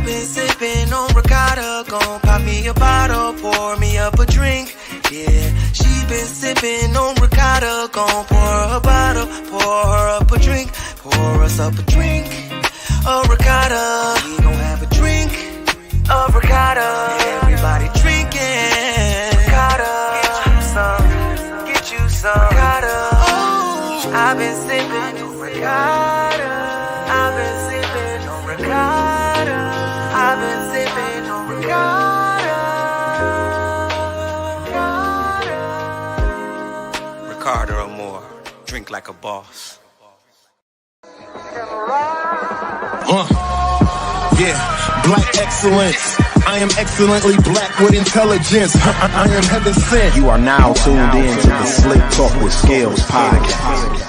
been sipping on ricotta, gon' pop me a bottle, pour me up a drink. Yeah, she been sipping on ricotta, gon' pour her a bottle, pour her up a drink, pour us up a drink. A ricotta, we gon' have a drink of ricotta. Everybody drinking ricotta. Get you some ricotta. Oh, I've been sipping on ricotta. I've been sipping on ricotta. I've been sipping on ricotta. Ricotta or more. Drink like a boss. Yeah, black excellence. I am excellently black with intelligence. I am heaven sent. You are now tuned in to the Slick Talk with Scalez podcast.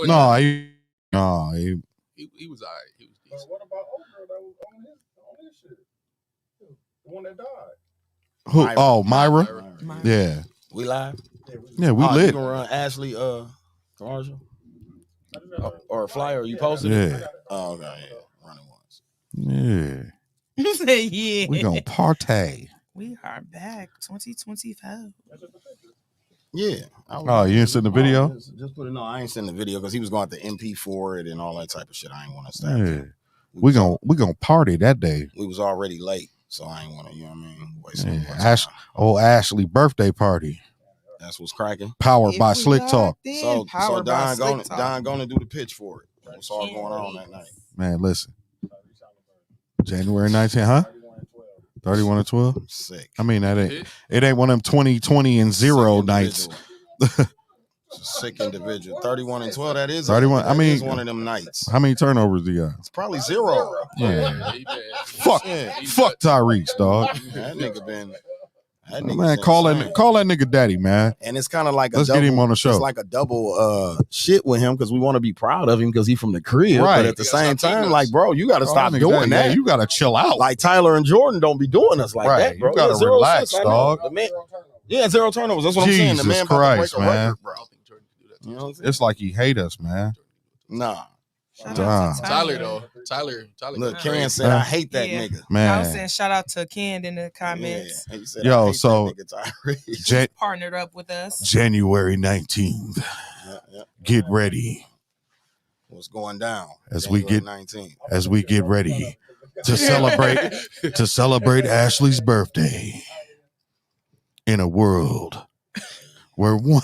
No, he was all right. He was decent. What about Oprah that was on his shit? The one that died. Who? Myra. Oh, Myra? Yeah. We live? Yeah, we lit. You gonna run Ashley commercial? Or a flyer? You posted it? Yeah. Oh, okay. Yeah. Run it once. Yeah. You say yeah. We gonna party. We are back 2025. Yeah. Oh, you didn't send the video? Just put it. No, I ain't send the video because he was going to MP4 it and all that type of shit. I ain't want to stop. Yeah. We gonna party that day. We was already late, so I ain't want to. You know what I mean? Yeah. Ashley birthday party. That's what's cracking. Powered by Slicktalk. So Don gonna do the pitch for it. What's all going on that night? Man, listen. January 19th, huh? 31 and 12? Sick. I mean, it ain't one of them 20 and 0 nights. Sick individual. 31 and 12, that is 31. I mean, one of them nights. How many turnovers do you got? It's probably 0. Yeah. Fuck Tyrese, dog. That nigga been. Man, call that nigga daddy, man. And it's kind of like let's get him on the show. It's like a double shit with him because we want to be proud of him because he's from the crib. Right. But at the same time, like, bro, you got to stop doing that. Yeah, you got to chill out. Like Tyler and Jordan don't be doing us like that, bro. You got to relax, dog. Yeah, 0 turnovers. That's what I'm saying. The man Christ, about to break a man. record, bro. You know what I'm saying? It's like he hate us, man. Nah. Tyler though. Tyler. Look, Ken said I hate that nigga. Man, I was saying shout out to Ken in the comments. Yeah, yo, so partnered up with us. January 19th. Get ready. What's going down? As we get ready to celebrate Ashley's birthday in a world where one.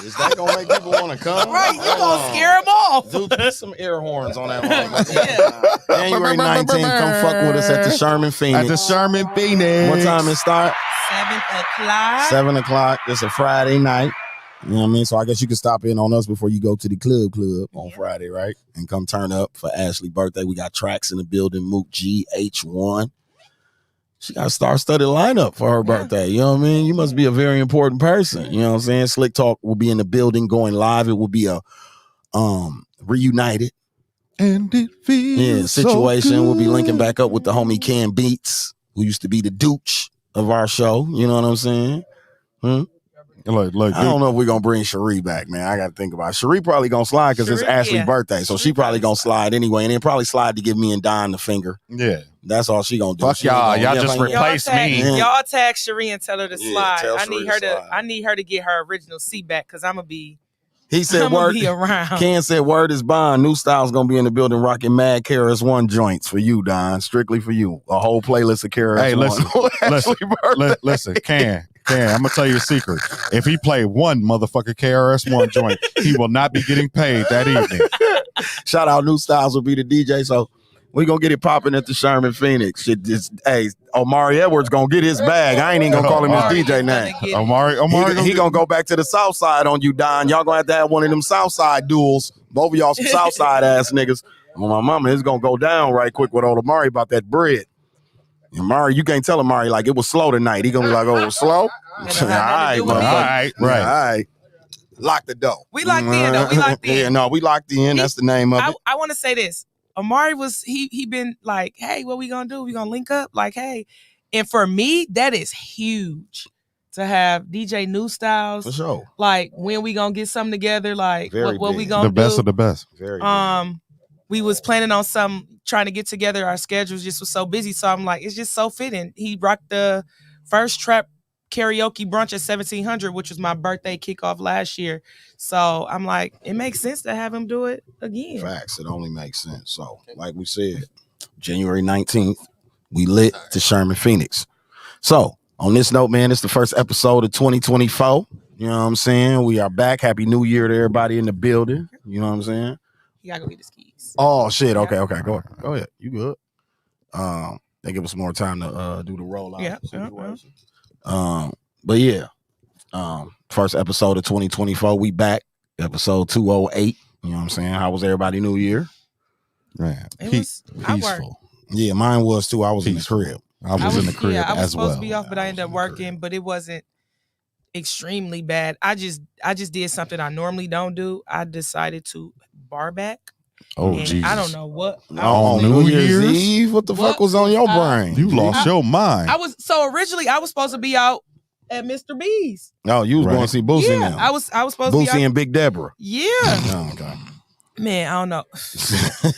Is that gonna make people want to come? Right, you gonna scare them off. Dude, put some air horns on that one. January 19th, come fuck with us at the Sherman Phoenix. What time it start? 7 o'clock. 7 o'clock. It's a Friday night. You know what I mean? So I guess you can stop in on us before you go to the club on Friday, right? And come turn up for Ashley's birthday. We got tracks in the building. Mook GH1. She got a star-studded lineup for her birthday. You know what I mean? You must be a very important person. You know what I'm saying? Slick Talk will be in the building going live. It will be a reunited. And it feels situation. So we'll be linking back up with the homie Ken Beats, who used to be the douche of our show. You know what I'm saying? Look, I don't know if we're going to bring Cherie back, man. I got to think about it. Cherie probably going to slide because it's Ashley's birthday. So she probably going to slide anyway. And then probably slide to give me and Don the finger. Yeah. That's all she going to do. Fuck y'all. Y'all just replace me. Y'all tag Cherie and tell her to slide. I need her to get her original seat back because I'm going to be. He said word. Ken said word is bond. New Style's going to be in the building rocking mad KRS-One joints for you, Don. Strictly for you. A whole playlist of KRS-One. Hey, listen, Ken, I'm going to tell you a secret. If he played one motherfucker KRS-One joint, he will not be getting paid that evening. Shout out New Styles will be the DJ, so we're going to get it popping at the Sherman Phoenix. Hey, Omari Edwards going to get his bag. I ain't even going to call him his DJ name. Omari he going to go back to the South Side on you, Don. Y'all going to have one of them South Side duels. Both of y'all some South Side ass niggas. Well, my mama, it's going to go down right quick with old Omari about that bread. And Mari, you can't tell him Mari like it was slow tonight. He gonna be like, oh, it was slow? All right. Lock the door. We locked in though. We locked in. Yeah, no, we locked in. That's the name of it. I want to say this. Amari was he been like, hey, what we gonna do? We gonna link up? Like, hey. And for me, that is huge. to have DJ New Styles. For sure. Like, when we gonna get something together? Like, Very what we big. gonna The best do? of the best. Very big. We was planning on trying to get together. Our schedules just was so busy. So I'm like, it's just so fitting. He rocked the first trap karaoke brunch at 1700, which was my birthday kickoff last year. So I'm like, it makes sense to have him do it again. Facts. It only makes sense. So, like we said, January 19th, we lit to Sherman Phoenix. So, on this note, man, it's the first episode of 2024. You know what I'm saying? We are back. Happy New Year to everybody in the building. You know what I'm saying? You gotta go get the skis. Oh shit. Okay. Go ahead. You good? They give us more time to do the rollout. Yeah. situation. But yeah. First episode of 2024. We back. Episode 208. You know what I'm saying? How was everybody New Year? Man, It was- I worked. peaceful. Yeah, mine was too. I was Peaceful. in the crib. I was in the crib I was as supposed well. to be off, but I ended up working. But it wasn't extremely bad. I just did something I normally don't do. I decided to bar back. Oh, And Jesus. I don't know what. On New New Year's Year's? Eve? What the What? fuck was on your brain? You lost your mind. Originally I was supposed to be out at Mr. B's. Oh, you was Right. going to see Boosie Yeah, now. I was supposed to be out. Boosie and Big Deborah. Yeah. Oh, okay. Man, I don't know.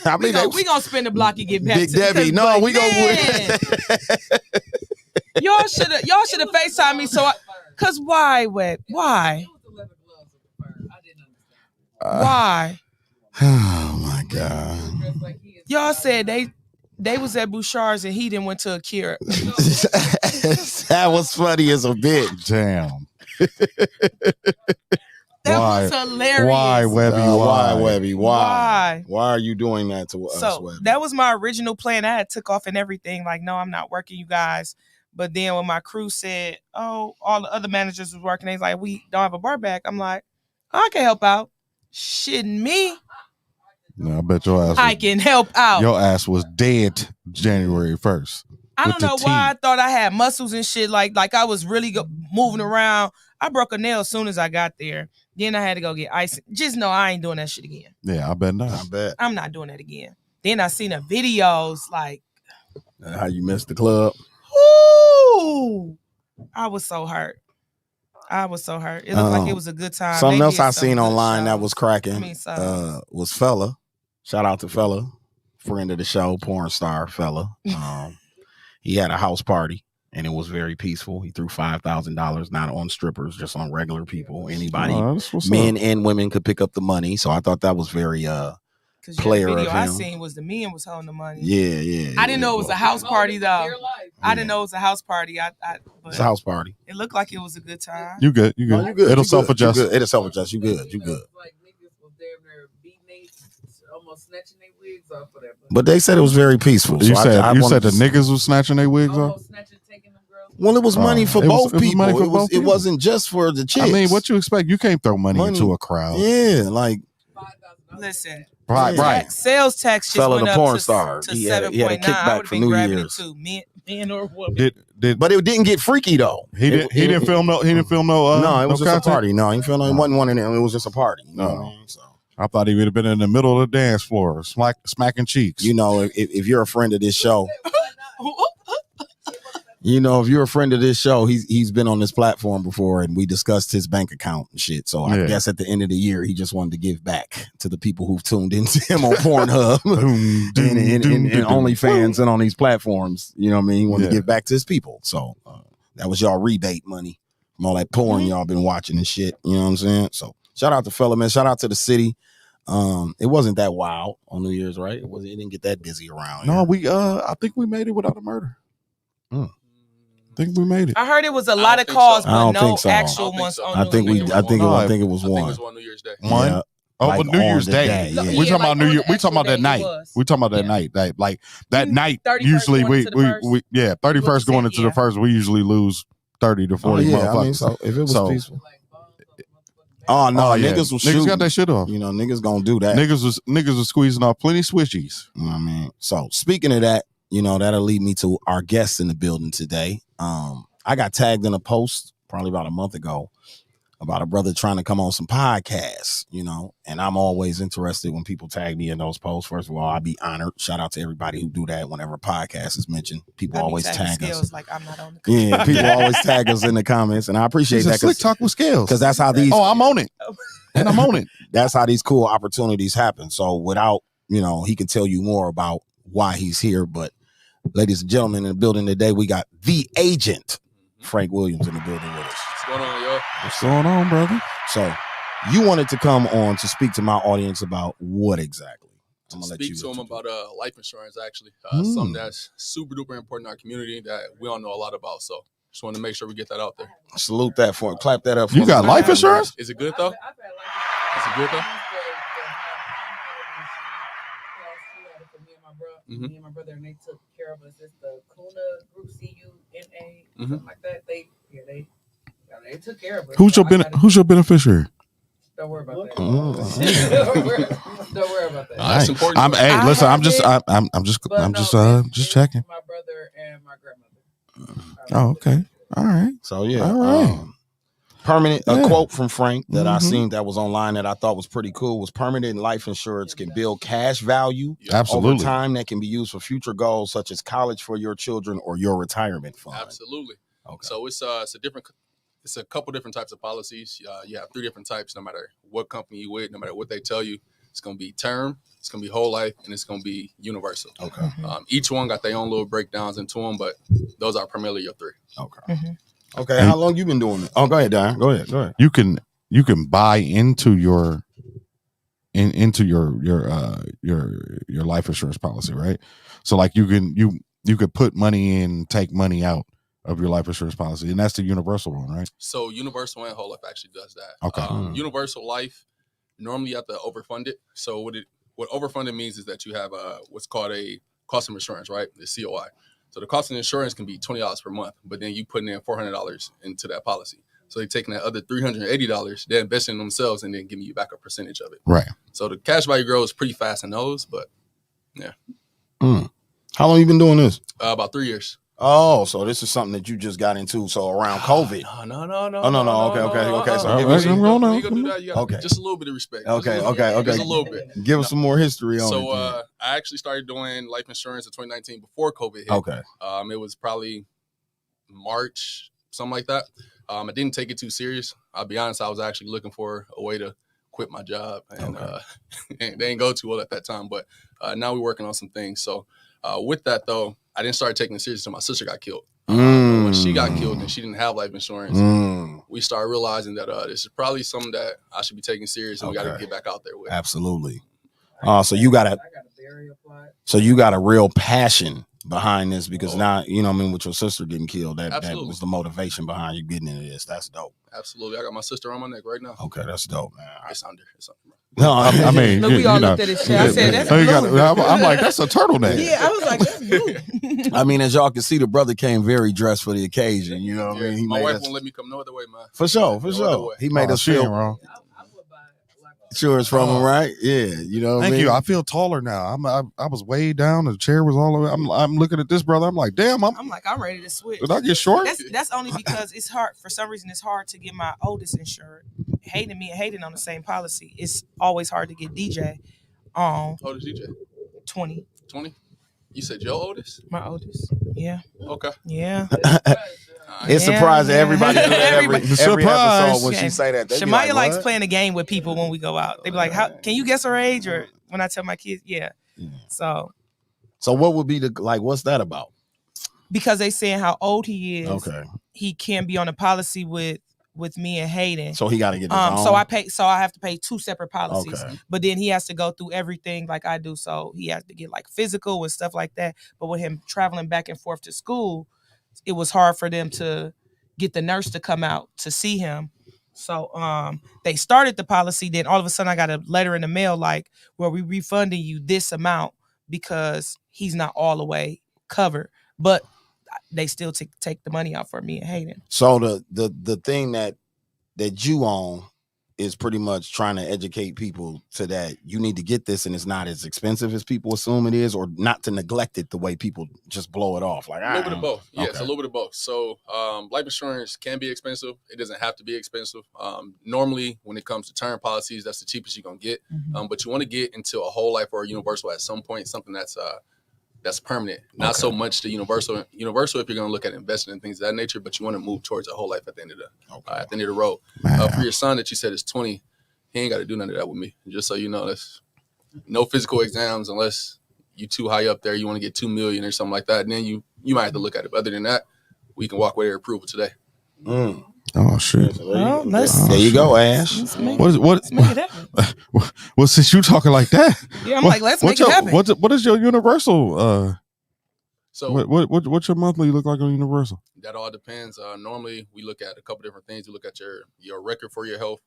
I mean, We gonna spin the block and get back Big to it, 'cause, Debbie. No, like, we gonna. man, y'all should have FaceTime me cause why, Web? Why? Why? Oh my God. Y'all said they was at Bouchard's and he didn't went to Akira. That was funny as a bitch. Damn. That Why? was hilarious. Why, Webby? Why, Webby? Why? Why? Why are you doing that to us, So Webby? that was my original plan. I had took off and everything. Like, no, I'm not working, you guys. But then when my crew said, oh, all the other managers was working, they was like, we don't have a bar back. I'm like, I can help out. Shitting me. No, I bet your ass. I can help out. Your ass was dead January 1st. I with don't know the why I tea. thought I had muscles and shit. Like I was really moving around. I broke a nail as soon as I got there. Then I had to go get ice. Just know I ain't doing that shit again. Yeah, I bet not. I bet. I'm not doing that again. Then I seen the videos like, How you missed the club? ooh, I was so hurt. It looked like it was a good time. Something They else did I some seen good online that shows. was cracking I mean, so- was Fella. Shout out to Fella, friend of the show, porn star Fella. He had a house party and it was very peaceful. He threw $5,000 not on strippers, just on regular people. Anybody, Oh, that's what's men up. and women could pick up the money. So I thought that was very Because player the of video I him. seen was the men was holding the money. yeah. I didn't know it was a house party though. I Yeah. didn't know it was a house party. But It's a house party. it looked like it was a good time. You good? You good? No, you good. It'll You self adjust. good. It'll self adjust. You good. You good. Like niggas was damn near beating they, almost snatching their wigs off of that. But they said it was very peaceful. You so said I you wanted said the to- niggas was snatching their wigs off. almost snatching, taking them girls. Well, it was money for It was- both it was people. money for It both it people. wasn't just for the chicks. I mean, what you expect? You can't throw money into a crowd. Yeah, like Listen, Right, Yeah. right. Sales tax just Fella went the up porn to, star. to He had a 7.9. I kickback would for have New been grabbing Year's. it too, man or woman. Did but it didn't get freaky though. he didn't film no No, it was just content? a party. No, he felt like it wasn't one of them. It was just a party. You know No. what I mean? So I thought he would have been in the middle of the dance floor, smacking cheeks. you know, if you're a friend of this show, you know, if you're a friend of this show, he's been on this platform before, and we discussed his bank account and shit. So I Yeah. guess at the end of the year, he just wanted to give back to the people who've tuned into him on Pornhub Doom, doom, and doom, doom. OnlyFans and on these platforms. You know what I mean? He wanted Yeah. to give back to his people. So that was y'all rebate money from all that porn Mm-hmm. y'all been watching and shit. You know what I'm saying? So shout out to Fella, man. Shout out to the city. It wasn't that wild on New Year's, right? It didn't get that busy around. No, here. I think we made it without a murder. I think we made it. I heard it was a I lot don't of think calls, so. I but don't no think so. actual I don't think ones so. on I New think Year's. I think it No, was I think one. it was on New Year's Day. One. Yeah. Oh, Like but New Year's on the Day. day, yeah. We Yeah, talking like about New on Year. the We talking about that actual day night. it was. We talking about that Yeah. night. That night. 31st Usually going into the first. we 31st going into the Yeah. first. We usually lose 30 to Oh 40 yeah, motherfuckers. I mean, so if it was So- peaceful. Oh no, Oh, yeah. niggas was Niggas shooting. got that shit off. You know, niggas gonna do that. Niggas was squeezing off plenty switchies. You know what I mean? So speaking of that, you know, that'll lead me to our guests in the building today. I got tagged in a post probably about a month ago about a brother trying to come on some podcasts, you know, and I'm always interested when people tag me in those posts. First of all, I'd be honored. Shout out to everybody who do that whenever a podcast is mentioned. People always tag us. Like I'm not on the yeah, people always tag us in the comments, and I appreciate that. Slick Talk with Scalez. Because that's how these. Oh, I'm on it. And I'm on it. That's how these cool opportunities happen. So without, you know, he can tell you more about why he's here. But ladies and gentlemen, in the building today, we got the agent, Frank Williams, in the building with us. What's going on, yo? What's going on, brother? So you wanted to come on to speak to my audience about what exactly? I'm gonna speak to them about life insurance, actually. Something that's super duper important in our community that we don't know a lot about. So just wanted to make sure we get that out there. Salute that for him. Clap that up for You got life insurance? Is it good though? Is it good though? Me and my brother, and they took care of us. It's the Kuna Group, CUNA, something like that. They took care of us. Who's your beneficiary? Don't worry about that. Don't worry about that. That's important. Listen, I'm just checking. My brother and my grandmother. Oh, okay. All right. So yeah. All right. Permanent, a quote from Frank that I seen that was online that I thought was pretty cool was permanent life insurance can build cash value over time that can be used for future goals such as college for your children or your retirement fund. Absolutely. Okay. So it's a couple different types of policies. You have 3 different types, no matter what company you with, no matter what they tell you. It's going to be term, it's going to be whole life, and it's going to be universal. Okay. Each one got their own little breakdowns into them, but those are primarily your 3. Okay. Okay, how long you been doing it? Oh, go ahead, Darren. Go ahead. You can buy into your your life insurance policy, right? So like you could put money in, take money out of your life insurance policy, and that's the universal one, right? So universal and whole life actually does that. Okay. Universal life, normally you have to overfund it. So what overfunded means is that you have what's called a cost of insurance, right? The COI. So the cost of insurance can be $20 per month, but then you putting in $400 into that policy. So they're taking that other $380, they're investing in themselves, and then giving you back a percentage of it. Right. So the cash value grows pretty fast in those, but yeah. How long you been doing this? About 3 years. Oh, so this is something that you just got into. So around COVID. No. Oh, no. Okay. So you gonna do that? You got just a little bit of respect. Okay. Just a little bit. Give us some more history on it. So I actually started doing life insurance in 2019 before COVID hit. Okay. It was probably March, something like that. I didn't take it too serious. I'll be honest, I was actually looking for a way to quit my job, and and they didn't go too well at that time. But now we're working on some things. So with that though, I didn't start taking it serious until my sister got killed. When she got killed and she didn't have life insurance, we started realizing that this is probably something that I should be taking serious, and we got to get back out there with. Absolutely. So you got a real passion behind this because now, you know what I mean, with your sister getting killed, that was the motivation behind you getting into this. That's dope. Absolutely. I got my sister on my neck right now. Okay, that's dope, man. It's under. No, I mean, look, we all looked at his shit. I said, that's blue. I'm like, that's a turtleneck. Yeah, I was like, that's blue. I mean, as y'all can see, the brother came very dressed for the occasion. You know what I mean? My wife won't let me come no other way, man. For sure. He made us feel wrong. Insurance from him, right? Yeah, you know. Thank you. I feel taller now. I was way down. The chair was all over. I'm looking at this brother. I'm like, damn. I'm ready to switch. Did I get short? That's only because it's hard. For some reason, it's hard to get my oldest insured. Me and Hayden on the same policy. It's always hard to get DJ. How old is DJ? 20. 20. You said your oldest? My oldest. Yeah. Okay. Yeah. It's surprising everybody every episode when she say that. Shamaya likes playing a game with people when we go out. They be like, "How can you guess her age?" Or when I tell my kids, yeah. So what would be what's that about? Because they saying how old he is. Okay. He can be on a policy with me and Hayden. So he got to get his own. So I have to pay 2 separate policies. Okay. But then he has to go through everything like I do. So he has to get like physical and stuff like that. But with him traveling back and forth to school, it was hard for them to get the nurse to come out to see him. So they started the policy. Then all of a sudden I got a letter in the mail like, well, we refunding you this amount because he's not all the way covered. But they still take the money out for me and Hayden. So the thing that you own is pretty much trying to educate people to that you need to get this and it's not as expensive as people assume it is, or not to neglect it the way people just blow it off. Like a little bit of both. Yeah, it's a okay. little bit of both. So life insurance can be expensive. It doesn't have to be expensive. Normally, when it comes to term policies, that's the cheapest you're going to get. But you want to get into a whole life or a universal at some point, something that's permanent. Not so much the universal. Universal, if you're going to look at investing and things of that nature, but you want to move towards a whole life at the end of the road. For your son that you said is 20, he ain't got to do none of that with me. Just so you know, that's no physical exams unless you too high up there. You want to get $2 million or something like that, and then you might have to look at it. But other than that, we can walk away to approval today. Oh shit! Well, there you go, Ash. What? Make it happen. Well, since you talking like that, Yeah, I'm like, let's make it happen. What is your universal? So what's your monthly look like on Universal? That all depends. Normally, we look at a couple different things. We look at your record for your health.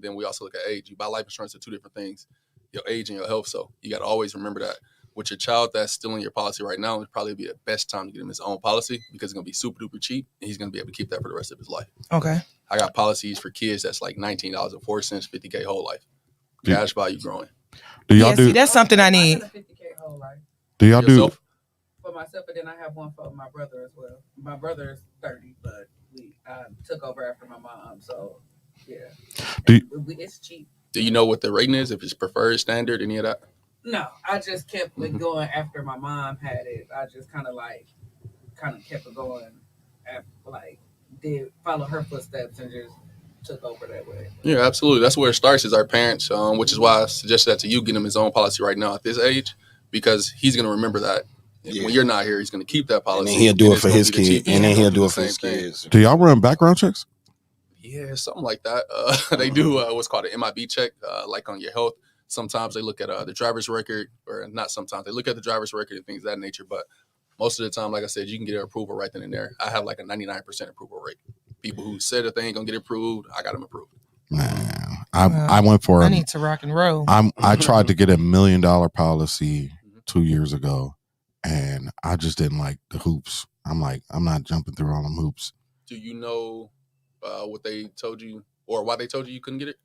Then we also look at age. You buy life insurance are two different things: your age and your health. So you got to always remember that. With your child that's still in your policy right now, it'd probably be the best time to get him his own policy because it's gonna be super duper cheap and he's gonna be able to keep that for the rest of his life. Okay. I got policies for kids that's like $19.04, $50K whole life. Cash value growing. Do y'all do? See, that's something I need. I got a $50K whole life Do y'all do? for myself, but then I have one for my brother as well. My brother is 30, but I took over after my mom, so yeah. It's cheap. Do you know what the rating is? If it's preferred, standard, any of that? No, I just kept it going after my mom had it. I just kind of kept it going, did follow her footsteps and just took over that way. Yeah, absolutely. That's where it starts is our parents, which is why I suggested that to you, get him his own policy right now at this age, because he's going to remember that. When you're not here, he's going to keep that policy. And then he'll do it for his kids. And then he'll do it for his kids. Do y'all run background checks? Yeah, something like that. They do what's called an MIB check, like on your health. Sometimes they look at the driver's record, or not sometimes. They look at the driver's record and things of that nature. But most of the time, like I said, you can get an approval right then and there. I have like a 99% approval rate. People who said that they ain't going to get approved, I got them approved. Man, I went for I need to rock and roll. I tried to get $1 million policy 2 years ago, and I just didn't like the hoops. I'm like, I'm not jumping through all them hoops. Do you know what they told you, or why they told you couldn't get it?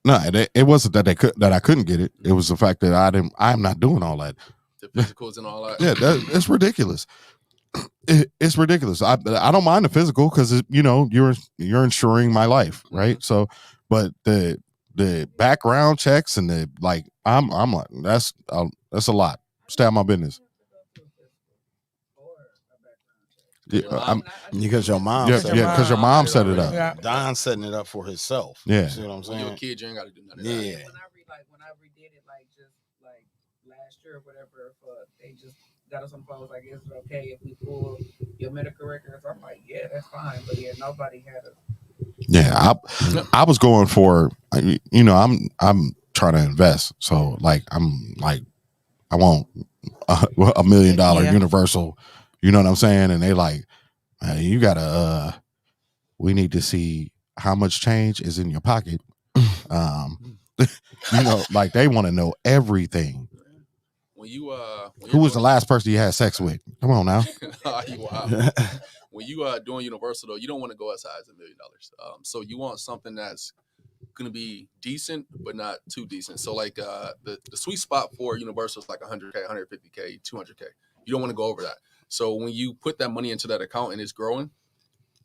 No, it wasn't that I couldn't get it. It was the fact that I'm not doing all that. The physicals and all that. Yeah, it's ridiculous. It's ridiculous. I don't mind the physical because you're insuring my life, right? So, but the background checks and the I'm like that's a lot. Stay out of my business. Yeah, because your mom, because your mom set it up. Yeah. Don's setting it up for himself. Yeah, you see what I'm When saying? you're a kid, you ain't got to do nothing. Yeah. When I redid it, just last year or whatever, they just got us on the phone. Was like, is it okay if we pull your medical records? I'm like, yeah, that's fine. But yeah, nobody had a. Yeah, I was going for, I'm trying to invest, so I'm like, I want $1 million universal. You know what I'm saying? And they like, you gotta, we need to see how much change is in your pocket. They want to know everything. Who was the last person you had sex with? Come on now. When you doing universal though, you don't want to go as high as $1 million. So you want something that's going to be decent, but not too decent. So the sweet spot for universal is like 100K, 150K, 200K. You don't want to go over that. So when you put that money into that account and it's growing,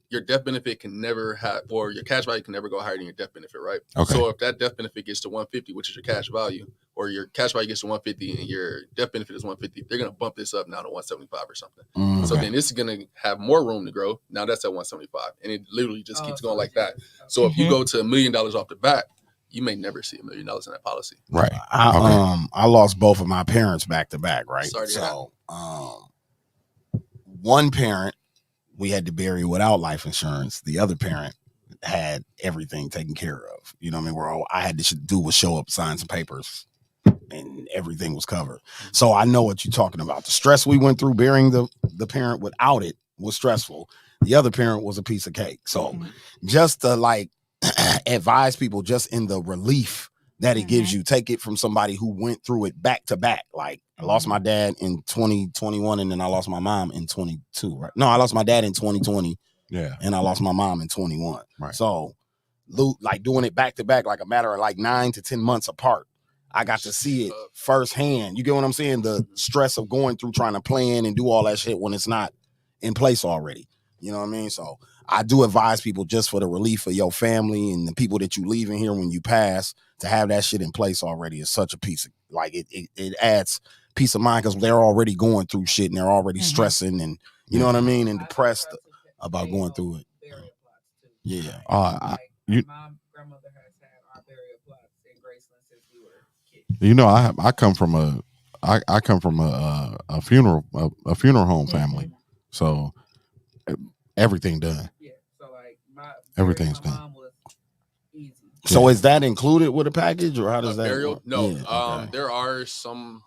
your death benefit can never have, or your cash value can never go higher than your death benefit, right? Okay. So if that death benefit gets to 150, which is your cash value, or your cash value gets to 150 and your death benefit is 150, they're going to bump this up now to 175 or something. So then this is going to have more room to grow. Now that's at 175. And it literally just keeps going like that. So if you go to $1 million off the bat, you may never see $1 million in that policy. Right. I lost both of my parents back to back, right? Sorry to so one parent we had to bury without life insurance. The other parent had everything taken care of. You know what I mean? Where all I had to do was show up, sign some papers, and everything was covered. So I know what you're talking about. The stress we went through burying the parent without it was stressful. The other parent was a piece of cake. So just to advise people just in the relief that it gives you, take it from somebody who went through it back to back. Like I lost my dad in 2021 and then I lost my mom in 22, right? No, I lost my dad in 2020. Yeah. And I lost my mom in 21. Right. So like doing it back to back, like a matter of like 9 to 10 months apart. I got to see it firsthand. You get what I'm saying? The stress of going through trying to plan and do all that shit when it's not in place already. You know what I mean? So I do advise people, just for the relief of your family and the people that you leave in here when you pass, to have that shit in place already. Is such a piece of, like, it adds peace of mind, because they're already going through shit and they're already stressing and, you know what I mean, and depressed about going through it. Yeah. My grandmother has had our burial plots in Graceland since we were kids. You know, I come from a funeral home family, so everything done. Yeah, so like everything's my done. mom was easy. So is that included with a package, or how does that burial? work? No. Yeah, okay. There are some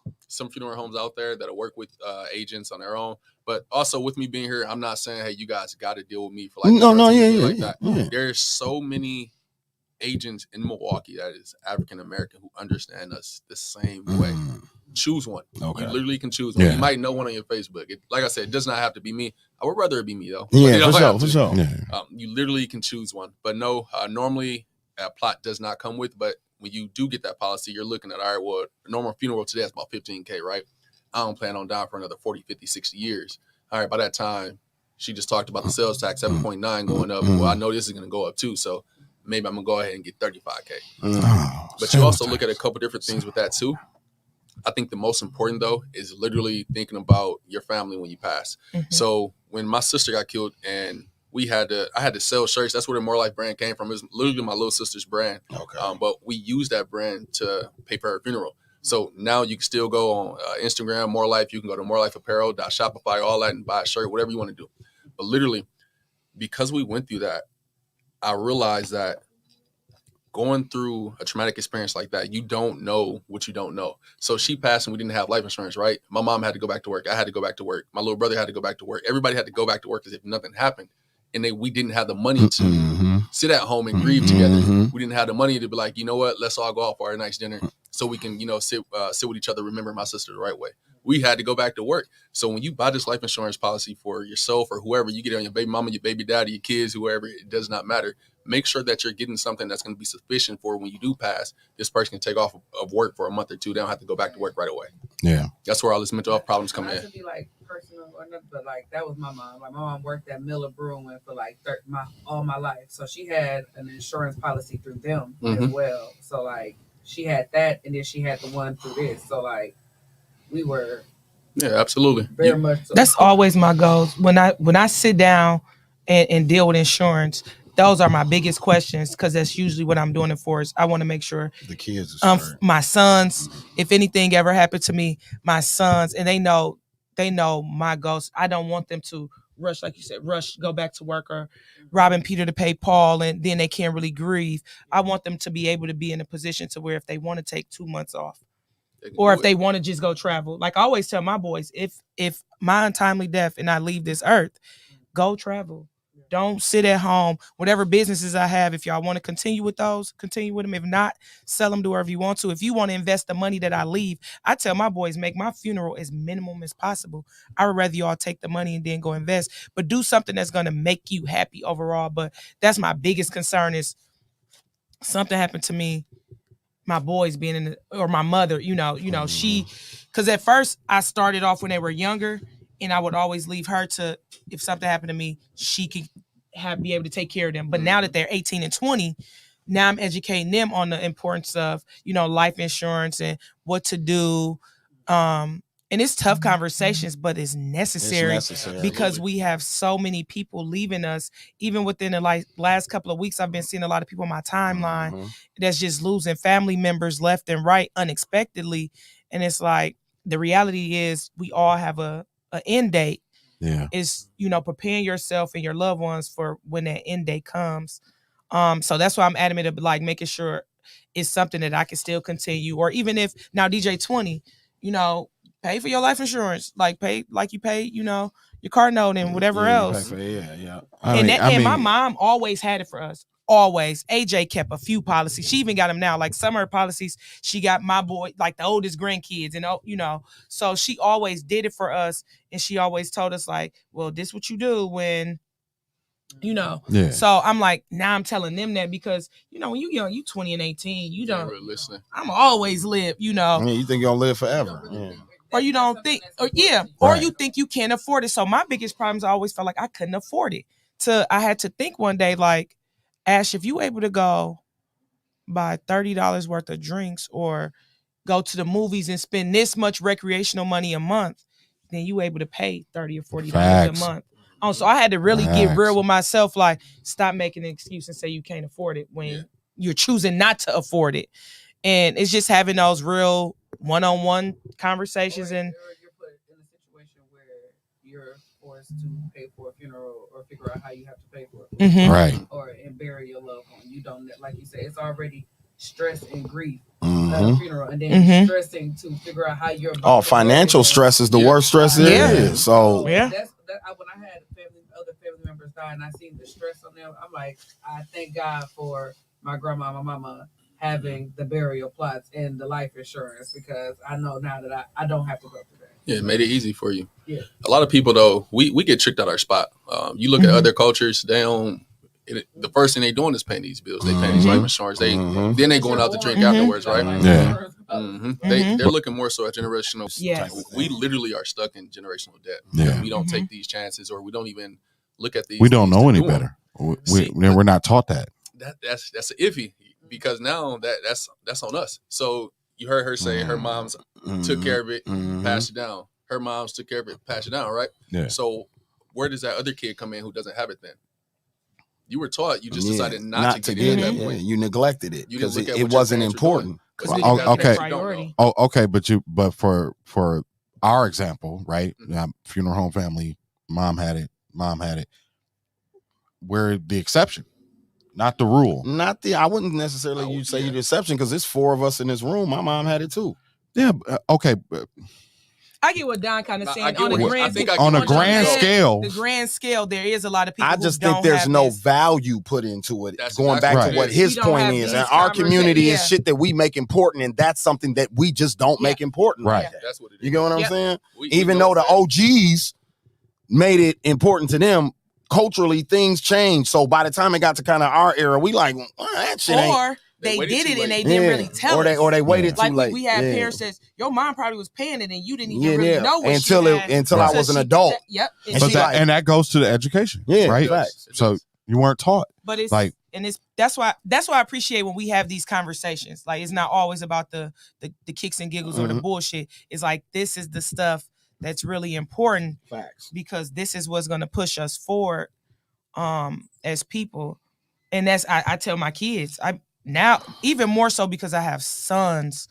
funeral homes out there that work with agents on their own. But also, with me being here, I'm not saying, hey, you guys got to deal with me for like that. There's so many agents in Milwaukee that is African American who understand us the same way. Choose one. Okay. You literally can choose one. You might know one on your Facebook. Like I said, it does not have to be me. I would rather it be me though. Yeah, for sure. Yeah. You literally can choose one. But no, normally a plot does not come with. But when you do get that policy, you're looking at, all right, well, a normal funeral today is about $15K, right? I don't plan on dying for another 40, 50, 60 years. All right, by that time, she just talked about the sales tax, 7.9 going up. Well, I know this is going to go up too. So maybe I'm going to go ahead and get 35K. But you also look at a couple different things with that too. I think the most important though is literally thinking about your family when you pass. So when my sister got killed and I had to sell shirts. That's where the More Life brand came from. It was literally my little sister's brand. Okay. But we used that brand to pay for her funeral. So now you can still go on Instagram, More Life. You can go to morelifeapparel.shopify, all that, and buy a shirt, whatever you want to do. But literally, because we went through that, I realized that going through a traumatic experience like that, you don't know what you don't know. So she passed and we didn't have life insurance, right? My mom had to go back to work. I had to go back to work. My little brother had to go back to work. Everybody had to go back to work as if nothing happened. And we didn't have the money to sit at home and grieve together. We didn't have the money to be like, you know what, let's all go out for a nice dinner so we can, sit with each other, remember my sister the right way. We had to go back to work. So when you buy this life insurance policy for yourself or whoever, you get it on your baby mama, your baby daddy, your kids, whoever, it does not matter. Make sure that you're getting something that's going to be sufficient for when you do pass. This person can take off of work for a month or two. They don't have to go back to work right away. Yeah. That's where all this mental health problems come in. Not to be like personal or nothing, but like that was my mom. Like my mom worked at Miller Brewing for like all my life. So she had an insurance policy through them as well. So like she had that, and then she had the one through this. So like we were. Yeah, absolutely. Very much so. That's always my goals. When I sit down and deal with insurance, those are my biggest questions, because that's usually what I'm doing it for. Is I want to make sure the kids are my sons, if anything ever happened to me, my sons, and they know my goals. I don't want them to rush, like you said, go back to work, or robbing Peter to pay Paul, and then they can't really grieve. I want them to be able to be in a position to where if they want to take 2 months off, or if they want to just go travel. Like I always tell my boys, if my untimely death and I leave this earth, go travel. Don't sit at home. Whatever businesses I have, if y'all want to continue with those, continue with them. If not, sell them to wherever you want to. If you want to invest the money that I leave, I tell my boys, make my funeral as minimum as possible. I would rather y'all take the money and then go invest, but do something that's going to make you happy overall. But that's my biggest concern, is something happened to me, my boys being or my mother, she, because at first I started off when they were younger, and I would always leave her to, if something happened to me, she could be able to take care of them. But now that they're 18 and 20, now I'm educating them on the importance of, life insurance and what to do. And it's tough conversations, but it's necessary because we have so many people leaving us. Even within the last couple of weeks, I've been seeing a lot of people on my timeline that's just losing family members left and right unexpectedly. And it's like, the reality is we all have an end date. Yeah. Is, preparing yourself and your loved ones for when that end date comes. So that's why I'm adamant of like making sure it's something that I can still continue. Or even if now DJ 20, pay for your life insurance, pay like you pay, your car note and whatever else. Yeah. And my mom always had it for us. Always. AJ kept a few policies. She even got them now. Like some of her policies, she got my boy, like the oldest grandkids, and so she always did it for us. And she always told us like, well, this what you do when You know, Yeah. so I'm like, now I'm telling them that because when you young, you 20 and 18, you don't really listening. I'm always live, You think you're gonna live forever. or you don't think, or you think you can't afford it. So my biggest problems, I always felt like I couldn't afford it. I had to think one day, like, Ash, if you able to go buy $30 worth of drinks or go to the movies and spend this much recreational money a month, then you able to pay $30 or $40 a month. So I had to really get real with myself, like, stop making an excuse and say you can't afford it when you're choosing not to afford it. And it's just having those real one-on-one conversations. And you're put in a situation where you're forced to pay for a funeral or figure out how you have to pay for it. Right. And bury your loved one. You don't, like you said, it's already stress and grief at a funeral, and then stressing to figure out how you're financial stress is the worst stress there is. So when I had other family members die and I seen the stress on them, I'm like, I thank God for my grandma and my mama having the burial plots and the life insurance, because I know now that I don't have to go through that. Yeah, it made it easy for you. Yeah. A lot of people, though, we get tricked out our spot. You look at other cultures, they don't. The first thing they doing is paying these bills. They paying these life insurance. Then they going out to drink afterwards, right? Yeah. They're looking more so at generational. Yes. We literally are stuck in generational debt. Yeah. We don't take these chances, or we don't even look at these. We don't know any better. We're not taught that. That's iffy, because now that's on us. So you heard her say her mom's took care of it, passed it down. Her mom's took care of it, passed it down, right? Yeah. So where does that other kid come in who doesn't have it then? You were taught, you just decided not to get it at that point. You neglected it because look at it what your wasn't parents were doing. important. 'Cause then you gotta Okay. think what you don't know. Okay, but for our example, right? Funeral home family, mom had it. We're the exception, not the rule. I wouldn't necessarily say you're the exception, because there's 4 of us in this room. My mom had it too. Yeah. Okay. I get what Don kind of saying. On a grand scale, the grand scale, there is a lot of people. I just think there's no value put into it. That's going back to what his point is, and our community is shit that we make important, and that's something that we just don't make important. Right. That's what it is. You get what I'm saying? Even though the OGs made it important to them, culturally things changed. So by the time it got to kind of our era, we like, that shit ain't. Or they did it and they didn't really tell us. Or they waited too like late. We had parents that your mom probably was paying it and you didn't even really know what until I was an adult. Yep. And that goes to the education. Right. So you weren't taught. But it's like, and that's why I appreciate when we have these conversations. Like, it's not always about the kicks and giggles or the bullshit. It's like, this is the stuff that's really important. Facts. Because this is what's going to push us forward as people. And that's I tell my kids, now even more so because I have sons,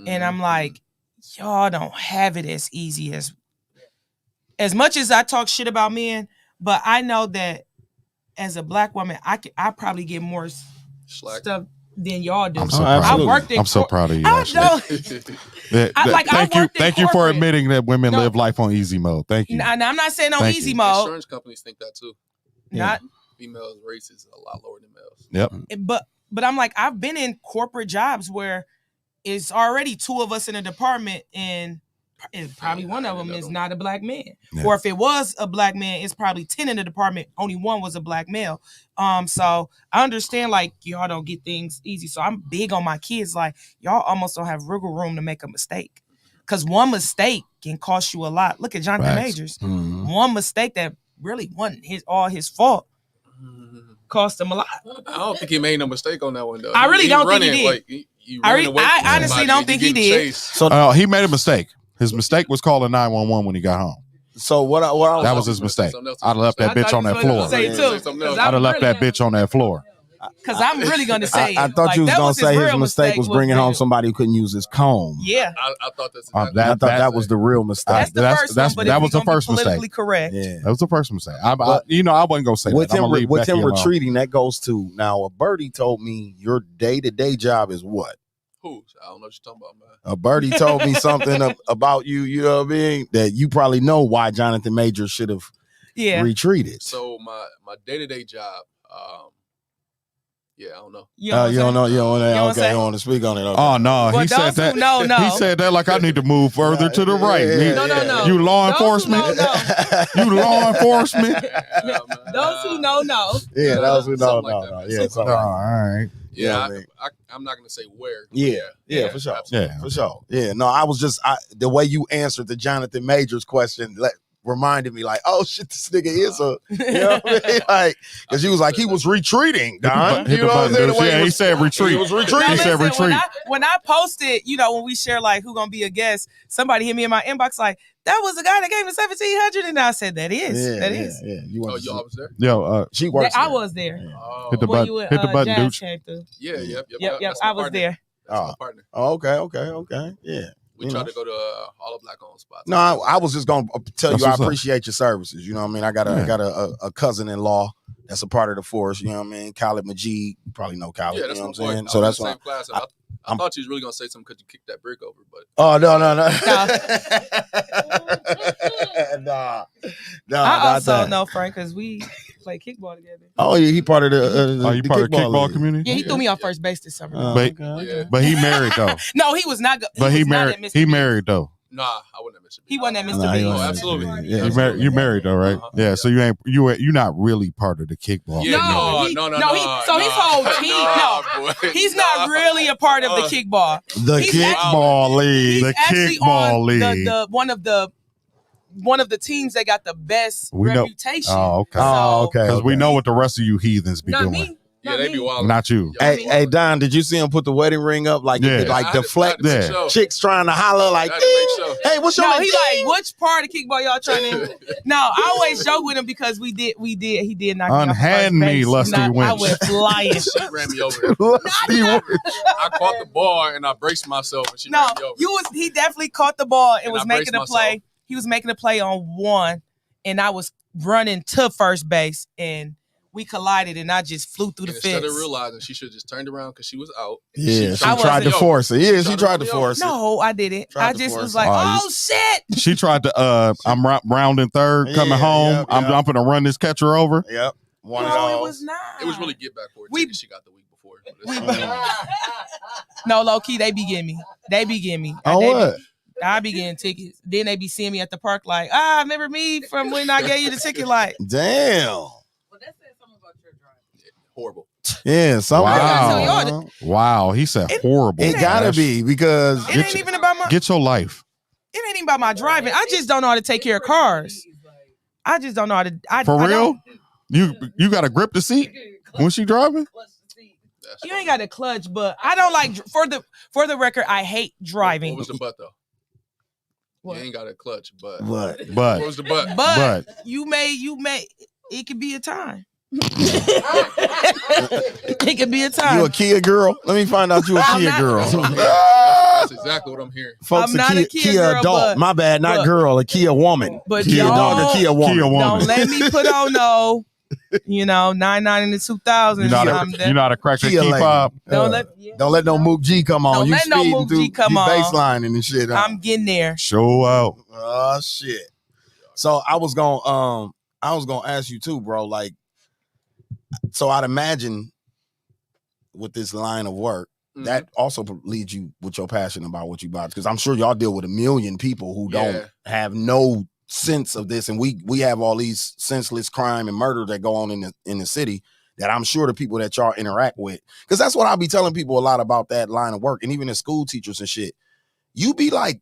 and I'm like, y'all don't have it as easy as much as I talk shit about men, but I know that as a Black woman, I probably get more stuff than y'all do. I'm so proud of you. Thank you for admitting that women live life on easy mode. Thank you. I'm not saying on easy mode. Insurance companies think that too. Not females' rates is a lot lower than males. Yep. But I'm like, I've been in corporate jobs where it's already 2 of us in a department, and probably one of them is not a Black man. Yeah. Or if it was a Black man, it's probably 10 in the department. Only 1 was a Black male. So I understand, like, y'all don't get things easy. So I'm big on my kids. Like, y'all almost don't have wiggle room to make a mistake. Because one mistake can cost you a lot. Look at Jonathan Majors. One mistake that really wasn't all his fault cost him a lot. I don't think he made no mistake on that one, though. I really don't think he did. Like, I honestly don't think he did. So he made a mistake. His mistake was calling 911 when he got home. So what that was his mistake. I'd have left that bitch on that floor. I'd have left that bitch on that floor. Because I'm really going to say, I thought you was going to say his mistake was bringing home somebody who couldn't use his comb. Yeah, I thought that's I thought that was the real mistake. That was the first mistake. Correct. Yeah, that was the first mistake. I wasn't going to say with that. With him retreating, that goes to now. A birdie told me your day-to-day job is what? Who? I don't know what you're talking about, man. A birdie told me something about you. You know what I mean? That you probably know why Jonathan Majors should have retreated. So my day-to-day job. Yeah, I don't know. You don't know. You don't want to. Okay, you don't want to speak on it. Okay. Oh no, Well, he said that. No. He said that like I need to move further to the right. No. You law enforcement. You law enforcement. Those who know. Yeah, those who know. Like No. that, Yeah, All right. Yeah, Yeah, I'm not gonna say where. Yeah, for sure. Absolutely. Yeah, for sure. Yeah, no, I was just the way you answered the Jonathan Majors question reminded me like, oh shit, this nigga is a, you know what I mean? Like, because he was like, he was retreating, Don. Hit the button, dude. Yeah, he said retreat. He was retreating. He said retreat. When I posted, when we share like who gonna be a guest, somebody hit me in my inbox like, that was the guy that gave me 1,700, and I said that is. Yeah. You Oh, y'all was there? Yo, she works. I was there. Oh, hit the When button. Hit the button, Jazz dude. came through. yeah, yep. Yep. That's my I was partner. there. That's my partner. Oh, okay. Yeah. We try to go to all the black-owned spots. No, I was just gonna tell That's you I what's up. appreciate your services. You know what I mean? I got a cousin-in-law that's a part of the force. You know what I mean? Khaled Majid, you probably know Khaled. Yeah, you that's know my what I'm saying? boy. So that's I was in why. the same class. And I thought you was really gonna say something because you kicked that brick over, but Oh no. I also know Frank because we play kickball together. Oh yeah, he part of the. Are you part of the kickball league. community? Yeah, he threw me on first base this summer. But he married though. No, he was not. But he married. He married though. nah, I wouldn't have mentioned. He wasn't at Mr. Nah, he B. Oh, wasn't. absolutely. Yeah. You married though, right? Yeah. So you're not really part of the kickball. Yeah, No, no. his whole team. He's not really a part of the kickball. The He's kickball league. He's The actually kickball on league. the one of the teams that got the best We know- reputation. Oh, okay. Oh, okay. Because we know what the rest of you heathens be Not doing. me. Yeah, they be wild. Not you. Hey, Don, did you see him put the wedding ring up like Yeah. it like I had to deflect? make Yeah. sure. Chicks trying to holler like, I had to make sure. hey, what's your No, name? he like, which part of kickball y'all trying to? No, I always joke with him because he did knock me off Unhand first me, base. Lusty I Winch. went flying. She ran me over. Lusty Winch. I caught the ball and I braced myself, and she No, ran me over. he definitely caught the ball and And was I making braced a play. myself. He was making a play on one, and I was running to first base, and we collided, and I just flew through the And instead fence. of realizing, she should have just turned around because she was out. Yeah, she I tried to wasn't- force it. Yeah, she Tried to tried to run me force it. No, I didn't. Tried I to just force was it. like, Oh, oh shit. She tried to. I'm rounding third, coming Yeah, home. yeah. I'm gonna run this catcher over. Yep. One of No, it those. was not. It was really get back for it. We- She got the week before. No, low key, they be getting me. They be getting me. Oh, They be- what? I be getting tickets. Then they be seeing me at the park like, remember me from when I gave you the ticket? Like, Damn. Well, that said something about your driving. Horrible. Yeah, some Wow. Wow. He said horrible. It gotta be because it ain't even about my. Get your life. It ain't even about my driving. I just don't know how to take care of cars. I just don't know how to. For I real? don't- You got to grip the seat when she driving? That's You ain't got to clutch, but I don't like. For the record, I hate driving. What was the butt though? What? You ain't got a clutch, but what? But what was the butt? But But- you may. It could be a time. It could be a time. You a Kia girl? Let me find out you a I'm Kia not- girl. That's exactly what I'm hearing. Folks, I'm not a Kia girl, adult. but- My bad, not but- girl, a Kia woman. But Kia dog, a don't- Kia woman. Kia woman. Don't let me put on no, 99 in the 2000s. you know how to crack the Kia key lady. fob? Don't let. Don't let no Mook G come on. Don't You let no speeding Mook G through come you on. baselining and shit. Huh? I'm getting there. Show out. Oh shit. So I was gonna ask you too, bro. Like, so I'd imagine with this line of work, that also leads you with your passion about what you buy. Because I'm sure y'all deal with a million people who Yeah. don't have no sense of this, and we have all these senseless crime and murder that go on in the city. That I'm sure the people that y'all interact with, because that's what I'll be telling people a lot about that line of work, and even the school teachers and shit. You be like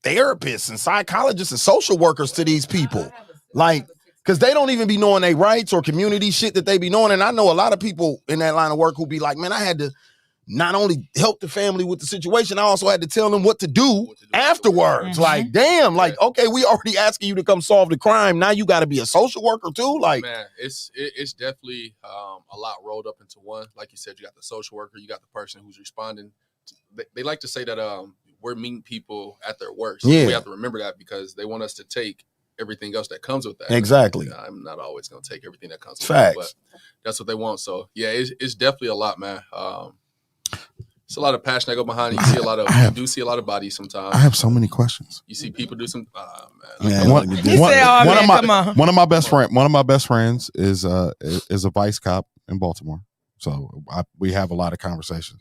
therapists and psychologists and social workers to these people, like, because they don't even be knowing their rights or community shit that they be knowing. And I know a lot of people in that line of work who be like, man, I had to not only help the family with the situation, I also had to tell them what to do afterwards. Mhm. Like, damn, like, okay, we already asking you to come solve the crime. Now you got to be a social worker too. Like, Man, it's definitely a lot rolled up into one. Like you said, you got the social worker, you got the person who's responding. They like to say that we're meeting people at their worst. Yeah. We have to remember that because they want us to take everything else that comes with that. Exactly. I'm not always going to take everything that comes with Facts. that, but that's what they want. So, yeah, it's definitely a lot, man. It's a lot of passion that go behind it. You see you do see a lot of bodies sometimes. I have so many questions. You see people do some, man. man, One, He said, "Oh, man, come on." one of my best friends is a vice cop in Baltimore. So we have a lot of conversations.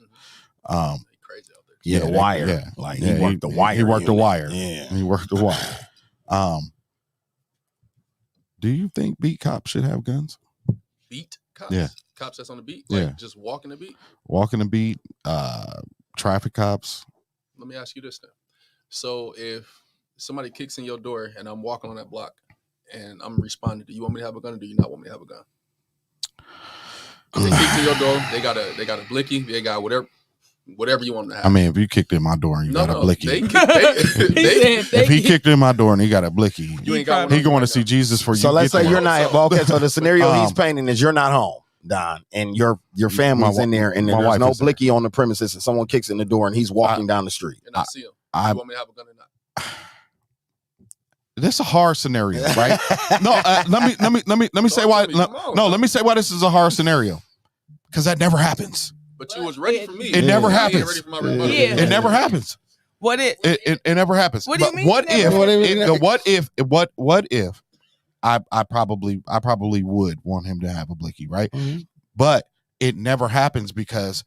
Crazy out there. Yeah, the wire. Yeah. Like he worked the wire. He worked the unit. wire. Yeah. He worked the wire. Do you think beat cops should have guns? Beat cops? Yeah. Cops that's on the beat? Yeah. Just walking the beat? Walking the beat, traffic cops. Let me ask you this then. So if somebody kicks in your door and I'm walking on that block and I'm responding, do you want me to have a gun or do you not want me to have a gun? They kicked in your door, they got a blicky, they got whatever you want them to have. I mean, if you kicked in my door and you got a blicky. If he kicked in my door and he got a blicky, you ain't got he going to see Jesus for you. So let's say you're not okay. So the scenario he's painting is you're not home, Don, and your family's in there, and there's no blicky on the premises, and someone kicks in the door and he's walking down the street. And I see him. You want me to have a gun or not? This is a hard scenario, right? No, let me say why. Let me say why this is a hard scenario, because that never happens. But you was ready for me. It never happens. Ready for my rebuttal. It never happens. It never happens. What do you mean? What if I probably would want him to have a blicky, right? Mm-hmm. But it never happens because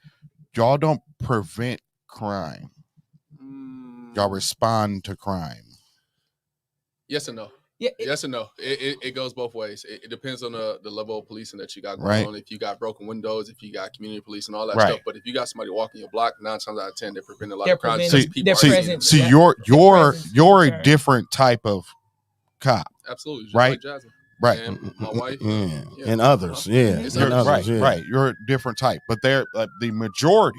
y'all don't prevent crime. Y'all respond to crime. Yes and no. Yeah, yes and no. It goes both ways. It depends on the level of policing that you got going Right. on. If you got broken windows, if you got community police and all that Right. stuff. But if you got somebody walking your block, 9 times out of 10, they're preventing a lot They're of crimes. preventing- People they're are present. seeing it. See, you're presence. a different type of cop, Absolutely. Just Right. Like Jasmine. right? And my wife. Yeah. Yeah. And others, yeah, It's and others. others, Right, yeah. right. You're a different type, but they're the majority.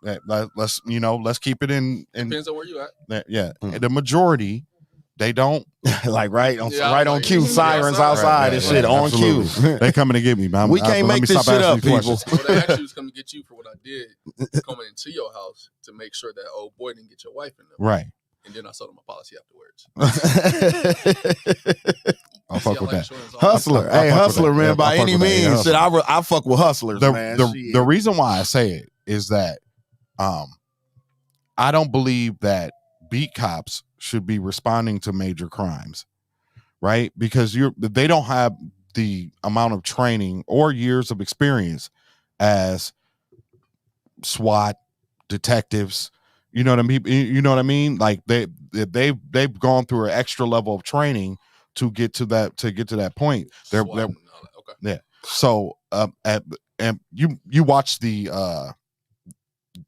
Let's keep it in. Depends on where you at. Yeah, Mm. the majority, they don't. Like right on Yeah, right on like, cue, yeah, sirens outside. outside and shit on cue. Absolutely. They coming to get me, man. We can't Let make me this stop shit asking up, these people. questions. So they actually was coming to get you for what I did, coming into your house to make sure that old boy didn't get your wife in them. Right. And then I sold him a policy afterwards. I'll fuck with that. Hustler, I'll hey, fuck with hustler, that. man. Yeah, By I'll fuck any with that. Yeah, means, shit, I fuck with hustlers, man. The reason why I say it is that I don't believe that beat cops should be responding to major crimes, right? Because they don't have the amount of training or years of experience as SWAT detectives. You know what I mean? You know what I mean? Like they've gone through an extra level of training to get to that point. They're Okay. yeah. So and you watch the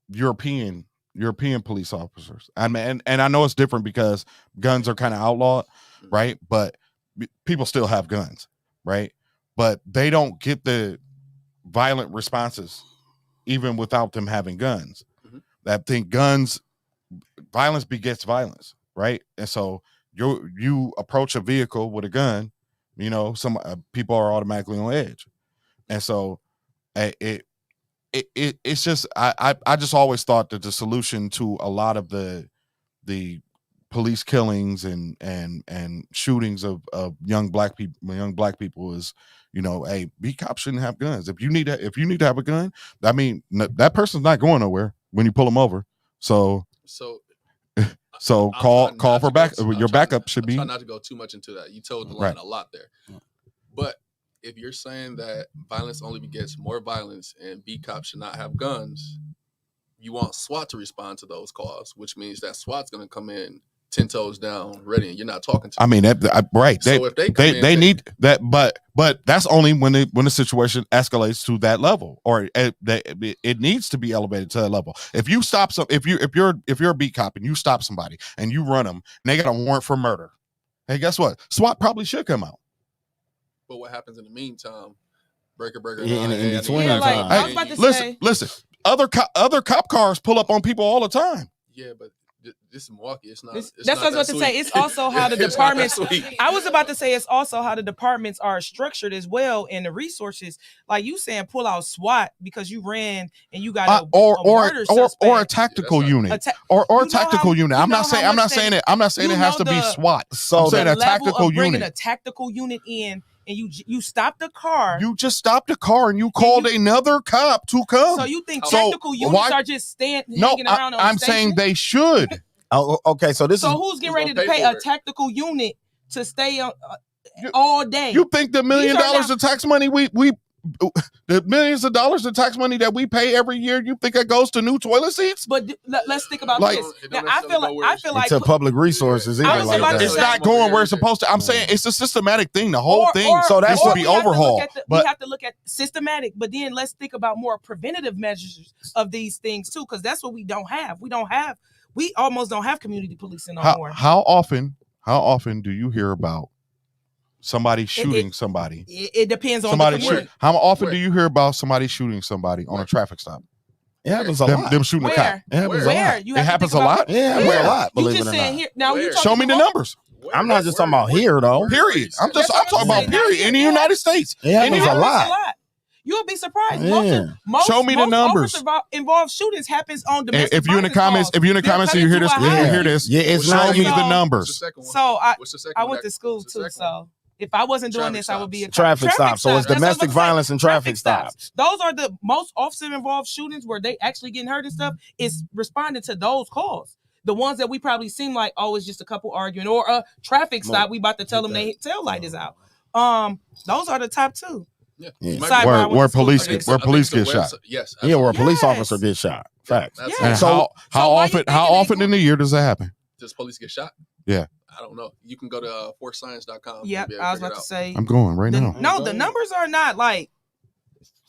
European police officers. I mean, and I know it's different because guns are kind of outlawed, right? But people still have guns, right? But they don't get the violent responses even without them having guns. Mhm. I think violence begets violence, right? And so you approach a vehicle with a gun, some people are automatically on edge, and so it's just I just always thought that the solution to a lot of the police killings and shootings of young black people is, hey, beat cops shouldn't have guns. If you need to have a gun, I mean, that person's not going nowhere when you pull them over. So call for back. Your backup should be. Try not to go too much into that. You told the line a lot there, but if you're saying that violence only begets more violence and beat cops should not have guns, you want SWAT to respond to those calls, which means that SWAT's going to come in 10 toes down, ready, and you're not talking to them. I mean, right? So if they need that, but that's only when the situation escalates to that level, or it needs to be elevated to that level. If you stop if you're a beat cop and you stop somebody and you run them and they got a warrant for murder, hey, guess what? SWAT probably should come out. But what happens in the meantime? Breaker. Yeah, in between Yeah, like, time. I was about to say. Listen. Other cop cars pull up on people all the time. Yeah, but this is Milwaukee. It's not. That's not what I was about to say. It's also how the It's not that departments. sweet. I was about to say it's also how the departments are structured as well, and the resources. Like you saying, pull out SWAT because you ran and you got a murder suspect. or a tactical unit or a tactical unit. I'm not saying it has to be SWAT. So I'm saying the a tactical level of bringing unit. a tactical unit in, and you stop the car. You just stopped the car and you called another cop to come. So you think So tactical units why- are just hanging No, around on I'm station? saying they should. Oh, okay, so this So is who's getting Who's ready gonna to pay pay for a it? tactical unit to stay all day? You think the $1 million These are of tax money we the millions of dollars in tax money that we pay every year, you think that goes to new toilet seats? But let's think about Like- this. Now, I feel like Into public resources. I was about to It's say- not going where it's supposed to. I'm saying it's a systematic thing. The whole thing. So that's needs to what be we have to look overhauled. at But we have to look at systematic, but then let's think about more preventative measures of these things too, because that's what we don't have. We almost don't have community policing no more. how often do you hear about somebody shooting somebody? It depends on Somebody the community. shoot. How often do you hear about somebody shooting somebody on a traffic stop? It happens a lot. Them shooting a cop. Where? It happens a Where? lot. You It have to happens think a about- lot? Yeah, it happens a lot, You believe just it or saying not. here now. You Show me the numbers. I'm not just talking about here, though. Period. I'm That's what talking I'm about saying. period in the Yeah. United States. It happens a lot. You'll be surprised. Yeah. Most Show me the numbers. Involved shootings happens on domestic If you're in the violence comments, calls. if you're in the They'll comments cut and you hear it this, to a you high. hear this. Yeah, it's Show not me even the So- numbers. So What's the second I one? went to school What's the too. second one? So if I wasn't doing Traffic this, I would be a stops. Traffic stops. So it's That's what domestic I'm saying. violence and traffic stops. Those are the most officer involved shootings where they actually getting hurt and stuff. Is responding to those calls. The ones that we probably seem like, oh, it's just a couple arguing or a traffic stop. We about to tell them their tail light is out. Those are the top two. Yeah. Yeah. You might Side be- where I Where went to school police for get this. where I think police the get shot. website- Yes. Yeah, where a police Yes. officer gets shot. Facts. That's And So- how so why you often thinking they in the year does that happen? Does police get shot? Yeah. I don't know. You can go to forcescience.com. Yep, I was about to say. I'm going right now. No, the numbers are not like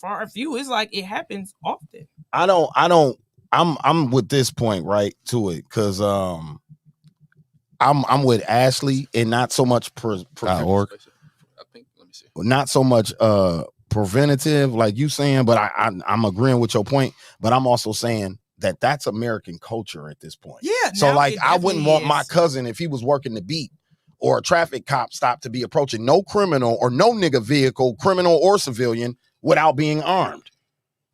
far and few. It's like it happens often. I'm with this point right to it because I'm with Ashley and not so much .org. I think. Let me see. not so much preventative like you saying, but I'm agreeing with your point. But I'm also saying that that's American culture at this point. Yeah. So now like it I wouldn't definitely want my is. cousin if he was working the beat or a traffic cop stop to be approaching no criminal or no nigga vehicle, criminal or civilian, without being armed.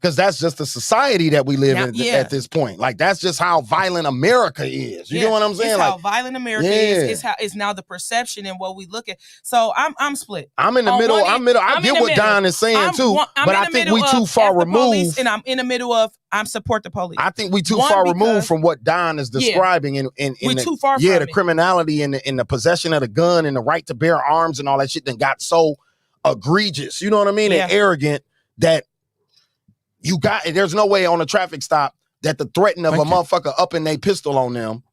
Because that's just the society that we live Now, in yeah. at this point. Like that's just how violent America is. You Yeah, know what I'm saying? It's Like how violent America Yeah. is. It's how it's now the perception and what we look at. So I'm split. I'm in the on middle. one I end, I'm get in the what middle. Don is saying too, I'm but in I the think middle we too of far F the police, removed. and I'm in the middle of I'm support the police. I think we too One, far because removed from what Don is Yeah. describing in We the, too far yeah, from the it. criminality and the possession of the gun and the right to bear arms and all that shit that got so egregious, you know what I mean? Yeah. And arrogant that there's no way on a traffic stop that the threatening of Thank a you. motherfucker upping their pistol on them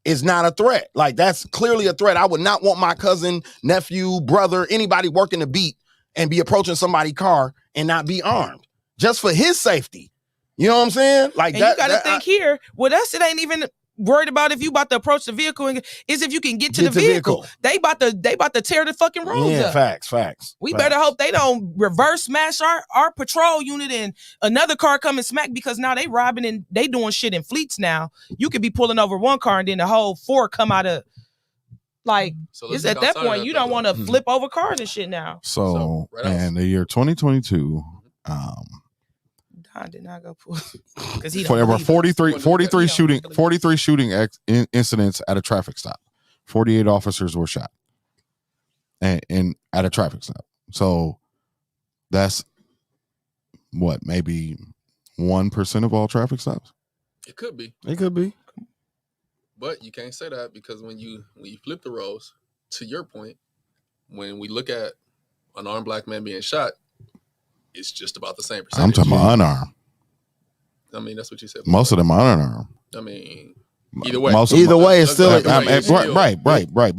is not a threat. Like that's clearly a threat. I would not want my cousin, nephew, brother, anybody working the beat and be approaching somebody's car and not be armed just for his safety. You know what I'm saying? Like and that. you got to think here with us, it ain't even worried about if you about to approach the vehicle. Is if you can get to Get the the vehicle. vehicle. They about to tear the fucking roads Yeah, up. facts. We better hope they don't reverse smash our patrol unit and another car come and smack because now they robbing and they doing shit in fleets now. You could be pulling over one car and then the whole four come out of like So let's it's at look that outside of point that, you don't though. want to flip over cars and shit now. So, right else. in the year 2022, Don did not go pull because he there were don't believe us. 43 Yeah. shooting incidents at a traffic stop. 48 officers were shot and at a traffic stop. So that's what, maybe 1% of all traffic stops? It could be, It could be. but you can't say that because when you flip the roles, to your point, when we look at an unarmed black man being shot, it's just about the same percentage. I'm talking about unarmed. I mean, that's what you said. Most of them are unarmed. I mean, either way. Most of Either them- way, it's still- Either way, it's still- right.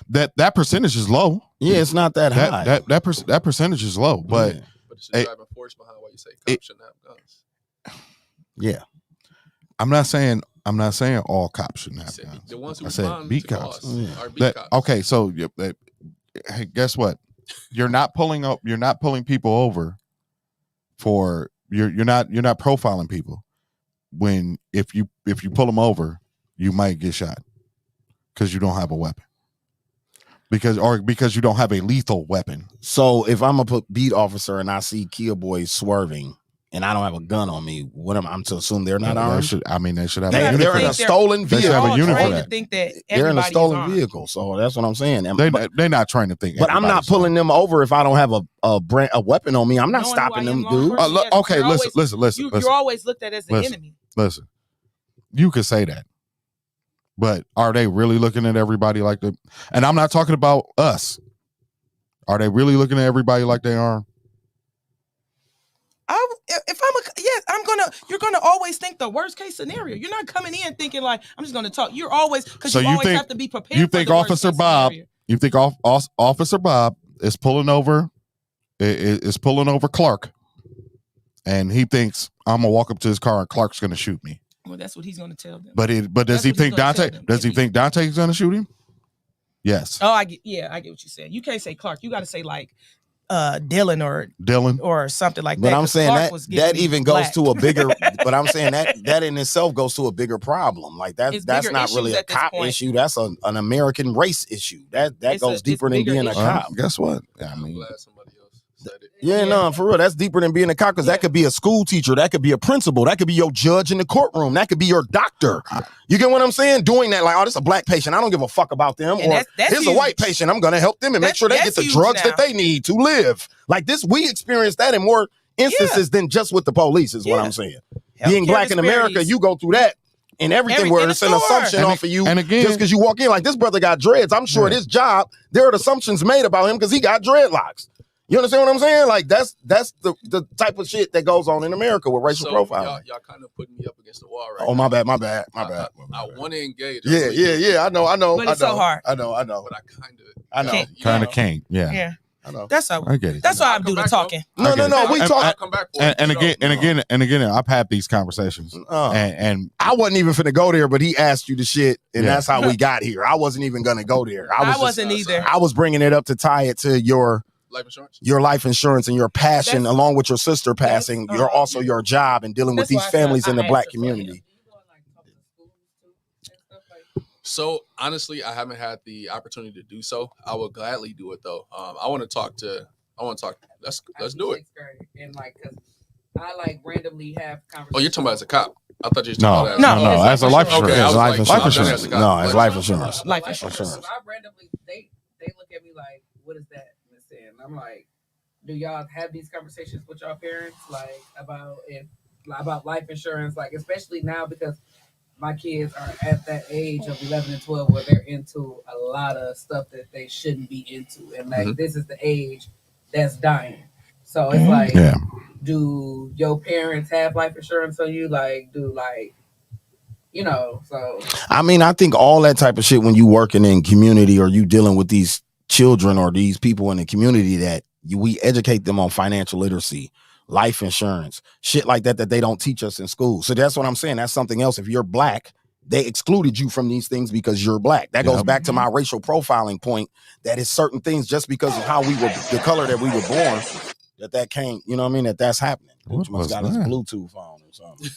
But that percentage is low. Yeah, it's not that high. That percentage is low. But Yeah. But it's just Hey, driving force behind why you say cops shouldn't have guns. Yeah. I'm not saying all cops shouldn't I have said guns. the ones who I said respond beat to cops. calls Yeah. are beat cops. Okay, so hey, guess what? You're not pulling people over for you're not profiling people. When if you pull them over, you might get shot because you don't have a weapon. Because you don't have a lethal weapon. So if I'm a beat officer and I see Kia boys swerving and I don't have a gun on me, what am I'm to assume they're not They armed? should have They're a unit in for a that. stolen They should vehicle. have a unit for trained that. to think that They're in a everybody's stolen armed. vehicle. So that's what I'm saying. They're not trying to think. But I'm not everybody's pulling them over if I don't have a weapon on me. I'm not Knowing stopping who I am, them, law dude. enforcement, yes, okay, you're listen, always- listen. You're always looked at as the Listen. enemy. Listen, you could say that, but are they really looking at everybody like the? And I'm not talking about us. Are they really looking at everybody like they are? You're gonna always think the worst case scenario. You're not coming in thinking like I'm just gonna talk. You're always because you always have to be prepared. You think Officer Bob? You think Officer Bob is pulling over? Is pulling over Clark, and he thinks I'm gonna walk up to his car and Clark's gonna shoot me. Well, that's what he's gonna tell them. But does he think Dante? Does he think Dante's gonna shoot him? Yes. Oh, I get what you're saying. You can't say Clark. You got to say like Dylan or something like that. But I'm saying Clark that even goes to a bigger. But I'm saying that in itself goes to a bigger problem. Like that's not really a cop issue. That's an American race issue. That goes deeper than being a cop. Guess what? I mean, glad somebody else said it. Yeah, no, for real. That's deeper than being a cop because that could be a school teacher. That could be a principal. That could be your judge in the courtroom. That could be your doctor. You get what I'm saying? Doing that like, oh, this is a black patient. I don't give a fuck about them. And or here's a white patient. I'm going to help them and make sure they get the drugs that they need to live. Like this, we experience that in more instances than just with the police is what I'm saying. Being black in America, you go through that. And everything where it's an assumption off of you and again, just because you walk in like this brother got dreads. I'm sure at his job, there are assumptions made about him because he got dreadlocks. You understand what I'm saying? Like that's the type of shit that goes on in America with racial profiling. Y'all kind of putting me up against the wall right now. Oh, my bad. I want to engage. Yeah. I know. But it's so hard. I know. But I kind of can't. Yeah. I know. That's how I get it. That's why I do the talking. No. We talk. I'll come back for and again, I've had these conversations, and I wasn't even finna go there, but he asked you the shit, and that's how we got here. I wasn't even gonna go there. I wasn't either. I was bringing it up to tie it to your life insurance and your passion, along with your sister passing. You're also your job and dealing with these families in the black community. So honestly, I haven't had the opportunity to do so. I would gladly do it though. I want to talk. Let's do it. And like, cause I like randomly have conversations. Oh, you're talking about as a cop? I thought you were talking about no, as a life insurance. Okay, life insurance. No, as life insurance. Life insurance. I randomly they look at me like, what is that? And I'm like, do y'all have these conversations with your parents like about life insurance? Like especially now because my kids are at that age of 11 and 12 where they're into a lot of stuff that they shouldn't be into. And like, this is the age that's dying. So it's like, do your parents have life insurance on you? Like, so. I mean, I think all that type of shit when you working in community or you dealing with these children or these people in the community that we educate them on financial literacy, life insurance, shit like that they don't teach us in school. So that's what I'm saying. That's something else. If you're black, they excluded you from these things because you're black. That goes back to my racial profiling point. That is certain things just because of how we were, the color that we were born, that can't, you know what I mean? That's happening. What was got that? his Bluetooth phone or something.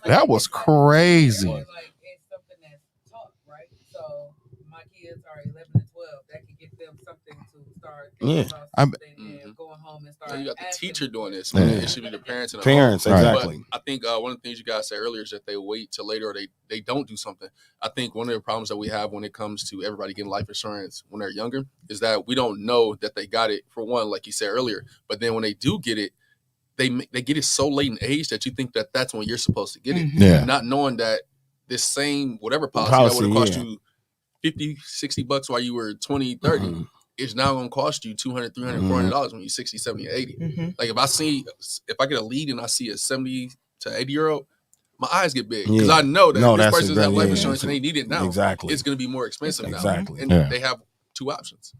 That was crazy. Like, it's something that's taught, right? So my kids are 11 and 12. That could get them something to start thinking about something and going home and start. So you got the teacher doing this. Yeah. It should be the parents. And Parents, exactly. But I think one of the things you guys said earlier is that they wait till later or they don't do something. I think one of the problems that we have when it comes to everybody getting life insurance when they're younger is that we don't know that they got it, for one, like you said earlier. But then when they do get it, they get it so late in age that you think that that's when you're supposed to get it. Yeah. Not knowing that this same whatever policy that would have cost you $50, $60 while you were 20, 30 is now going to cost you $200, $300, $400 when you're 60, 70, 80. Like if I get a lead and I see a 70 to 80-year-old, my eyes get big because I know that if this person has life insurance and they need it now, it's going to be more expensive now. And they have two options: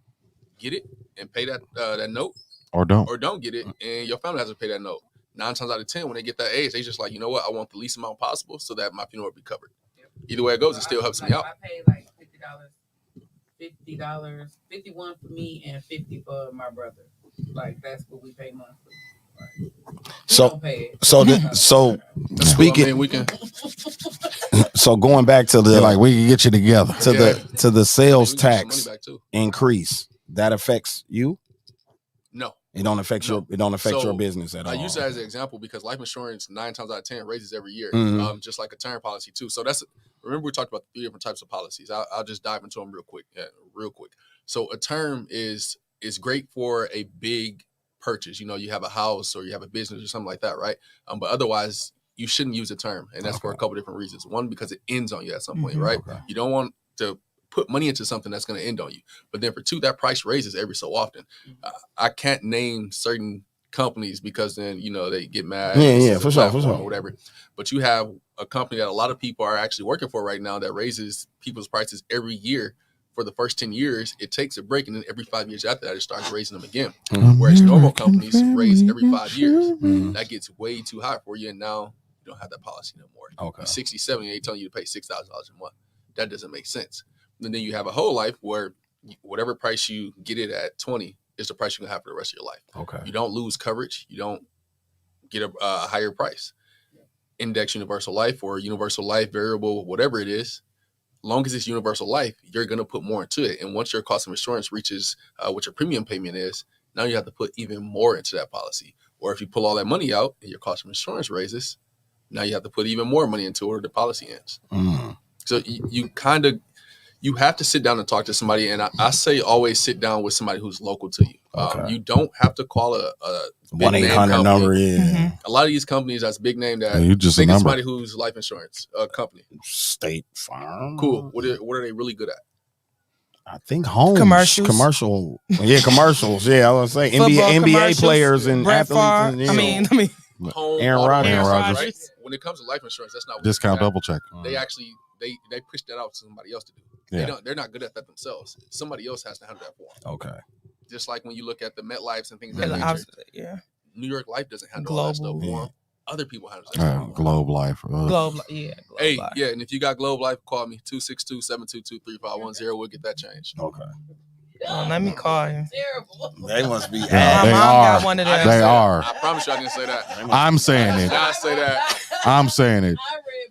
get it and pay that note, or don't get it and your family has to pay that note. 9 times out of 10, when they get that age, they just like, you know what, I want the least amount possible so that my funeral will be covered. Either way it goes, it still helps me out. I pay like $50, $51 for me and $50 for my brother. Like that's what we pay monthly. So speaking, I mean, we can. So going back to the like, we can get you together to the sales tax increase that affects you. No, it don't affect your business at all. I use that as an example because life insurance 9 times out of 10 raises every year, just like a term policy too. So remember we talked about 3 different types of policies. I'll just dive into them real quick. So a term is great for a big purchase. You know, you have a house or you have a business or something like that, right? But otherwise, you shouldn't use a term, and that's for a couple different reasons. One, because it ends on you at some point, right? You don't want to put money into something that's going to end on you. But then for 2, that price raises every so often. I can't name certain companies because then they get mad. Yeah, for sure, or whatever. But you have a company that a lot of people are actually working for right now that raises people's prices every year. For the first 10 years, it takes a break, and then every 5 years after that, it starts raising them again. Whereas normal companies raise every 5 years. That gets way too high for you, and now you don't have that policy no more. Okay. You're 67, and they telling you to pay $6,000 a month. That doesn't make sense. And then you have a whole life where whatever price you get it at 20 is the price you're gonna have for the rest of your life. Okay. You don't lose coverage. You don't get a higher price. Index universal life or universal life variable, whatever it is. Long as it's universal life, you're going to put more into it. And once your cost of insurance reaches what your premium payment is, now you have to put even more into that policy. Or if you pull all that money out and your cost of insurance raises, now you have to put even more money into it or the policy ends. So you have to sit down and talk to somebody. And I say always sit down with somebody who's local to you. You don't have to call a 1-800 number. Yeah. A lot of these companies that's big name that you just think a it's number. somebody who's life insurance company. State Farm. Cool. What are they really good at? I think homes. Commercials. Yeah, commercials. Yeah, I was saying NBA players and Brett athletes. Favre. And, I mean, Home, Aaron auto Rodgers. insurance, Aaron Rodgers. right? When it comes to life insurance, that's not what Discount they're double check. They actually they push that out to somebody else to do. Yeah. They're not good at that themselves. Somebody else has to handle that for them. Okay. Just like when you look at the MetLifes and things of that nature. yeah. New York Life doesn't handle all that stuff Global. for them. Other people handle that stuff. Globe Life. Globe, yeah. Globe Hey, Life. yeah, and if you got Globe Life, call me 262-722-3510. We'll get that changed. Okay. Let me call you. Terrible. They must be. Yeah, My they mom are. got one of I them. didn't They say that. are. I promise you I didn't say that. I'm saying I did it. not say that. I'm saying it.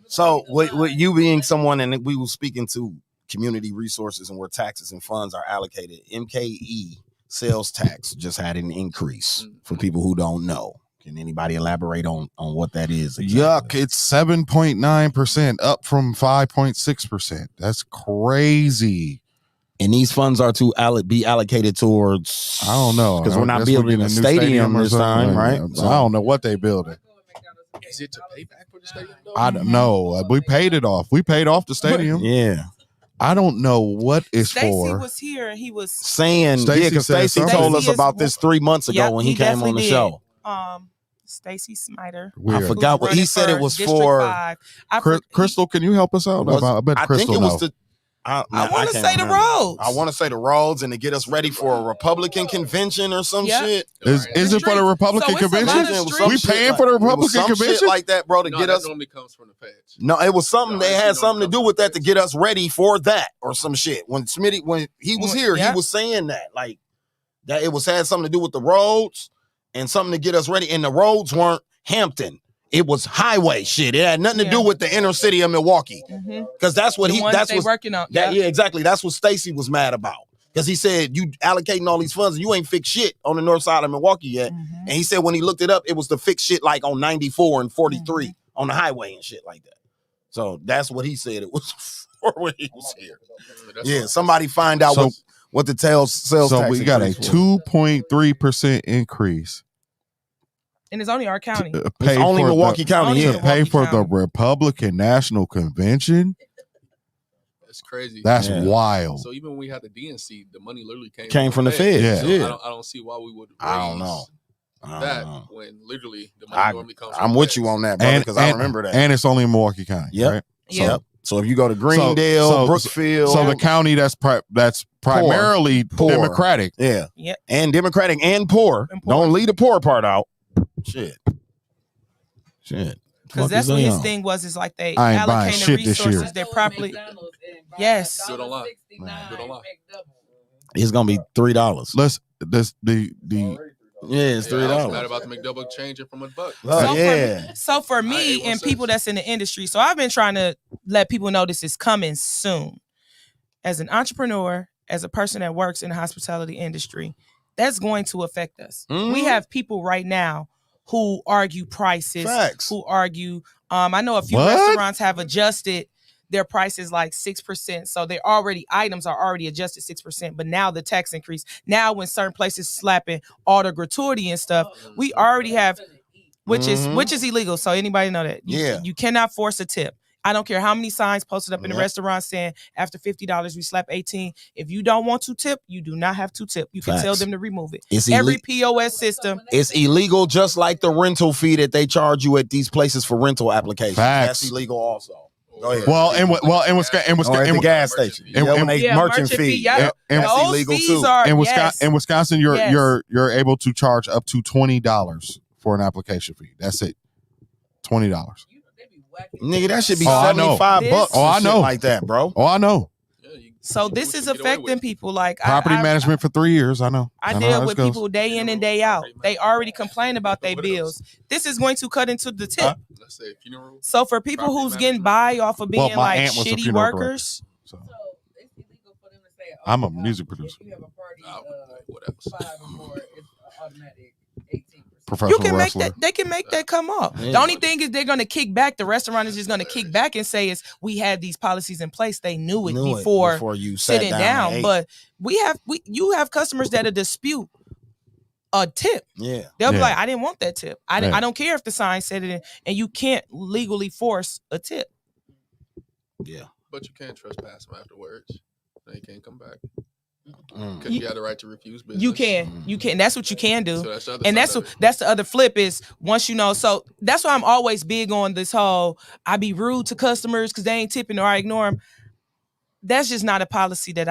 So, with you being someone, and we were speaking to community resources and where taxes and funds are allocated, MKE sales tax just had an increase for people who don't know. Can anybody elaborate on what that is? Yuck, it's 7.9% up from 5.6%. That's crazy. And these funds are to be allocated towards, I don't know. because we're I not guess building getting a new stadium or this something. time, right? So I don't know what they building. Is it to pay back for the stadium? Though? I don't know. We paid it off. We paid off the stadium. Yeah. I don't know what it's Stacy for. was here and he was Saying, Stacey because said Stacey something. told us Stacey is about this 3 months ago Yep, when he came on the definitely show. did. Stacy Smiter. Weird. I forgot what he said. It was District for 5. Crystal, can you help us out? I bet I Crystal think it was knows. I want to can't say the remember. roads. I want to say the roads and to get us ready for a Republican convention or some Yep. shit. Is it for the Republican So it's a lot convention? of It was streets. We some paying shit for the it was Republican some convention? shit like that, bro, to No, get that us. normally comes from the feds. No, it was something No, they I had see something to no do with that to get us ready for that or some shit. When he was here, Yeah. he was saying that like that it had something to do with the roads and something to get us ready. And the roads weren't Hampton. It was highway shit. It had nothing to do with the inner city of Milwaukee. Because that's what they working on. yeah, exactly. That's what Stacy was mad about. Because he said, you allocating all these funds and you ain't fixed shit on the north side of Milwaukee yet. And he said when he looked it up, it was to fix shit like on 94 and 43 on the highway and shit like that. So that's what he said it was for when he was here. Yeah, somebody find out what the sales tax. So we got a increase was. 2.3% increase. And it's only our county. It's only Milwaukee County, Only yeah. Pay Milwaukee for the County. Republican National Convention. It's crazy. That's wild. So even when we had the DNC, the money literally came From the feds. Yeah. So Yeah. I don't see why we would. I don't know. That when literally the money normally comes. I'm from with the you feds. on that, brother, because I remember that. And it's only in Milwaukee County. Yep. Right? Yep. So if you go to Greendale, Brookfield, so the county that's primarily Poor. Democratic. Yeah. Yep. And Democratic and poor. Don't leave the poor part out. Shit. Because that's what his thing was, is like they I ain't buying allocating shit this year. resources they're properly. Yes. Do it online. Do it online. It's gonna be $3. Let's it's $3. I was mad about the McDouble changing from $1. Oh, So for me and people that's in the industry, so I've been trying to let people know this is coming soon. As an entrepreneur, as a person that works in the hospitality industry, that's going to affect us. We have people right now who argue prices, who argue. I know a few restaurants have adjusted their prices like 6%. So items are already adjusted 6%. But now the tax increase. Now when certain places slapping all the gratuity and stuff, we already have, which is illegal. So anybody know that? You cannot force a tip. I don't care how many signs posted up in the restaurant saying after $50 we slap 18. If you don't want to tip, you do not have to tip. You can tell them to remove it. It's every POS system. It's illegal, just like the rental fee that they charge you at these places for rental applications. Facts. That's illegal also. Go ahead. Well, and the gas station, merchant fee. Yep. And those illegal fees too. are, in Wisconsin, you're able to charge up to $20 for an application fee. That's it, $20. Nigga, that should be $75. Oh, I know, like that, bro. Oh, I know. So this is affecting people like property management for 3 years. I know. I deal with people day in and day out. They already complain about their bills. This is going to cut into the tip. Let's say funeral. So for people who's getting by off of being like shitty workers, so it's illegal for them to say, I'm a music producer. If you have a party of 5 or more, it's automatic 18%. you can make that. They can make that come up. Yeah. The only thing is they're going to kick back. The restaurant is just going to kick back and say is we had these policies in place. They knew it before you sitting down. But you have customers that'll dispute a tip. Yeah, they'll be like, I didn't want that tip. I don't care if the sign said it, and you can't legally force a tip. Yeah, but you can't trespass them afterwards. They can't come back. Because you have the right to refuse business. You can. That's what you can do. So that's the other flip is once you know. So that's why I'm always big on this whole I be rude to customers because they ain't tipping or I ignore them. That's just not a policy that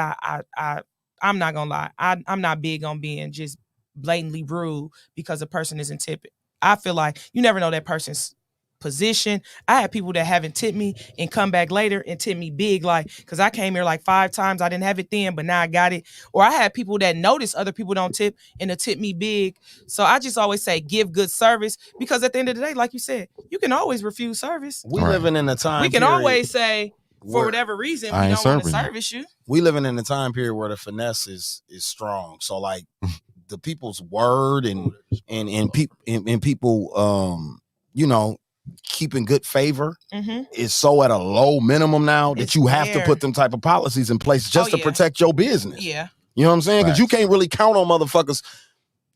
I'm not gonna lie. I'm not big on being just blatantly rude because a person isn't tipping. I feel like you never know that person's position. I had people that haven't tipped me and come back later and tip me big, like because I came here like 5 times. I didn't have it then, but now I got it. Or I had people that notice other people don't tip and they tip me big. So I just always say give good service because at the end of the day, like you said, you can always refuse service. We living in a time. We can always say for whatever reason we don't want to service you. We living in a time period where the finesse is strong. So like the people's word and people you know, keeping good favor is so at a low minimum now that you have to put them type of policies in place just to protect your business. Yeah. You know what I'm saying? Because you can't really count on motherfuckers.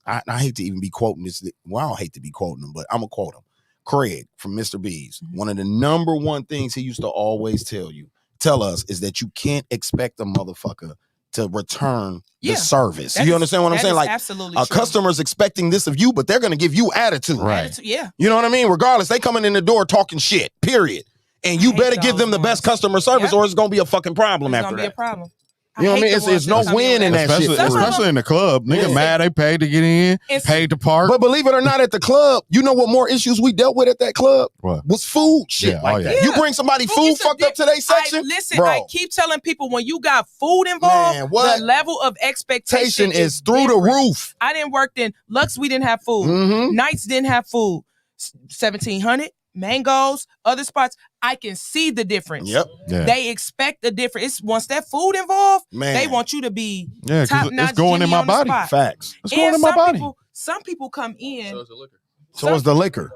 I hate to even be quoting this. Well, I don't hate to be quoting them, but I'm going to quote him. Craig from Mr. B's. One of the number one things he used to always tell us is that you can't expect a motherfucker to return the service. You understand what I'm saying? Like a customer's expecting this of you, but they're going to give you attitude. Right. Yeah. You know what I mean? Regardless, they coming in the door talking shit, period. And you better give them the best customer service or it's going to be a fucking problem after that. It's going to be a problem. You know what I mean? It's no win in that shit. Especially in the club. Nigga mad they paid to get in, paid to park. But believe it or not, at the club, you know what more issues we dealt with at that club? What? Was food shit like that. You bring somebody food fucked up to their section? Listen, bro. I keep telling people when you got food involved, the level of expectation is through the roof. I didn't work in Lux, we didn't have food. Nights didn't have food. 1700. Mangoes, other spots, I can see the difference. Yep. Yeah. They expect a difference. It's once that food involved, they want you to be top notch. It's going in my body. Facts. It's going in my body. Some people come in. So is the liquor. So is the liquor.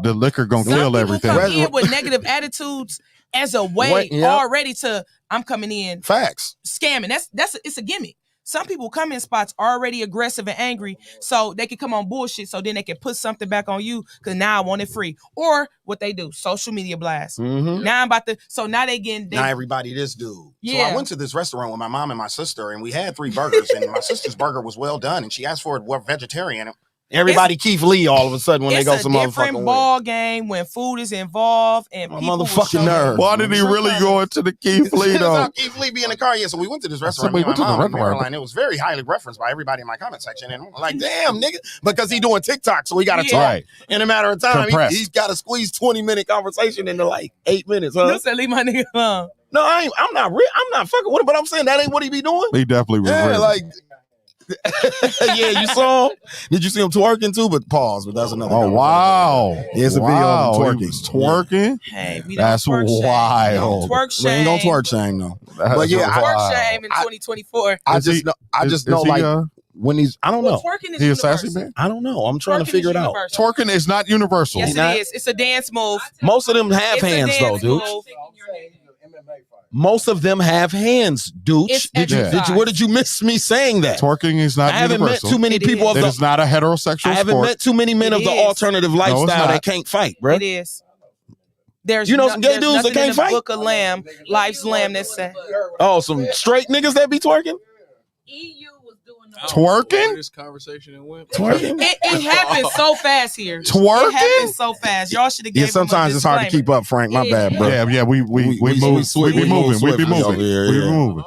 The liquor gonna kill everything. Some people come in with negative attitudes as a way already to I'm coming in. Facts. Scamming. It's a gimmick. Some people come in spots already aggressive and angry, so they can come on bullshit, so then they can put something back on you because now I want it free. Or what they do, social media blast. Now I'm about to, so now they getting. Now everybody this dude. Yeah. So I went to this restaurant with my mom and my sister, and we had 3 burgers, and my sister's burger was well done, and she asked for it, what vegetarian. Everybody Keith Lee all of a sudden when they go some motherfucking It's a different ball game when food is involved and people motherfucking nerve. Why did he really go into the Keith Lee though? Keith Lee be in the car. Yeah, so we went to this restaurant. Me and my mom in Maryland. It was very highly referenced by everybody in my comment section. And I'm like, damn, nigga. Because he doing TikTok, so he got to talk in a matter of time. He's got to squeeze 20-minute conversation into like 8 minutes. You said leave my nigga alone. No, I'm not fucking with him, but I'm saying that ain't what he be doing. He definitely was. Yeah, like. Yeah, you saw him. Did you see him twerking too? But pause. But that's another. Oh wow! There's a video of him twerking. He was twerking. Hey, we that's don't twerk wild. Twerk shame. We ain't gonna twerk shame though. But yeah, twerk shame in 2024. I just know like when he's. I don't know. Twerking is he universal. a sassy man? I don't know. I'm trying to figure it out. Twerking is not universal. Yes, it is. It's a dance move. Most of them have hands though, dude. Most of them have hands, dude. Where did you miss me saying that? Twerking is not universal. I haven't met too many people of it is not a heterosexual I haven't met too many men of the alternative lifestyle that can't fight, bro. It is. There's You know some gay there's dudes that nothing in can't the fight? Book of Lamb, Life's Lamb that said. Oh, some straight niggas that be twerking? EU was doing the Twerking? This conversation and went. Twerking? It happens so fast here. Twerking? It happens so fast. Y'all should have Yeah, given sometimes it's hard to keep up, Frank. My bad, bro. Yeah, we move. We be swiftly moving. We be over moving. here, We be yeah. moving.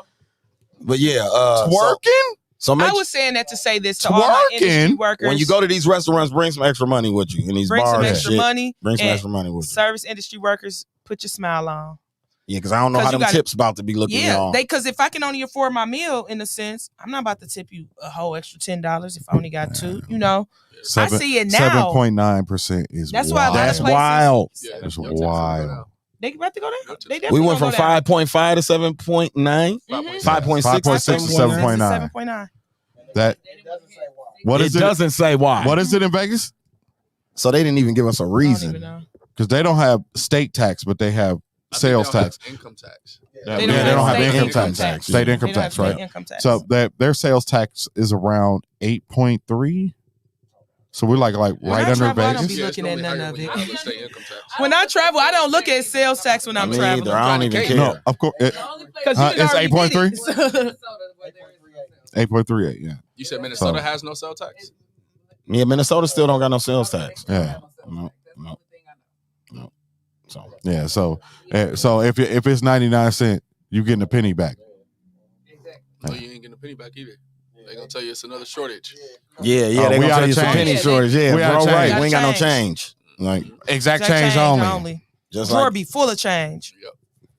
But yeah, Twerking? So I make was saying that to say this to all my industry Twerking? workers. when you go to these restaurants, bring some extra money with you. In these bring bars some and extra shit. money. Bring some and extra money with you. Service industry workers, put your smile on. Yeah, because I don't know 'Cause how you them gotta- tips about to be looking Yeah, y'all. because if I can only afford my meal, in a sense, I'm not about to tip you a whole extra $10 if I only got two. You know, I see it now. 7.9% is That's why a wild. lot of That's places- wild. Yeah, That's your tips will go wild. down. They about to go down. They We definitely went from gonna go down. 5.5 to 7.9. 5.6 to 5.6 to 7.9. 7.9. That what is It it? doesn't say why. What is it in Vegas? So they didn't even give us a I don't even reason. know. Because they don't have state tax, but they have I think sales they don't have tax. Income tax. Yeah, they don't have state income income tax. tax. State They income don't have tax, state right? income tax. So their sales tax is around 8.3. So we're like When right I under travel, I don't Vegas. be Yeah, it's looking at normally none higher of when you it. have the state income tax. When I travel, I don't look at sales tax when I'm Me traveling. either. I don't even Okay. care. No, of course. Because It's 8.3? 8.3. 8.38, yeah. You said Minnesota So- has no sales tax? Yeah, Minnesota still don't got no sales tax. Yeah. No. So Yeah. So if it's 99 cents, you getting a penny back. No, you ain't getting a penny back either. They gonna tell you it's another shortage. yeah, Oh, they we gonna out tell of you some change. penny Yeah, shortage. Yeah, we out of bro, change. right. We ain't got no Change. change. Like Exact That change only. just Drawer like be full of change.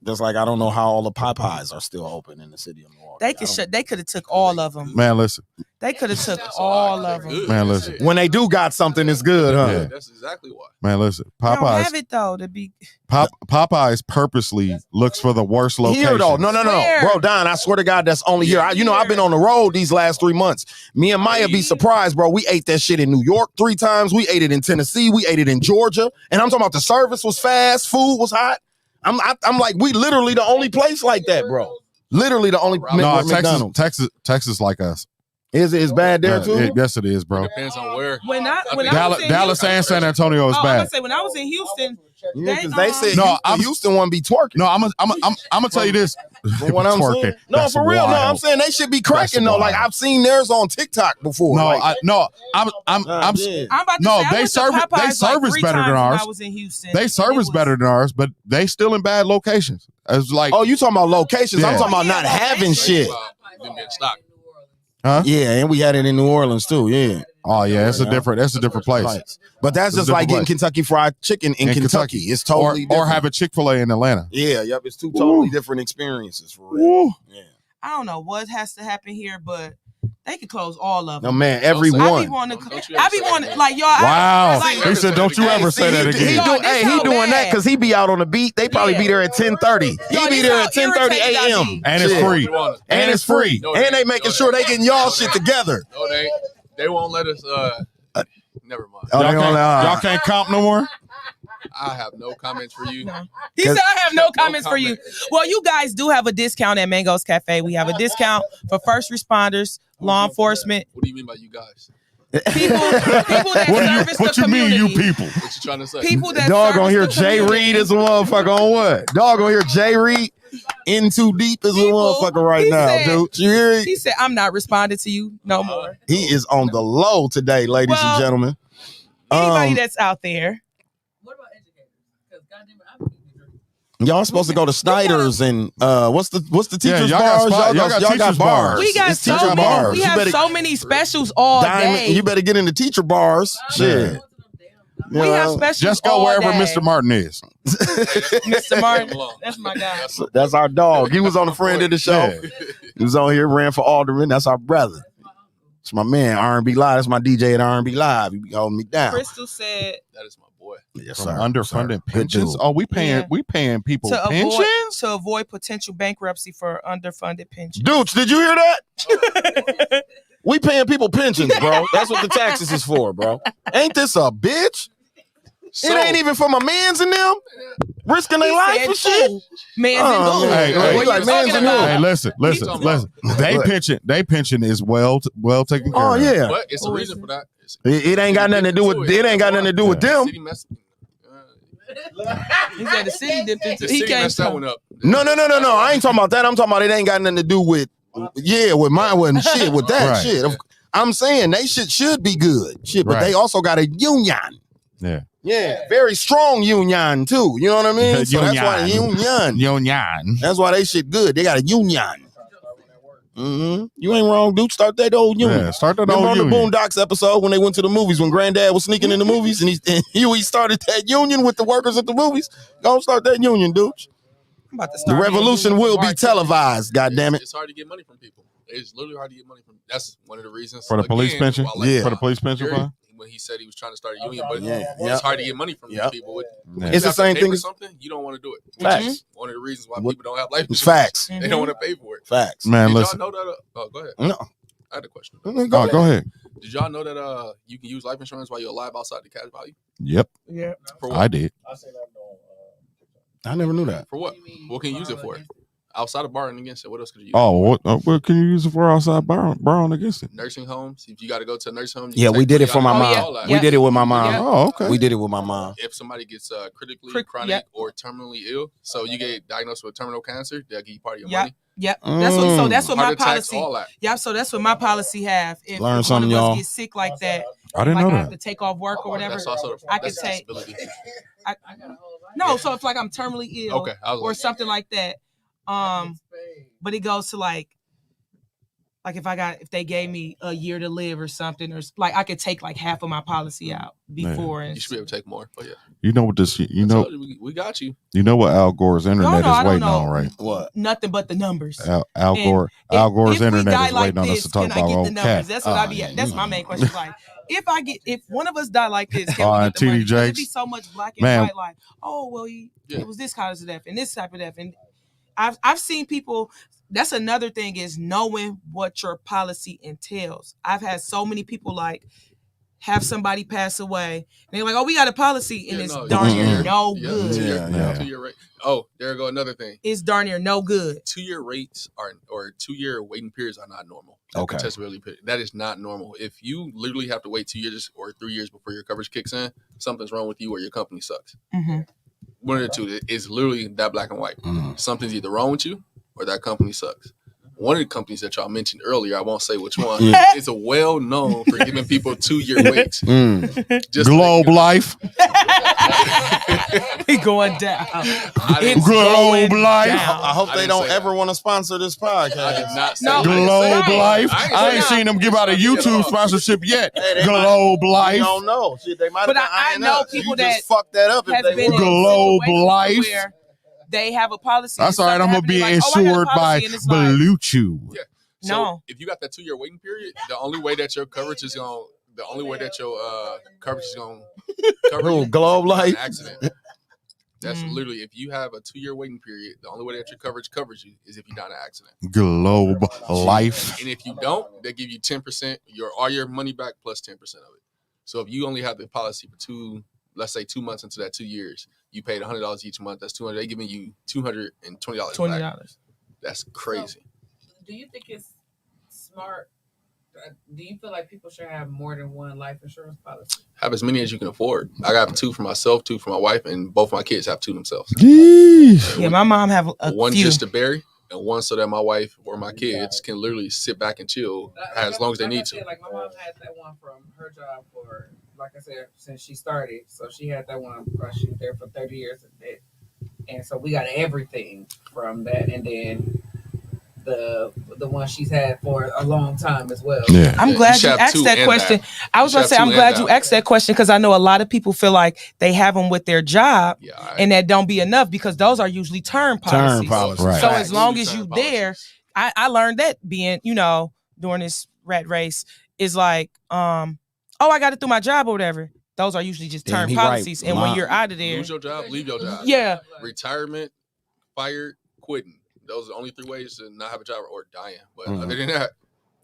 I don't know how all the Popeyes are still open in the city of Milwaukee. They could shut. They could have took all of them. Man, listen. They could have took That's all why of they're them. good. Man, That's listen. it. When they do got something, it's good, huh? Yeah. That's exactly why. Man, listen. They don't Popeyes have it though. To be Popeyes purposely looks for the worst location. Here though, no, Where? bro, Don. I swear to God, that's only here. I've been on the road these last 3 months. Me and Maya be surprised, bro. We ate that shit in New York 3 times. We ate it in Tennessee. We ate it in Georgia. And I'm talking about the service was fast, food was hot. I'm like, we literally the only place like that, bro. Literally the only No, McDonald's. Texas like us. Is it bad there too? Yes, it is, It bro. depends on where. when I was in Dallas Houston, and San Antonio is I'm bad. gonna say when I was in Houston, Yeah, because they said No, Houston one be twerking. No, I'm gonna tell you this. From what I'm saying. No, That's for real. No, I'm wild. saying they should be cracking That's though. Like wild. I've seen theirs on TikTok before. No, like, I'm yeah. I'm about to No, say, I they went to service- Popeyes they service like 3 better than times when ours. I was in Houston. they and service it was- better than ours, but they still in bad locations. It's like, Oh, you talking about locations? I'm Yeah. talking about not having shit. Them being stocked. huh? Yeah, and we had it in New Orleans too. Yeah. Oh yeah, that's a different place. Right. But that's It's just a like different getting Kentucky Fried Chicken in Kentucky. It's totally or different. have a Chick-fil-A in Atlanta. Yeah, yep. It's two totally different experiences for real. Woo. Yeah. I don't know what has to happen here, but they could close all of No them. man, every Don't say I one. be wanting Don't to. you ever I be say that wanting again. like y'all. Wow. I, He like, said, "Don't you ever say that He again." Yo, doing, this he so doing that bad. because he be out on the beat. They probably be there at 10:30. He Yo, be this there how at 10:30 irritated I a.m. be. And it's Shit. free. And it's free. No, And they ain't. making No, sure they ain't. getting y'all No, shit ain't. together. No, they ain't. They won't let us. Never mind. Oh, they Y'all gonna, y'all can't comp no more. I have no comments for you. No. He said, I have no comments for you. comment. Well, you guys do have a discount at Mango's Cafe. We have a discount for first responders, law enforcement, What do you mean by you guys? people that service What the you mean, community. you people? What you trying to say? People that Dog gonna service hear the Jay community. Reed as a motherfucker on what? Dog gonna hear Jay Reed in too deep as a People, motherfucker right he now, said- dude. You hear it? He said, I'm not responding to you no more. He is on the low today, ladies Well, and gentlemen. Anybody that's out there. What about educators? Because goddamn it, I'm eating drink. Y'all supposed to go to Snyder's and what's the teachers y'all got bars? spot- y'all got teachers bars. We got It's so teacher many. bars. We You have better- so many specials all Diamond, day. you better get into teacher bars. Shit. we have specials Just go all wherever day. Mr. Martin is. Mr. Martin. That's my guy. That's our dog. He was on the friend of the show. Yeah. He was on here, ran for alderman. That's our brother. It's my man, R&B Live. That's my DJ at R&B Live. He be holding me down. Crystal said That is my boy. Yes, From sir. underfunded Good pensions. dude. Oh, we paying Yeah. we paying people to pensions. avoid potential bankruptcy for underfunded pensions. Dudes, did you hear that? We paying people pensions, bro. That's what the taxes is for, bro. Ain't this a bitch? So, It ain't even for my mans and them. Risking their life and shit. Man's Oh, and man. boo. Hey, What hey, you like man's talking and about? boo. Hey, listen. They pension is well taken care Oh of. yeah. but it's a Who reason is for that. It ain't got nothing to do with. It ain't got nothing to do with them. City mess- He said the city dipped into. The He city can't messed that one up. No. I ain't talking about that. I'm talking about it ain't got nothing to do with with mine wasn't shit with that Right. shit. I'm saying they should be good. Shit, but they also got a union. Yeah. Yeah, very strong union too. You know what I mean? So that's why Union. That's why they shit good. They got a union. Mm-hmm. You ain't wrong, dude. Start that old union. Yeah, start that Remember old on union. the Boondocks episode when they went to the movies when Granddad was sneaking in the movies and he started that union with the workers at the movies. Go start that union, dude. I'm about to The start revolution will be televised. God damn it. It's hard to get money from people. It's literally hard to get money from. That's one of the reasons For the police pension? Yeah. For the police pension fund? When he said he was trying to start a union, but Yeah. it's hard to get money from these people. Yeah. It's the same thing as as something you don't want to do it. Facts. One of the reasons why people don't have life It's insurance. facts. They don't want to pay for it. Facts. Man, Did listen. y'all know that? Oh, go ahead. No. I had a question. Go ahead. Did y'all know that you can use life insurance while you're alive outside the cash value? Yep. Yeah. For what? I did. I say that on. I never knew that. For what? What can you use it for? Outside of borrowing against it, what else could you use? Oh, what can you use it for outside borrowing against it? Nursing homes. If you got to go to a nursing home, Yeah, we did it for my Oh, yeah. mom. Yeah. We did it with my mom. Yeah. Oh, okay. We did it with my mom. if somebody gets critically, Crick- chronic, yep. or terminally ill, so you get diagnosed with terminal cancer, they'll give you part of your Yep. money. Yep. That's what my Heart attacks, policy. all that. Yep. So that's what my policy have. If Learn one something, of us y'all. get sick like that, I didn't like know I have that. to take off work or whatever, That's also I could that's take. disability. No, so if like I'm terminally ill Okay, I was or like, something like that, but it goes to like if they gave me a year to live or something, or like I could take like half of my policy out before. And you should be able to take more. But yeah, You know what this? You I know. told you, we got you. You know what Al Gore's internet I is don't waiting know. on, right? What? Nothing but the numbers. Al And Gore's if we internet die is like waiting on us this, to talk can I about get the old numbers? cat. That's what I be at. That's my main question. Like, if one of us die like this, can we get the TD money? Because it be Jakes. so much black and Man. white. Like, oh well, it was this kind of death and this type of death, and I've seen people. That's another thing is knowing what your policy entails. I've had so many people like have somebody pass away, and they're like, "Oh, we got a policy," and it's darn near no good. Yeah. 2-year rate. Oh, there go another thing. It's darn near no good. 2-year rates or 2-year waiting periods are not normal. Okay. Contestability period. That is not normal. If you literally have to wait 2 years or 3 years before your coverage kicks in, something's wrong with you or your company sucks. Mm-hmm. One of the two. It's literally that black and white. Something's either wrong with you or that company sucks. One of the companies that y'all mentioned earlier, I won't say which one, is a well-known for giving people 2-year waits. Just Globe Life. We going down. It's Globe going Life. down. I hope I they didn't don't say ever want to sponsor this I did podcast. not say No. that. Globe Right. Life. I ain't I say ain't that. seen them give out a YouTube sponsorship yet. Globe You Life. don't know. Shit, they might But have I been know eyeing us. people You that just fucked that up if Has they been would. in Globe situations Life. where they have a policy. That's and all right. I'm something gonna be happened, like, oh, I got a insured by policy, and it's like, Blue Chew. Yeah. So No. if you got that 2-year waiting period, the only way that your coverage is going cover you Globe is if you have Life. an accident. That's literally if you have a 2-year waiting period, the only way that your coverage covers you is if you die in an accident. Globe Life. And if you don't, they give you 10%, all your money back plus 10% of it. So if you only have the policy for let's say 2 months into that 2 years, you paid $100 each month. That's $200. They're giving you $220 back. $20. That's crazy. Do you think it's smart? Do you feel like people should have more than one life insurance policy? Have as many as you can afford. I got 2 for myself, 2 for my wife, and both my kids have 2 themselves. Yeah, my mom have a One few. just to bury, and one so that my wife or my kids can literally sit back and chill as long as they need to. Like my mom had that one from her job for, like I said, since she started. So she had that one. She was there for 30 years, and so we got everything from that, and then the one she's had for a long time as well. Yeah. I'm Yeah, glad should you have asked 2 that and question. that. I was You gonna should say have I'm 2 and glad you that. asked that question because I know a lot of people feel like they have them with their job Yeah, and that don't be enough because those are usually term policies. Right. So Facts. as long as you Term there, policies. I learned that being, during this rat race is like, I got it through my job or whatever. Those are usually just Damn, term he right. policies. And when you're out of there, Lose your job, leave your job. yeah, Retirement, fired, quitting. Those are the only 3 ways to not have a job or dying. But other than that,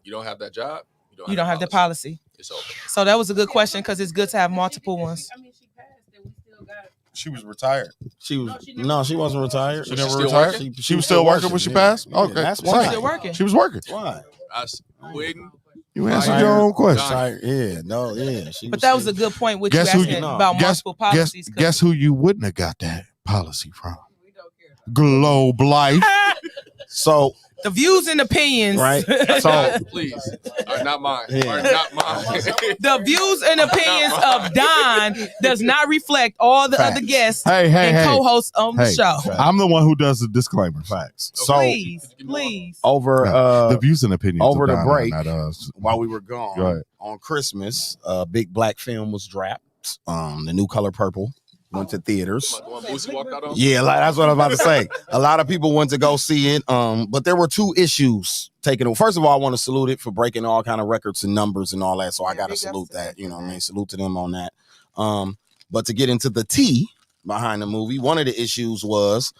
you don't have that job. You don't have the policy. It's over. So that was a good question because it's good to have multiple ones. I mean, she passed, and we still got. She was retired. She wasn't retired. She never still retired. working? She was still working when she passed. Yeah, Okay, that's She's why. still working. She was working. Why? Us quitting, You answered your own question. Right, yeah, no, yeah. But that was a good point. What Guess you who asking you- about multiple policies? Guess who you wouldn't have got that policy from? Globe Life. So the views and opinions, right? So please, are not mine. Yeah. Are not mine. the views and opinions of Don does not reflect all the other guests and co-hosts on the show. I'm the one who does the disclaimer. Facts. So please. Over the views and opinions over of the Don, break, not us. while we were gone on Christmas, a big black film was dropped. The New Color Purple went to theaters. Yeah, like that's what I'm about to say. A lot of people went to go see it. But there were two issues taken. First of all, I want to salute it for breaking all kind of records and numbers and all that. So I got to salute that. You know what I mean? Salute to them on that. But to get into the tea behind the movie, one of the issues was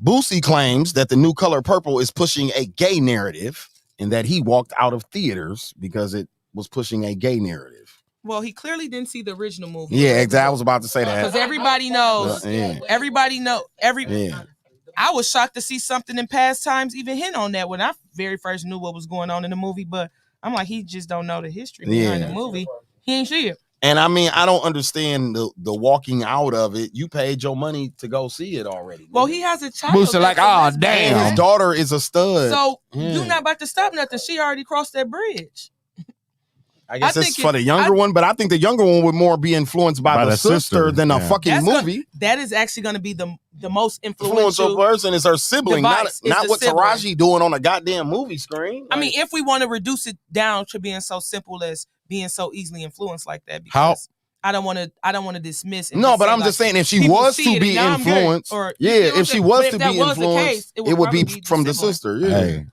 Boosie claims that The New Color Purple is pushing a gay narrative and that he walked out of theaters because it was pushing a gay narrative. Well, he clearly didn't see the original movie. Yeah, exactly. I was about to say that. Because everybody knows. Everybody know. I was shocked to see something in past times even hint on that when I very first knew what was going on in the movie. But I'm like, he just don't know the history behind the movie. He ain't see it. And I mean, I don't understand the walking out of it. You paid your money to go see it already. Well, he has a child. Booster like, oh damn, his daughter is a stud. So you're not about to stop nothing. She already crossed that bridge. I guess it's for the younger one, but I think the younger one would more be influenced by the sister than a fucking movie. That is actually going to be the most influential person is her sibling, not what sibling. Taraji doing on a goddamn movie screen. I mean, if we want to reduce it down to being so simple as being so easily influenced like that, because I don't want to dismiss. No, but I'm just saying, if she was to be influenced, if she was to be influenced, it would be from the sister. Yeah. Hey,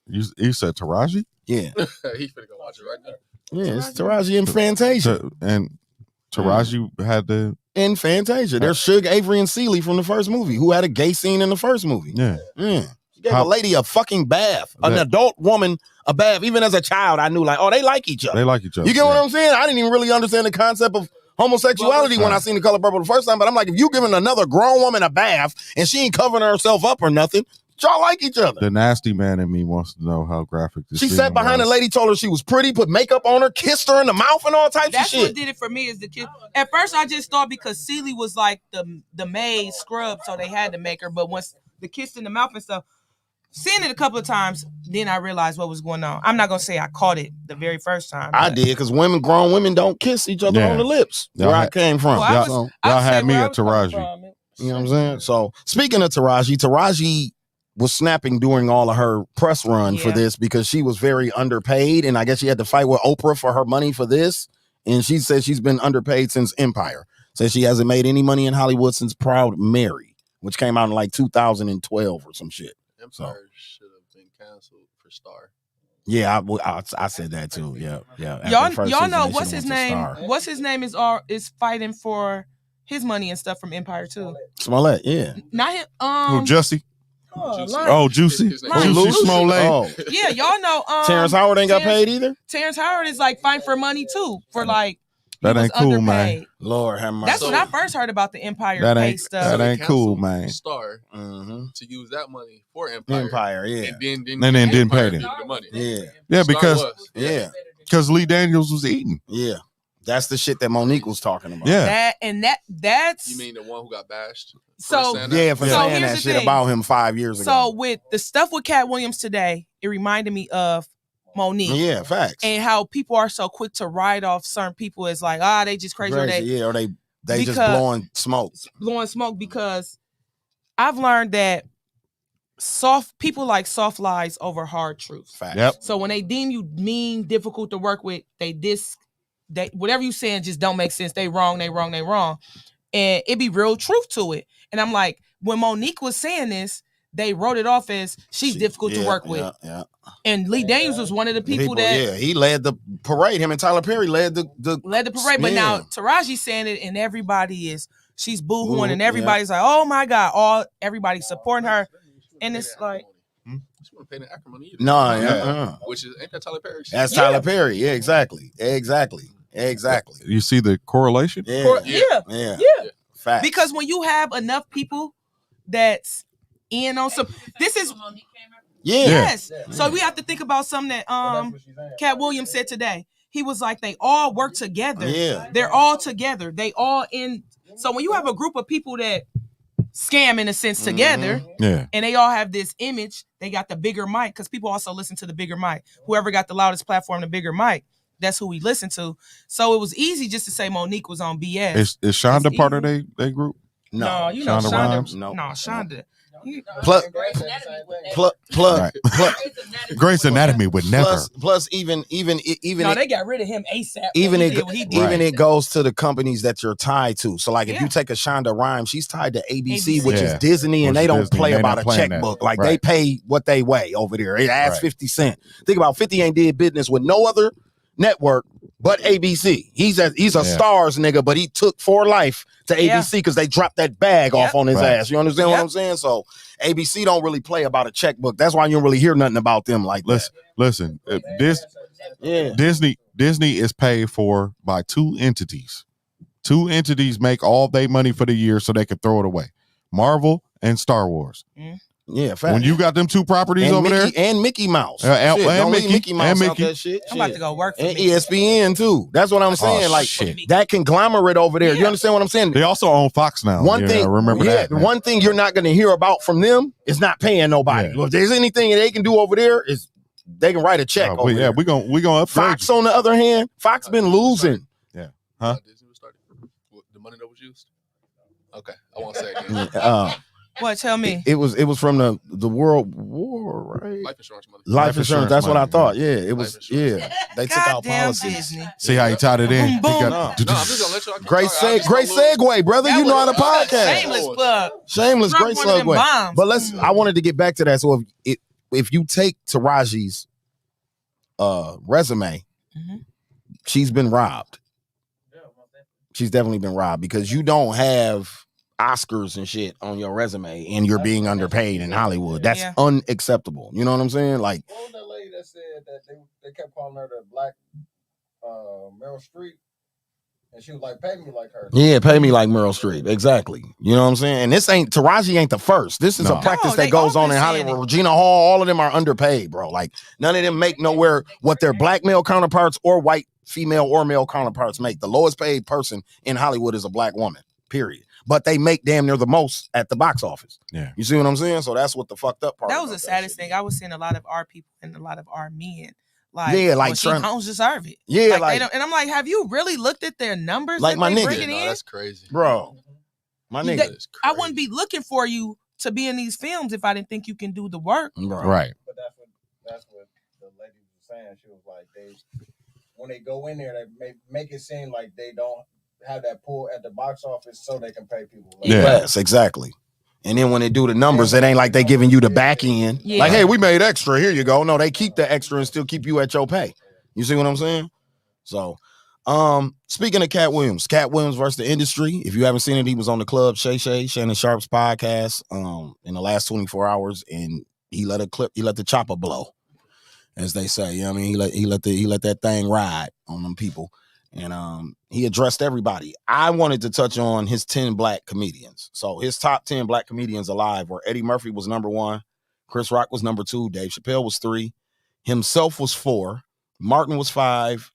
you said Taraji? Yeah. He's gonna go watch it right now. Yeah, it's Taraji and Fantasia. And Taraji had the... In Fantasia. There's Suge, Avery, and Celie from the first movie who had a gay scene in the first movie. Yeah. She gave a lady a fucking bath. An adult woman a bath. Even as a child, I knew like, oh, they like each other. They like each other. You get what I'm saying? I didn't even really understand the concept of homosexuality when I seen The Color Purple the first time, but I'm like, if you giving another grown woman a bath and she ain't covering herself up or nothing, y'all like each other. The nasty man in me wants to know how graphic this She sat behind a lady, told her she was pretty, put makeup on her, kissed her in the mouth and all types of shit. That's what did it for me is the kid. At first, I just thought because Celie was like the maid scrub, so they had to make her. But once the kiss in the mouth and stuff, seeing it a couple of times, then I realized what was going on. I'm not going to say I caught it the very first time. I did, because grown women don't kiss each other on the lips. Where I came from. Y'all had me at Taraji. You know what I'm saying? So, speaking of Taraji was snapping during all of her press run for this because she was very underpaid, and I guess she had to fight with Oprah for her money for this. And she said she's been underpaid since Empire. Says she hasn't made any money in Hollywood since Proud Mary, which came out in like 2012 or some shit. Empire should have been canceled for Star. Yeah, I said that too. Yeah. Y'all know what's his name? What's his name is fighting for his money and stuff from Empire too. Smollett, yeah. Not him. Who, Jussie? Juicy. Juicy Smollett. Yeah, y'all know. Terrence Howard ain't got paid either. Terrence Howard is like fighting for money too. For like that ain't cool, man. Lord have mercy. That's when I first heard about the Empire pay stuff. That ain't cool, man. Star to use that money for Empire. Yeah. And then didn't pay them. The money. Yeah, because Lee Daniels was eating. Yeah. That's the shit that Monique was talking about. Yeah. That's you mean the one who got bashed? So saying that shit about him 5 years ago. So with the stuff with Cat Williams today, it reminded me of Monique. Yeah, facts. And how people are so quick to write off certain people as like, they just crazy. Or they just blowing smoke. Blowing smoke because I've learned that people like soft lies over hard truth. Facts. Yep. So when they deem you mean, difficult to work with, they whatever you saying just don't make sense. They wrong. And it be real truth to it. And I'm like, when Monique was saying this, they wrote it off as she's difficult to work with. Yeah. And Lee Daniels was one of the people that he led the parade. Him and Tyler Perry led the parade. But now Taraji's saying it, and she's boo-hooing, and everybody's like, oh my God, everybody's supporting her. And it's like, she wouldn't pay the acrimony either. No, which is ain't that Tyler Perry? That's Tyler Perry. Yeah, exactly. You see the correlation? Yeah. Facts. Because when you have enough people that's in on some, this is Yeah. Yes. So we have to think about something that Cat Williams said today. He was like, they all work together. Yeah. They're all together. They all in. So when you have a group of people that scam in a sense together, Yeah. and they all have this image, they got the bigger mic, because people also listen to the bigger mic. Whoever got the loudest platform, the bigger mic, that's who we listen to. So it was easy just to say Monique was on BS. Is Shonda part of their group? No, you know Shonda Shonda. Rhimes? No, Shonda. Plus, Grey's Anatomy would never. Plus, even No, they got rid of him ASAP. Even He it, did what he did. even it goes to the companies that you're tied to. So, like, if Yeah. you take a Shonda Rhimes, she's tied to ABC, ABC. which is Yeah. Disney, and Which they is don't Disney. play They about not a playing that. checkbook. Like, Right. they pay what they weigh over there. It adds Right. 50 Cent. Think about 50 ain't did business with no other network but ABC. He's a Stars nigga, but he took for life to ABC because they dropped that bag off on his Right. ass. You understand what I'm saying? So ABC don't really play about a checkbook. That's why you don't really hear nothing about them like that. Listen, Yeah. Disney is paid for by two entities. Two entities make all their money for the year so they can throw it away. Marvel and Star Wars. Yeah, fact. When you got them two properties and over Mickey, there, and Mickey Mouse. And Shit, don't leave Mickey, Mickey Mouse and out Mickey. that shit. I'm about to go work for And Mickey. ESPN too. That's what I'm saying. Like shit. that conglomerate over there. You Yeah. understand what I'm saying? They also own Fox now. One You thing, know, remember that. man. One thing you're not going to hear about from them is not paying nobody. Yeah. Well, if there's anything they can do over there, is they can write a check. Oh, over yeah, there. we gonna upgrade. Fox, on the other hand, Fox been losing. Huh? Disney was started. The money that was used. Okay, I won't say it again. What? Tell me. It was from the World War, right? Life insurance money. Life insurance. That's what I money, thought. Yeah, it was. Life insurance. Yeah, they took out Goddamn policies. Disney. See how he tied it in. Boom, boom. He got- No, I'm just gonna let y'all. Great sorry, I just great don't lose. segue, brother. That You know was how to podcast. Shameless plug. Shameless, Drop great one of them segue. bombs. But I wanted to get back to that. So if you take Taraji's resume, she's been robbed. She's definitely been robbed because you don't have Oscars and shit on your resume and you're being underpaid in Hollywood. That's unacceptable. You know what I'm saying? Like, What was that lady that said that they kept calling her the black Meryl Streep? And she was like, pay me like her. yeah, pay me like Meryl Streep. Exactly. You know what I'm saying? And Taraji ain't the first. This is a practice No, that they goes all on in been saying Hollywood. it. Regina Hall, all of them are underpaid, bro. Like, none of them make nowhere what their black male counterparts or white female or male counterparts make. The lowest paid person in Hollywood is a black woman, period. But they make damn near the most at the box office. Yeah. You see what I'm saying? So that's what the fucked up part. That was about the saddest shit. thing. I was seeing a lot of our people and a lot of our men. Like, Yeah, like well, she trying- don't deserve it. Yeah, Like, like- they don't, and I'm like, have you really looked at their numbers? Like that my they nigga. bringing No, in? that's crazy, Bro, my You- nigga. that- I wouldn't be looking for you to be in these films if I didn't think you can do the work. Bro. Right. But that's what the lady was saying. She was like, when they go in there, they make it seem like they don't have that pull at the box office so they can pay people. Like, Yeah. Yes, exactly. And then when they do the numbers, it ain't like they giving you the back end. Yeah. Like, hey, we made extra. Here you go. No, they keep the extra and still keep you at your pay. You see what I'm saying? So, speaking of Cat Williams versus the industry. If you haven't seen it, he was on the Club Shannon Sharp's podcast in the last 24 hours, and he let the chopper blow, as they say. You know what I mean? He let that thing ride on them people. And he addressed everybody. I wanted to touch on his 10 black comedians. So his top 10 black comedians alive were Eddie Murphy was number 1, Chris Rock was number 2, Dave Chappelle was 3, himself was 4, Martin was 5,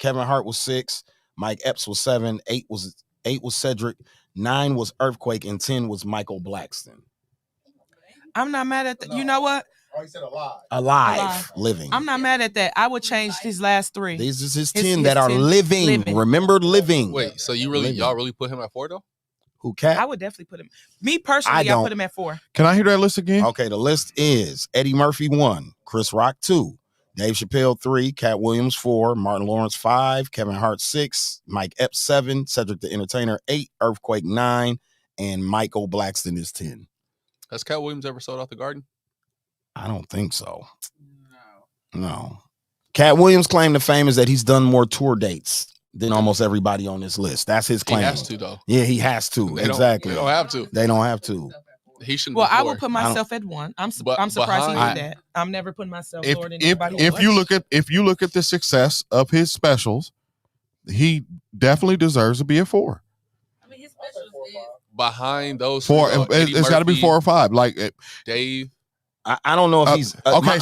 Kevin Hart was 6, Mike Epps was 7, 8 was Cedric, 9 was Earthquake, and 10 was Michael Blackston. I'm not mad at that. You know what? Oh, he said alive. Alive, living. I'm not mad at that. I would change these last 3. These is his His 10 that are 10 living. Remember, living. Wait, so y'all really put him at 4 though? Who, Cat? I would definitely put him. Me personally, I don't. put him at 4. Can I hear that list again? Okay, the list is Eddie Murphy 1, Chris Rock 2, Dave Chappelle 3, Cat Williams 4, Martin Lawrence 5, Kevin Hart 6, Mike Epps 7, Cedric the Entertainer 8, Earthquake 9, and Michael Blackston is 10. Has Cat Williams ever sold out the Garden? I don't think so. No. Cat Williams' claim to fame is that he's done more tour dates than almost everybody on this list. That's his claim. He has to though. Yeah, he has to. They Exactly. They don't have to. They don't have to. He shouldn't. Well, be I four. will put myself at 1. I'm surprised he behind- did that. I'm never putting myself If lower than anybody. if you look at the success of his specials, he definitely deserves to be a 4. I mean, his specials is behind those 4. three, though, Eddie It's got to be Murphy, 4 or 5. Like Dave, I don't know if he's okay.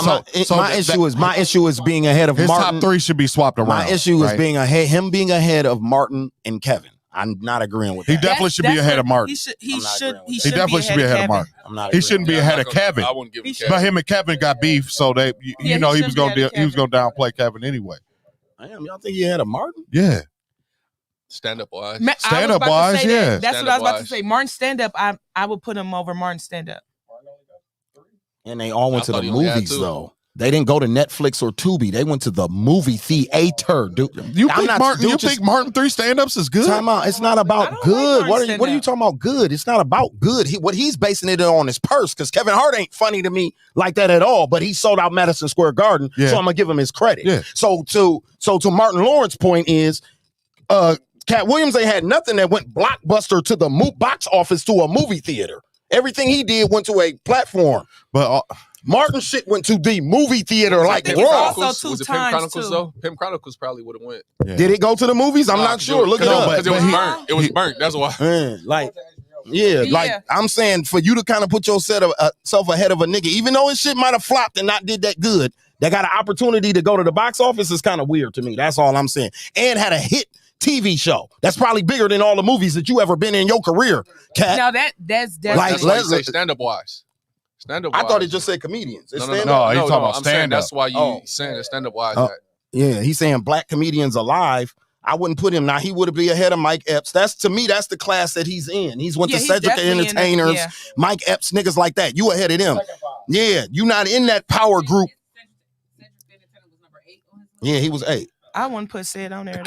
My issue is being ahead of his Martin. top 3 should be swapped around. My issue is right? being ahead of Martin and Kevin. I'm not agreeing with that. He definitely should be ahead of Martin. He definitely should be ahead of Martin. I'm not. He shouldn't be ahead of Kevin. I wouldn't give him But him and Kevin got beef, so they, you know, he was gonna downplay Kevin anyway. Damn, y'all think he had a Martin? Yeah. Stand up wise. Stand-up wise, yeah. That's what I was about to say. Martin stand up, I would put him over Martin stand up. And they all went to the movies though. They didn't go to Netflix or Tubi. They went to the movie theater, dude. You think Martin 3 stand-ups is good? Time out. It's not about good. What are you talking about? Good. It's not about good. What he's basing it on is purse, because Kevin Hart ain't funny to me like that at all. But he sold out Madison Square Garden, so I'm gonna give him his credit. Yeah. So to Martin Lawrence's point is, Cat Williams ain't had nothing that went blockbuster to the box office to a movie theater. Everything he did went to a platform. But Martin shit went to the movie theater like raw. Was it Pimp Chronicles though? Pimp Chronicles probably would have went. Yeah. Did it go to the movies? I'm not sure. Look it up. Because it was burnt. It was burnt. That's why. Like I'm saying, for you to kind of put yourself ahead of a nigga, even though his shit might have flopped and not did that good, that got an opportunity to go to the box office is kind of weird to me. That's all I'm saying. And had a hit TV show that's probably bigger than all the movies that you ever been in your career, Cat. Now that's definitely That's why you say stand up wise. Stand-up I wise. thought it just said comedians. No, he's talking about stand-up. That's why you saying the stand-up wise. Yeah, he's saying black comedians alive. I wouldn't put him now. He would be ahead of Mike Epps. That's to me. That's the class that he's in. He's went to Cedric the Entertainers, Mike Epps, niggas like that. You ahead of them. Yeah, you not in that power group. Yeah, he was 8. I wouldn't put Sid on there.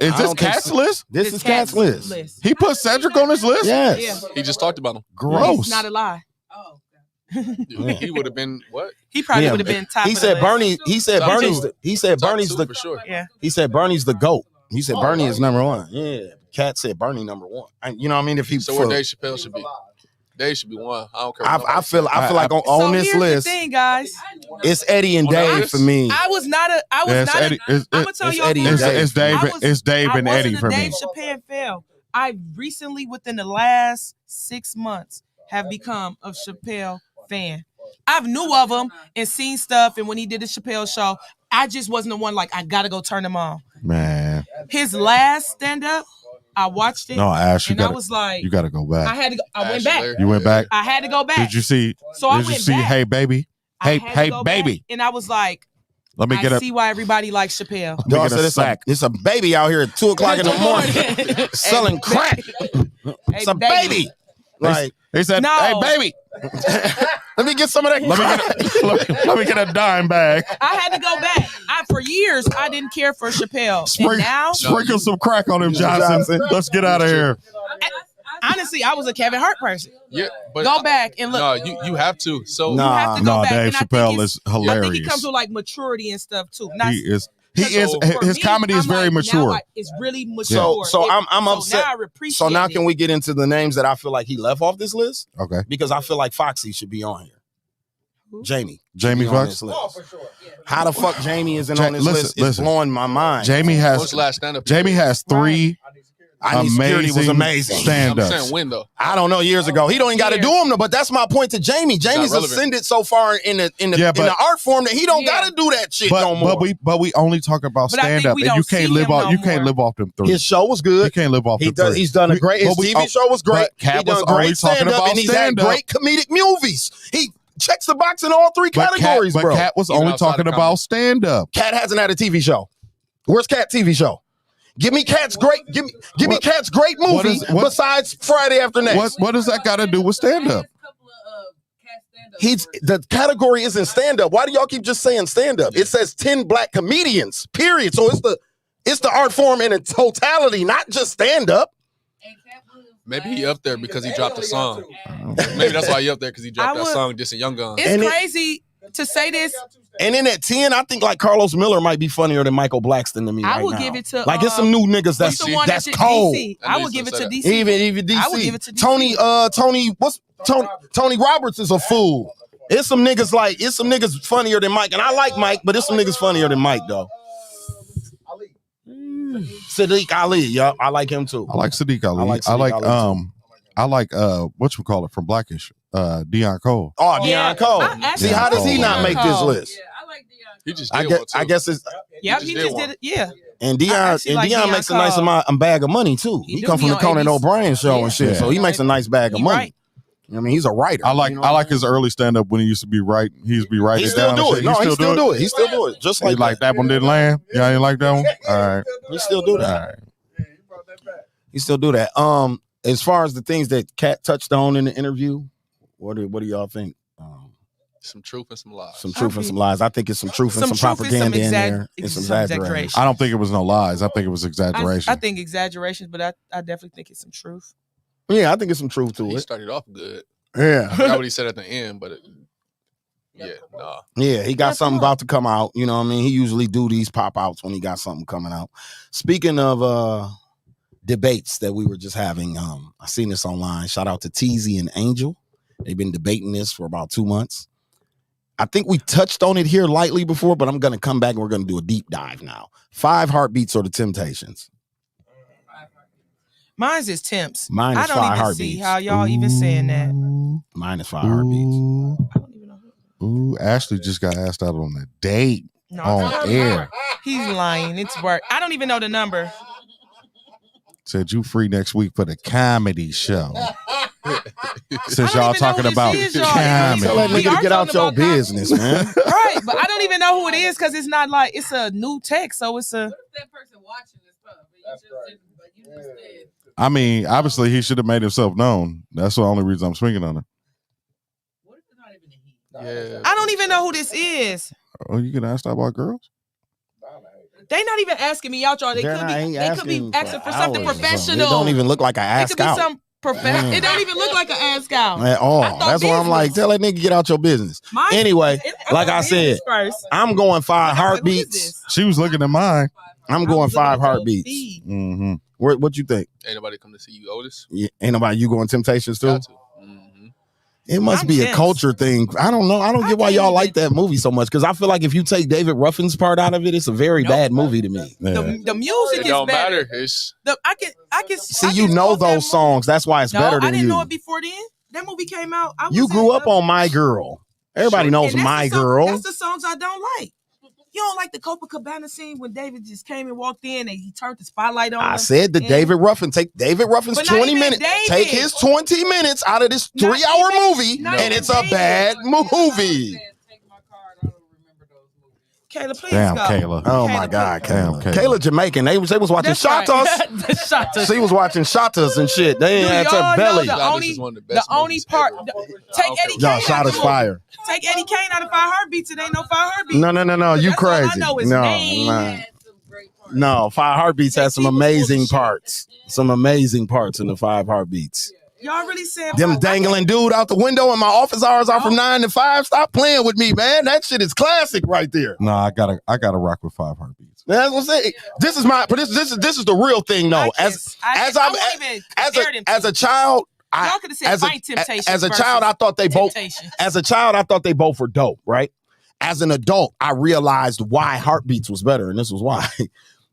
Is this Cat's list? This is Cat's list. He put Cedric on his list? Yes. Yeah. He just talked about him. Gross. It's not a lie. Oh. He would have been what? He probably would have been top. He said Bernie. He said Top Bernie's. two. He said Top Bernie's two the. for sure. Yeah. He said Bernie's the GOAT. He said Bernie is number 1. Yeah. Cat said Bernie number 1. You know what I mean? If he So where Dave Chappelle should be. Dave should be 1. I don't care. I feel like on this list, the thing, guys. it's Eddie and Dave for me. I was not. I'm gonna tell y'all. It's Dave and Eddie for me. Dave Chappelle fell. I recently, within the last 6 months, have become a Chappelle fan. I've knew of him and seen stuff, and when he did the Chappelle show, I just wasn't the one like I gotta go turn him on. Man, his last stand up, I watched it. No, Ash, I was like, you gotta go back. I had to go. I went back. You went back. I had to go back. Did you see? So I went back. Hey baby, hey baby, and I was like, let me get I see why everybody likes Chappelle. Dog said it's a baby out here at 2:00 in the morning selling crack. It's a baby. Like they said, hey baby, let me get some of that. Let me get a dime bag. I had to go back. For years I didn't care for Chappelle. And now sprinkle some crack on him, Johnson. Let's get out of here. Honestly, I was a Kevin Hart person. Yeah, but go back and look. No, you have to. So you have to go back. Dave Chappelle is hilarious. I think he comes with like maturity and stuff too. His comedy is very mature. It's really mature. So I'm upset. Now I appreciate so now can we get into the names that I feel like he left off this list? Okay. Because I feel like Foxy should be on here. Jamie Foxx. Oh, for sure. Yeah. How the fuck Jamie isn't on this list is blowing my mind. Jamie has 3 Security was amazing. Stand-ups. I'm saying when though? I don't know, years ago. He don't even got to do them though, but that's my point to Jamie. Jamie's ascended so far in the art form that he don't got to do that shit no more. But we only talk about stand-up, and you can't live off them 3. His show was good. You can't live off them 3. He's done a great. His TV show was great. Cat he done was great only talking stand-up, about and he's had great comedic movies. He checks the box in all 3 categories, bro. But Cat was only talking about stand-up. Cat hasn't had a TV show. Where's Cat TV show? Give me Cat's great. Give me Cat's great movie besides Friday After Next. What does that got to do with stand-up? The category isn't stand-up. Why do y'all keep just saying stand-up? It says 10 black comedians. Period. So it's the art form in its totality, not just stand-up. Maybe he up there because he dropped a song. Maybe that's why he up there, because he dropped that song dissing Young Guns. It's crazy to say this. And in at 10, I think like Carlos Miller might be funnier than Michael Blackston to me. I will give it to like it's some new niggas that's cold. DC? I will give it to DC. Even DC. I will give it to DC. Tony Roberts is a fool. It's some niggas funnier than Mike, and I like Mike, but it's some niggas funnier than Mike though. Sadiq Ali, I like him too. I like Sadiq Ali. I like what you call it from Blackish. Deion Cole. Oh, Yeah. Deion Cole. I actually See, how does like he not Deion make this Cole. list? Yeah, I like Deion. He just I did guess, one, too. I guess it's Yep, just he did just one. did it. Yeah. and I Deion actually like Deion Deion makes a nice Cole. bag of money too. He He do come from be the on Conan ABC. O'Brien show and shit, Yeah. so he makes a nice bag of He money. right. I mean, he's a writer. I like You know I what like mean? his early stand up when he used to be right. He used to be writing He it still down. and do shit. it. No, he still do it. He still do it. Just He like that one didn't land. Yeah, I didn't like that one. All right. He still do that. All right. He still do that. As far as the things that Kat touched on in the interview, what do y'all think? Some truth and some lies. Some truth and some lies. I think it's some truth and some truth and propaganda in there. some And some exaggeration. exaggeration. I don't think it was no lies. I think it was exaggeration. I think exaggerations, but I definitely think it's some truth. Yeah, I think it's some truth to He it. started off good. I Yeah. forgot what he said at the end, but nah. Yeah, he got Yeah, something come on. about to come out. You know what I mean? He usually do these pop-outs when he got something coming out. Speaking of debates that we were just having, I seen this online. Shout out to Teezy and Angel. They've been debating this for about 2 months. I think we touched on it here lightly before, but I'm going to come back and we're going to do a deep dive now. 5 Heartbeats or the Temptations? Mine's is Temps. Mine is I don't 5 even Heartbeats. see how y'all even saying that. Mine is 5 Heartbeats. I don't even know. Ooh, Ashley just got asked out on a date No, on air. He's lying. It's work. I don't even know the number. Said you free next week for the comedy show. Since I y'all don't even know talking who about this is, y'all. comedy. Tell that We nigga are to get out talking your about comedy. business, man. Right, but I don't even know who it is because it's not like it's a new text, so it's a. What if that person watching this stuff? But you just didn't, but you just said. I mean, obviously he should have made himself known. That's the only reason I'm swinging on it. What if it's not even a he? Yeah. I don't even know who this is. Oh, you get asked about girls? They not even asking me out, y'all. They could be asking for something professional. It don't even look like I It ask could be out some professional. It don't even look like an ask out. at all. I thought That's why I'm like, business. tell that nigga get out your business. Mine- Anyway, I like thought I said, business first. I'm going 5 I was like, who is heartbeats. this? She was looking at mine. I'm I going was looking 5 at your heartbeats. feed. Mm-hmm. What you think? Ain't nobody come to see you, Otis. Yeah, ain't nobody you going Temptations too? Got to. It must I'm be a tense. culture thing. I don't know. I don't get why can't y'all even- like that movie so much because I feel like if you take David Ruffin's part out of it, it's a very bad movie to me. Yeah. The music It is don't better. matter. It's I can See, you know those songs. That's why it's No, better I than didn't you. know it before then. That movie came out. You grew up on My Girl. Everybody knows And that's My the song- Girl. That's the songs I don't like. You don't like the Copacabana scene when David just came and walked in and he turned the spotlight on I him? said the And- David Ruffin. Take David Ruffin's But not 20 even minutes. David. Take his 20 minutes out of this Not 3-hour even- movie, not and even it's a David. bad movie. Take my card. I don't remember those movies. Kayla, please Damn, go. Kayla. Oh Kayla, my God, please. Damn, Kayla. Kayla. Kayla Jamaican. They was watching That's right. Shoutouts. The Shoutouts. She was watching Shoutouts and shit. They ain't Do had y'all her know belly. the Shoutouts only- is one of the The best only movies part. ever. Take I don't Eddie care Y'all, Kane Shout out is of fire. Take Eddie Kane out of 5 Heartbeats. It ain't no 5 Heartbeats. No. You That's all I crazy. know is No, name. nah. Had some great parts. No, 5 Heartbeats has some They was full of amazing shit. parts. Some amazing parts in the 5 Heartbeats. Y'all really saying Them dangling dude out the window and my office hours are from 9 to 5. Stop playing with me, man. That shit is classic right there. No, I gotta rock with 5 heartbeats. That's what I'm saying. This is my, but this is the real thing, though. As a child, Y'all could have said as a- Fight Temptations. as a child, I thought they both. Temptations. As a child, I thought they both were dope, right? As an adult, I realized why Heartbeats was better, and this was why.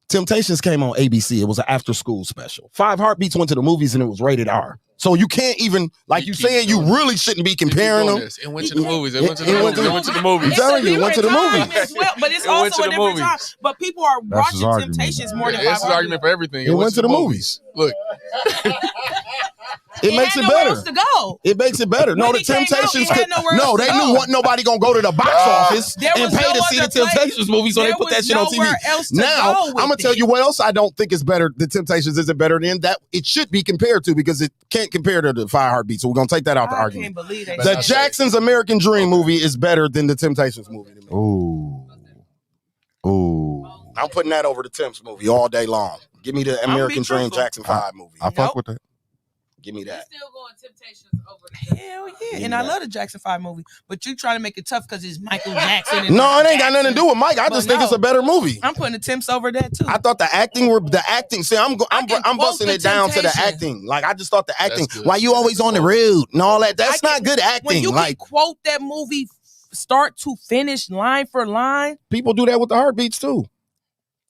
Temptations came on ABC. It was an after-school special. 5 Heartbeats went to the movies, and it was rated R. So you can't even, like you saying, you really shouldn't be comparing them. It went to the movies. It went to the It went movies. It went to the movies. I'm telling you, it went to the movies. As well, but it's It went also to a the different movies. time. But people are That's his watching argument. Temptations more than This 5 is argument Heartbeats. for everything. It went to the movies. Look, It makes had it nowhere better. else to go. It makes it better. No, When the it came out, Temptations it had could. nowhere No, else they to knew go. wasn't nobody gonna go to the box office There and was pay no to see the other place. Temptations movie, so they There put that was shit on TV. nowhere else to Now, go I'm with gonna tell it. you what else I don't think is better. The Temptations isn't better than that. It should be compared to because it can't compare to the 5 Heartbeats. So we're gonna take that out the I argument. can't believe they The Jackson's American Dream movie is better than the Temptations movie to me. Ooh. I'm putting that over the Temps movie all day long. Give me the I'm American be Dream truthful. Jackson 5 movie. I fuck Nope. with that. Give me You that. still going Temptations over the Hell yeah. Yeah. And I love the Jackson 5 movie. But you trying to make it tough because it's Michael Jackson. And No, it ain't got nothing to Jackson. do with Mike. I But just think no. it's a better movie. I'm putting the Temps over that too. I thought the acting. See, I'm I can quote busting the it down to the Temptations. acting. Like I just thought the acting. good. Why you always on the road and all that? That's I not can- good when acting. you Like can quote that movie start to finish, line for line, people do that with the Heartbeats too.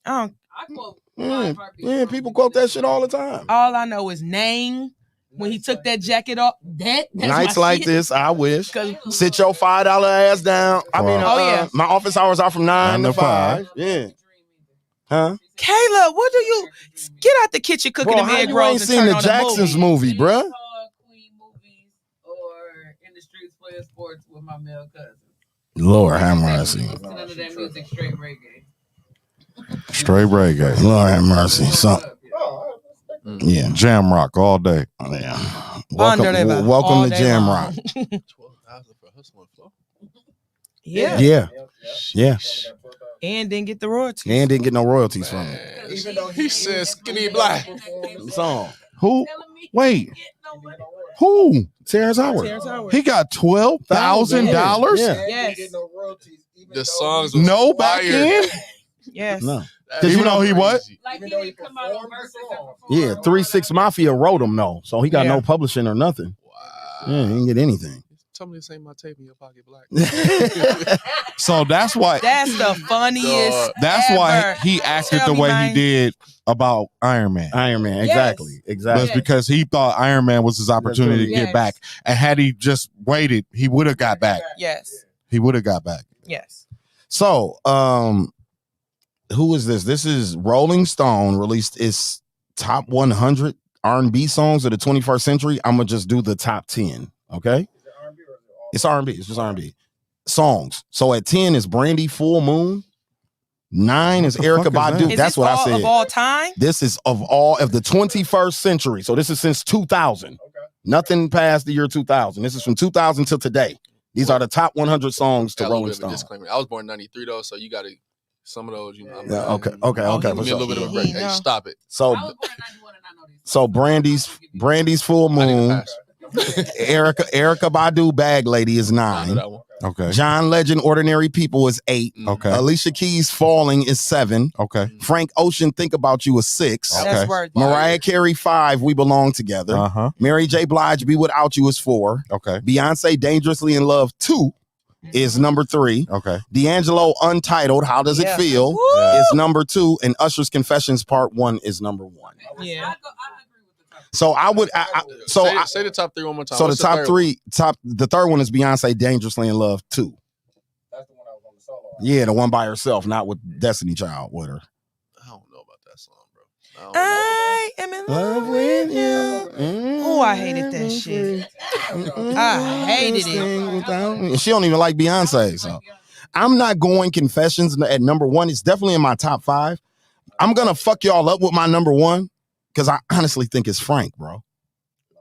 I don't, I quote Yeah, 5 Heartbeats. yeah, people quote that shit all the time. all I know is name, When he took that jacket off, that's Nights my like shit. this, I wish. 'Cause- Sit your $5 ass down. I mean, yeah. my office hours are from 9 to 5. Yeah. Huh? Kayla, what do you get out the kitchen cooking Bro, them how egg you rolls ain't and seen turn the on Jacksons a movie? movie, bruh? Queen movies or in the streets playing sports with my male cousins. Lord have mercy. Listening to that music, straight reggae. Straight reggae. Lord have mercy. So, yeah. Jam rock all day. Oh, yeah. Under the Welcome, all welcome to day Jam long. Rock. 12,000 for hustling flow. Yeah. Yeah. Yeah. And didn't get the royalties. And didn't get no royalties from it. Even though He said skinny black. Song. Who? Wait. Who? Terrence Howard. Terrence Howard. He got $12,000. Yeah. Yes. The songs was No back fire. end. Yes. No. That Even is though he what? crazy. Like he didn't come out on verses and perform. Yeah. 3-6 Mafia wrote him though, so he got Yeah. no publishing or nothing. Wow. Yeah, he didn't get anything. Tell me this ain't my tape in your pocket, black. So that's why. That's the funniest. That's why ever. he acted Tell the me, way man. he did about Iron Man. Iron Man, Yes. exactly. But Exactly. it's because he thought Iron Man was his opportunity to Yes. get back. And had he just waited, he would have got back. Yes. He would have got back. Yes. So, who is this? This is Rolling Stone released its top 100 R&B songs of the 21st century. I'm gonna just do the top 10. Okay, it's R&B. It's just R&B songs. So at 10 is Brandy, Full Moon. 9 is What the Erykah fuck is that? Badu. Is That's this what I all said. of all time? This is of all of the 21st century. So this is since 2000. Nothing past the year 2000. This is from 2000 till today. These are the top 100 songs to Got a little Rolling bit of a Stone. disclaimer. I was born in '93 though, so you got to some of those. You know, Yeah, okay. Oh, Okay. he Give For me a sure. little bit of a He break. Hey, know. stop it. So, I was born in 91 and I know these. so Brandy's Full I need to Moon. pass. Erykah Badu, Bag Lady is I know 9. that one. Okay. John Legend, Ordinary People is 8. Okay. Alicia Keys, Falling is 7. Okay. Frank Ocean, Think About You is 6. Okay. That's worth it. Mariah Carey, 5. We Belong Together. Uh-huh. Mary J. Blige, Be Without You is 4. Okay. Beyonce, Dangerously in Love 2 is number 3. Okay. D'Angelo, Untitled, How Does It Yeah. Feel Woo! is number 2. And Usher's Confessions Part 1 is number 1. Yeah. I agree with the top. So I would, Say the top 3 one more time. so What's the top third 3, the third one is Beyonce, Dangerously in Love 2. That's the one I was on the solo. Yeah, the one by herself, not with Destiny Child with her. one? I don't know about that song, bro. I don't know. I am in love with you. Oh, I hated that shit. I hated it. She don't even like Beyonce, so I'm not going Confessions at number 1. It's definitely in my top 5. I'm gonna fuck y'all up with my number 1 because I honestly think it's Frank, bro.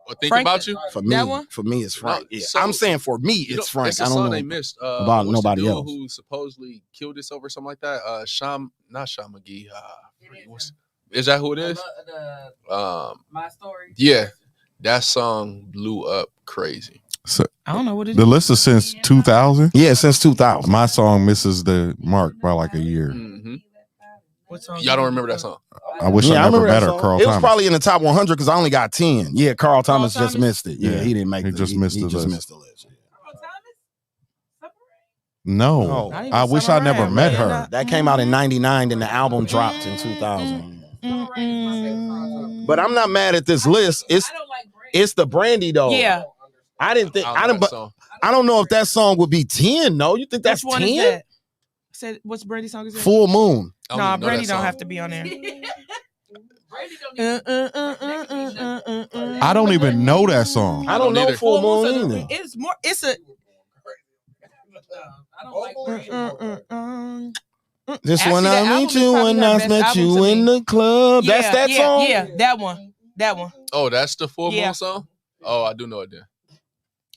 Well, think Frank- about you. For me, That one? it's Frank. No, Yeah. so- I'm saying for me, You know, it's Frank. It's a I don't song know they missed about what's nobody the dude else. who supposedly killed this over something like that. Not Sean McGee. Is that who it is? My story. Yeah, that song blew up crazy. So I don't know what it the is. list is since 2000. Yeah, since 2000. My song misses the mark by like a year. Mhm. What song Y'all don't remember that song? I wish Yeah, I never remember that met her, song. Carl It was Thomas. probably in the top 100 because I only got 10. Yeah, Carl Thomas just Thomas? missed it. Yeah, Yeah, he didn't make he the just missed the just list. missed the list. No, No. Not even I wish I Summer never Rain, met man. her. That came out in 99 and the album dropped in 2000. But I'm not mad at this list. It's the Brandy though. Yeah. I didn't think I know didn't that but song. I don't know if that song would be 10. No, you think that's Which one 10? is that? Said what's Brandy's song? Is it? Full Moon. I don't Nah, even know Brandy that don't song. have to be on there. I don't even know that song. I don't know either. Full Moon either. It's more. It's a. I don't like Brandy. This Actually, one that I album meet is you probably when her I best met album you to in me. the club. That's that song? Yeah, that one. That one. Oh, that's the Full Yeah. Moon song? Oh, I do know it then.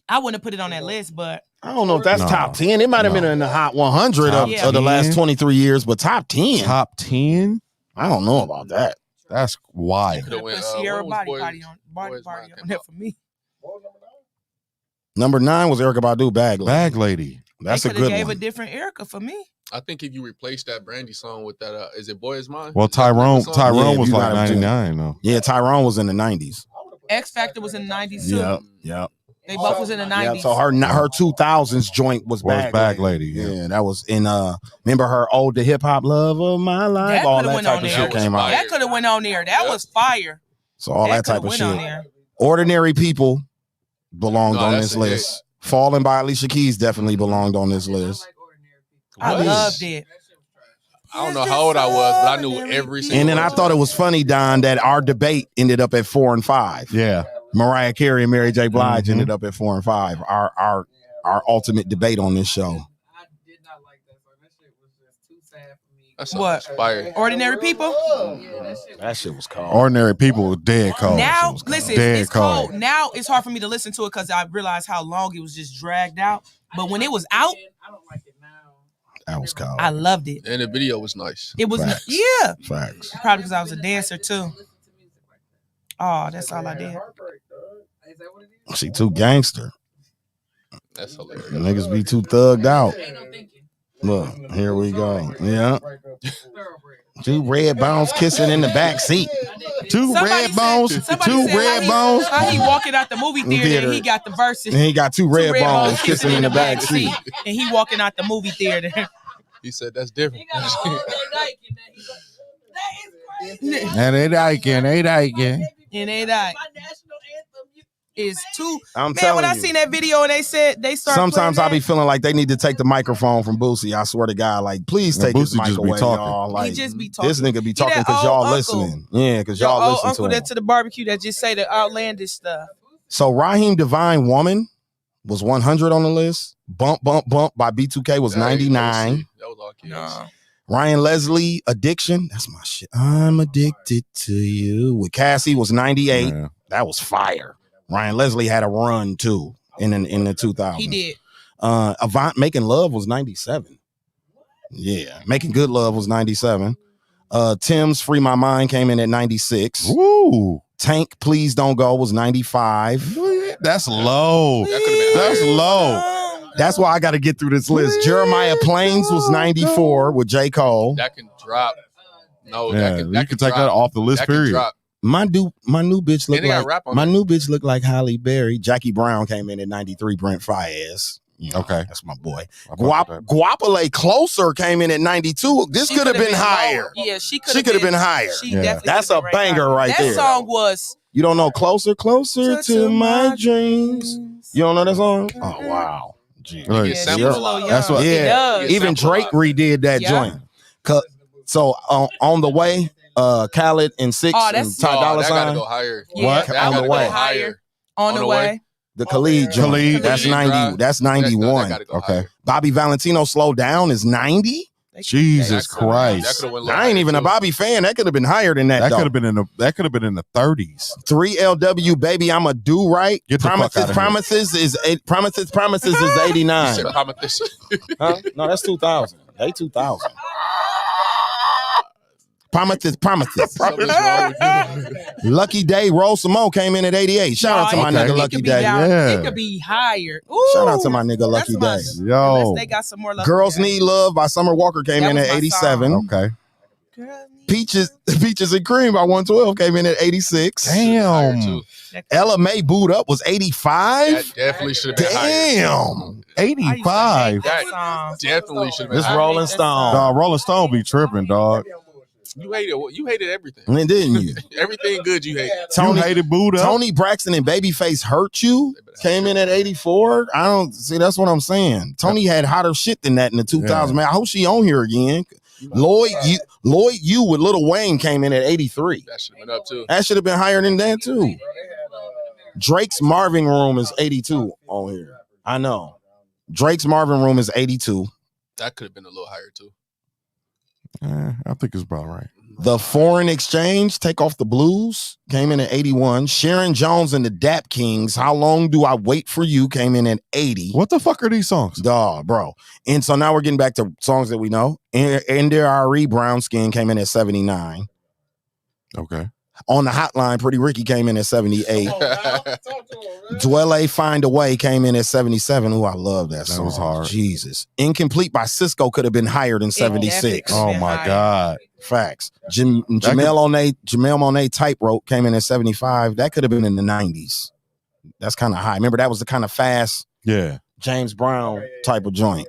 I wouldn't have put it on that list, but I don't know if that's No. top 10. It might have been No. in the hot 100 Top of the last 10? 23 years, but top 10. Top 10? I don't know about that. That's wild. could have went, put Sierra what was Body Boys- Party on Boys Party Mind on came there out? for me. Number 9 was Erykah Badu, Bag Lady. Bag Lady. That's They a could have good gave one. a different Erica for me. I think if you replace that Brandy song with that, is it Boy Is Mine? Well, Is that the name Tyrone of the song? Yeah, was you like gotta do- 99 though. Yeah, Tyrone was in the 90s. X Factor was in the 90s too. Yep, yep. They both was in the 90s. Yeah, so her 2000s joint was Was Bag, Bag Lady. Lady, yeah. Yeah, that was in remember her Ode to Hip Hop Love of My Life? That All coulda that went type on of there. shit came out. That could have went on there. That Yep. was fire. So all that type coulda of went on shit. there. Ordinary People belonged on that's this a list. Falling by Alicia Keys definitely belonged on this list. I What? loved it. I don't know how old I was, but I knew every single. And then I word to thought that. it was funny, Don, that our debate ended up at 4 and 5. Yeah. Mariah Carey and Mary J. Blige Mhm. ended up at 4 and 5. Our ultimate debate on this show. I did not like that song. That shit was just too sad for me. That's What? fire. Ordinary People? Yeah, That shit was cold. Ordinary People was dead cold. Now, listen, Dead it's cold. Now it's hard for me to listen to it because I realized how long it was just dragged out. But when it was out, I don't like it now. That was cold. I loved it. And the video was nice. It was, Facts. yeah. Facts. Probably because I was a dancer too. Oh, that's all I did. Is that what it is? She too gangster. That's hilarious. Niggas be too thugged out. Ain't no thinking. Look, here we go. Yeah. Thoroughbred. 2 red bones kissing in the back seat. 2 red bones. 2 red bones. How he walking out the movie theater and he got the verses. And he got 2 red bones kissing in the back seat. And he walking out the movie theater. He said that's different. He got a whole Nike and that he's like, that is crazy. And they liking. And they like, My national anthem. it's too. I'm Man, telling when I you. seen that video and they said they started. Sometimes I playing be feeling like they need to take the microphone from Boosie. I swear to God, like, please Yeah, take his Boosie mic just be away, talking. y'all. Like, He just be talking. this nigga be talking that because old y'all uncle. listening. Yeah, because Your y'all old listen uncle to him. that to the barbecue that just say the outlandish stuff. So Raheem Divine Woman was 100 on the list. Bump, Bump, Bump by B2K was 99. That was all kids. No. Ryan Leslie, Addiction. That's my shit. I'm addicted to you. With Cassie was 98. Yeah. That was fire. Ryan Leslie had a run too in the 2000s. He did. Avant Making Love was 97. Yeah. Making Good Love was 97. Tim's Free My Mind came in at 96. Woo. Tank Please Don't Go was 95. That's low. That could've been That's higher. low. That's why I got to get through this list. Jeremiah Plains was 94 with J. Cole. That can drop. No, Yeah, that you can can take drop. that off the list, That can period. drop. My new bitch look And they got like rap on my it. new bitch look like Halle Berry. Jackie Brown came in at 93. Brent Faiyaz. You know, Okay. that's my boy. I fuck with that. Guapale Closer came in at 92. This She could have could've been higher. Yeah, she She could have been higher. She Yeah. definitely That's could've a been banger right that there. song was You don't know Closer to my dreams. You don't know that song? Oh wow. Gee. Look, It Yeah, she sampled was a a lot. little That's young. what- It Yeah. does. Even sampled a Drake lot. redid that Yeah. joint. So on the way, Khaled and Six Oh, and that's- Ty Dolla that gotta Sign. go higher. Yeah, What? That On the gotta way. go higher. On the way. The Khalid joint. Khalid. That's Khalid 90. drive. That's That 91. gotta go Okay. higher. Bobby Valentino Slow Down is 90. Jesus That Christ. could've went a little I ain't higher, even a too. Bobby fan. That could have been higher than that. That though. could have been in the 30s. 3LW Baby, I'm a do right. Get the fuck outta here. Promises is Promises is You 89. said promise. Huh? No, that's 2000. They 2000. Promises. Something's wrong with you. Lucky Day, Roll Simone came in at 88. Shout out to my it nigga could Lucky be Day. down- Yeah. It could be higher. Ooh, Shout out to my nigga Lucky that's Day. my- Yo. Unless they got some more Lucky Girls Day. Need Love by Summer Walker came That in was at my 87. song. Okay. Girls need Peaches and Cream by 112 came in at 86. Higher, Damn. too. that- Ella May Boot Up was 85. That definitely should have been higher. Damn. I used to hate 85. that That song. definitely should have been This higher. Rolling Stone. Dog, Rolling Stone be tripping, dog. You hated everything. Didn't you? Everything good you hate. Tony, You hated Buddha. Tony Braxton and Babyface Hurt You came in at 84. I don't see. That's what I'm saying. Tony had hotter shit than that in the 2000s. Yeah. Man, I hope she on here again. Lloyd, you with Lil Wayne came in at 83. That should have been up too. That should have been higher than that too. Drake's Marvin Room is 82 on here. I know. Drake's Marvin Room is 82. That could have been a little higher too. I think it's about right. The Foreign Exchange, Take Off the Blues, came in at 81. Sharon Jones and the Dap Kings, How Long Do I Wait for You, came in at 80. What the fuck are these songs? Dog, bro. And so now we're getting back to songs that we know. NDRE, Brown Skin, came in at 79. Okay. On the Hotline, Pretty Ricky came in at 78. Dwelle Find a Way came in at 77. Ooh, I love that song. That was hard. Jesus. Incomplete by Cisco could have been higher than 76. definitely- Oh my higher. God. Facts. Jamel Monet Tightrope came in at 75. That could have been in the 90s. That's kind of high. Remember, that was the kind of fast Yeah. James Brown type of joint.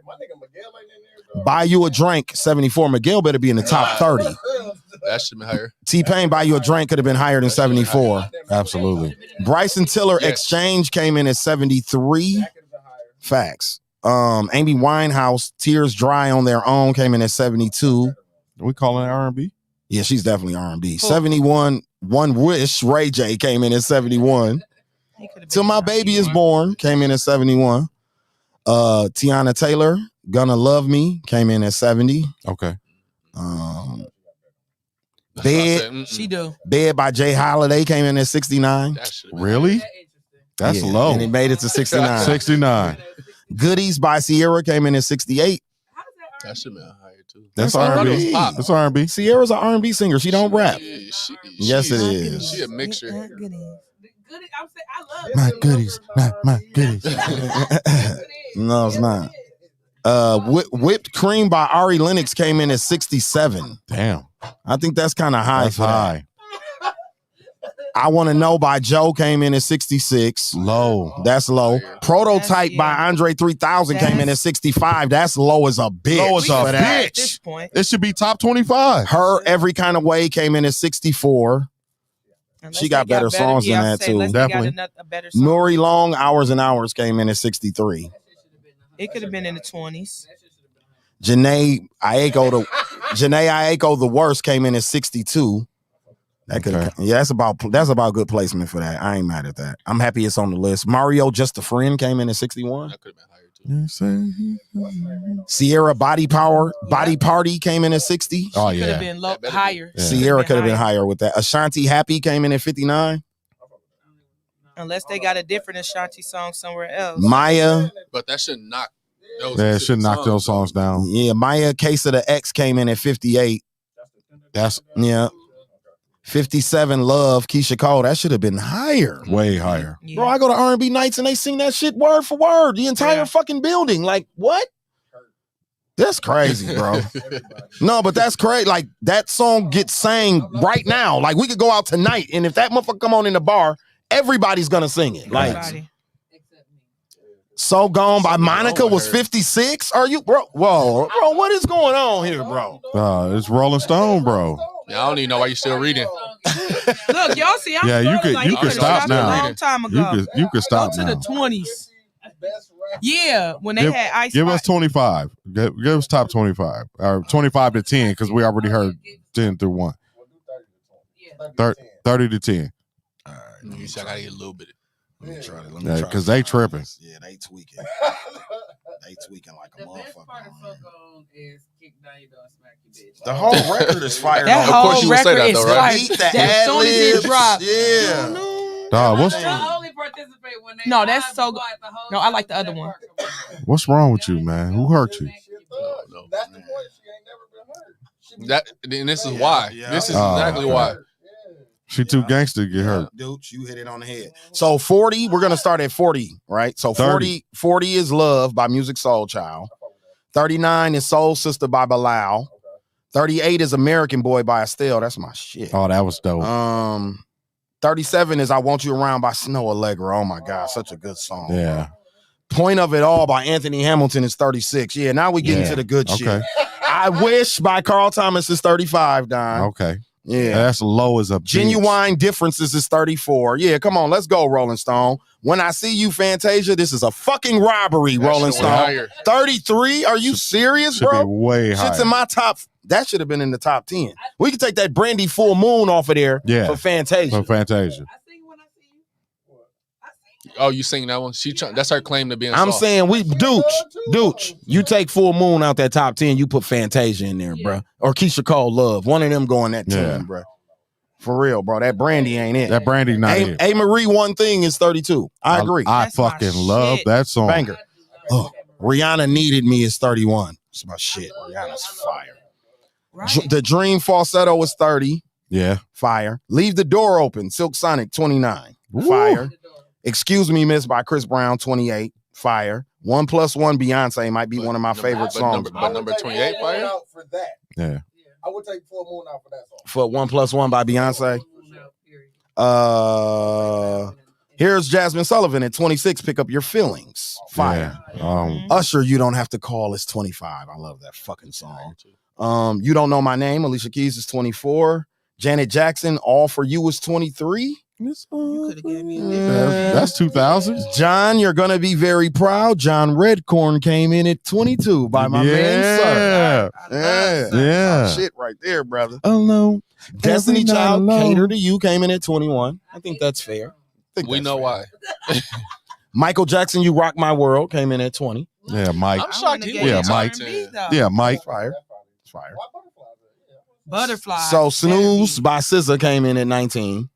Buy You a Drink, 74. Miguel better be in the top 30. That should be higher. T-Pain Buy You a Drink could have been higher than 74. Absolutely. Bryson Tiller Yes. Exchange came in at 73. Facts. Amy Winehouse Tears Dry on Their Own came in at 72. Are we calling it R&B? Yeah, she's definitely R&B. 71 One Wish Ray J came in at 71. Till My Baby Is Born came in at 71. Tiana Taylor Gonna Love Me came in at 70. Okay. Bed by Jay Holiday came in at 69. Really? That's Yeah, low. and it made it to 69. 69. Goodies by Sierra came in at 68. That should be higher too. That's I thought it was R&B. pop. That's R&B. Sierra's an R&B singer. She don't rap. Yes, it is. She a mixture. My goodies, not my goodies. No, it's not. Whipped Cream by Ari Lennox came in at 67. Damn. I think that's kind of high. That's for that. high. I Want to Know by Joe came in at 66. Low. That's low. Prototype by Andre 3000 came in at 65. That's low as a bitch. Low as a for that. At this point, It should be top 25. Her Every Kind of Way came in at 64. unless She got they better songs than I would that, say too. unless they got Definitely. a better song. Nori Long Hours and Hours came in at 63. It could have been in the 20s. Janae Aiko The Worst came in at 62. That could yeah, that's about good placement for that. I ain't mad at that. I'm happy it's on the list. Mario Just a Friend came in at 61. That could have been higher too. Sierra Body Party came in at 60. Oh, Could have yeah. been higher. Yeah. Sierra could have been higher with that. Ashanti Happy came in at 59. Unless they got a different Ashanti song somewhere else. Maya, But that should knock those. Yeah, it should knock those songs down. yeah, Maya Case of the X came in at 58. That's Yeah. 57 Love, Keisha Cole. That should have been higher. way higher. Yeah. Bro, I go to R&B nights and they sing that shit word for word. The entire fucking building. Like, what? That's crazy, bro. No, but that's crazy. Like, that song gets sang right now. Like, we could go out tonight, and if that motherfucker come on in the bar, everybody's gonna sing it. Like, Everybody. So Gone by Monica was 56. Are you, bro? Whoa, bro, what is going on here, bro? It's Rolling Stone, bro. Yeah, I don't even know why you're still reading. Look, y'all see, I'm Yeah, you scrolling could- like you he could could've stop stopped now. a long time ago. You could stop Go to now. the 20s. Yeah, when they had Ice Give us Spice. 25. Give us top 25. Or 25 to 10, because we already heard 10 through 1. 30 to 10. All right, You said I gotta get a little bit. let me try it. Yeah, because they tripping. Yeah, they tweaking. They tweaking like a The best motherfucker. part of on So there. Gone is Kick Down Your Door, Smack Your Bitch. The whole record is fired. That Of whole course you would say record that, is though, right? fire. Beat the As soon as it ad-libs. dropped. Yeah. Dog, what's I only participate when they No, that's live, So but the whole No, I like the time other that one. part come on. what's wrong with you, man? Who hurt you? No. That's the point. She ain't never been hurt. She be- That and this is why. Yeah. This is Oh, exactly okay. why. She too gangster to get hurt. Dude, you hit it on the head. So 40, we're going to start at 40, right? So 30. 40 is Love by Music Soul Child. 39 is Soul Sister by Bilal. 38 is American Boy by Estelle. That's my shit. Oh, that was dope. 37 is I Want You Around by Snow Allegra. Oh my God, such a good song. Yeah. Point of It All by Anthony Hamilton is 36. Yeah, now we get Yeah. into the good Okay. shit. I Wish by Carl Thomas is 35, Don. Okay. Yeah. That's low as a bitch. Genuine Differences is 34. Yeah, come on, let's go, Rolling Stone. When I See You, Fantasia, this is a fucking robbery, Rolling shit was Stone. higher. 33? Are you serious, Should be bro? way higher. Shit's in my top. That should have been in the top 10. We could take that Brandy Full Moon off of there Yeah. for Fantasia. For Fantasia. I sing When I See You. I sing. Oh, you sing that one? That's her claim to being I'm soft. saying Dooch, you take Full Moon out that top 10, you put Fantasia in there, bro. Or Keisha Cole Love. One of them going that 10, Yeah. bro. For real, bro. That Brandy ain't it. That Brandy not A, it. A Marie One Thing is 32. I agree. I That's my fucking love shit. that song. Banger. Oh, Rihanna Needed Me is 31. It's my shit. Rihanna's fire. Right. The Dream Falsetto is 30. Yeah. Fire. Leave the Door Open. Silk Sonic 29. Fire. Excuse Me Miss by Chris Brown 28. Fire. 1+1 Beyonce might be one of my favorite songs. But number 28 fire? out for that. Yeah. I would take Full Moon out for that song. For 1+1 by Beyonce. Here's Jasmine Sullivan at 26. Pick Up Your Feelings. Fire. Yeah. Usher, You Don't Have to Call is 25. I love that fucking song. You Don't Know My Name, Alicia Keys is 24. Janet Jackson, All For You is 23. You could have gave me a That's 2000. John, You're Gonna Be Very Proud. John Redcorn came in at 22 by my man, Sir. Yeah. Shit right there, brother. Alone. Destiny Every night Child, alone. Cater to You came in at 21. I think that's fair. We know why. Michael Jackson, You Rock My World came in at 20. Yeah, Mike. I'm shocked he Yeah, went Mike. top 10. Yeah, Mike. Fire. Butterfly. So Snooze by SZA came in at 19.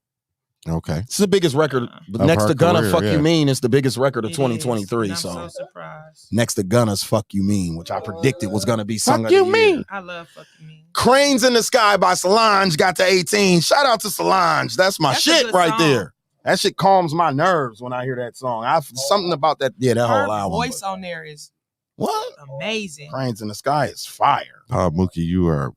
Okay. It's the biggest record. Next her to Gunna, career, Fuck yeah. You Mean is the biggest record of It 2023. is. So I'm so surprised. next to Gunna's Fuck You Mean, which I predicted was going to be song Fuck of the You year. Mean. I love Fuck You Mean. Cranes in the Sky by Solange got to 18. Shout out to Solange. That's my That's a shit good right song. there. That shit calms my nerves when I hear that song. Something about that. Yeah, that Her whole album. voice on there is What? amazing. Cranes in the Sky is fire. Mookie, you are.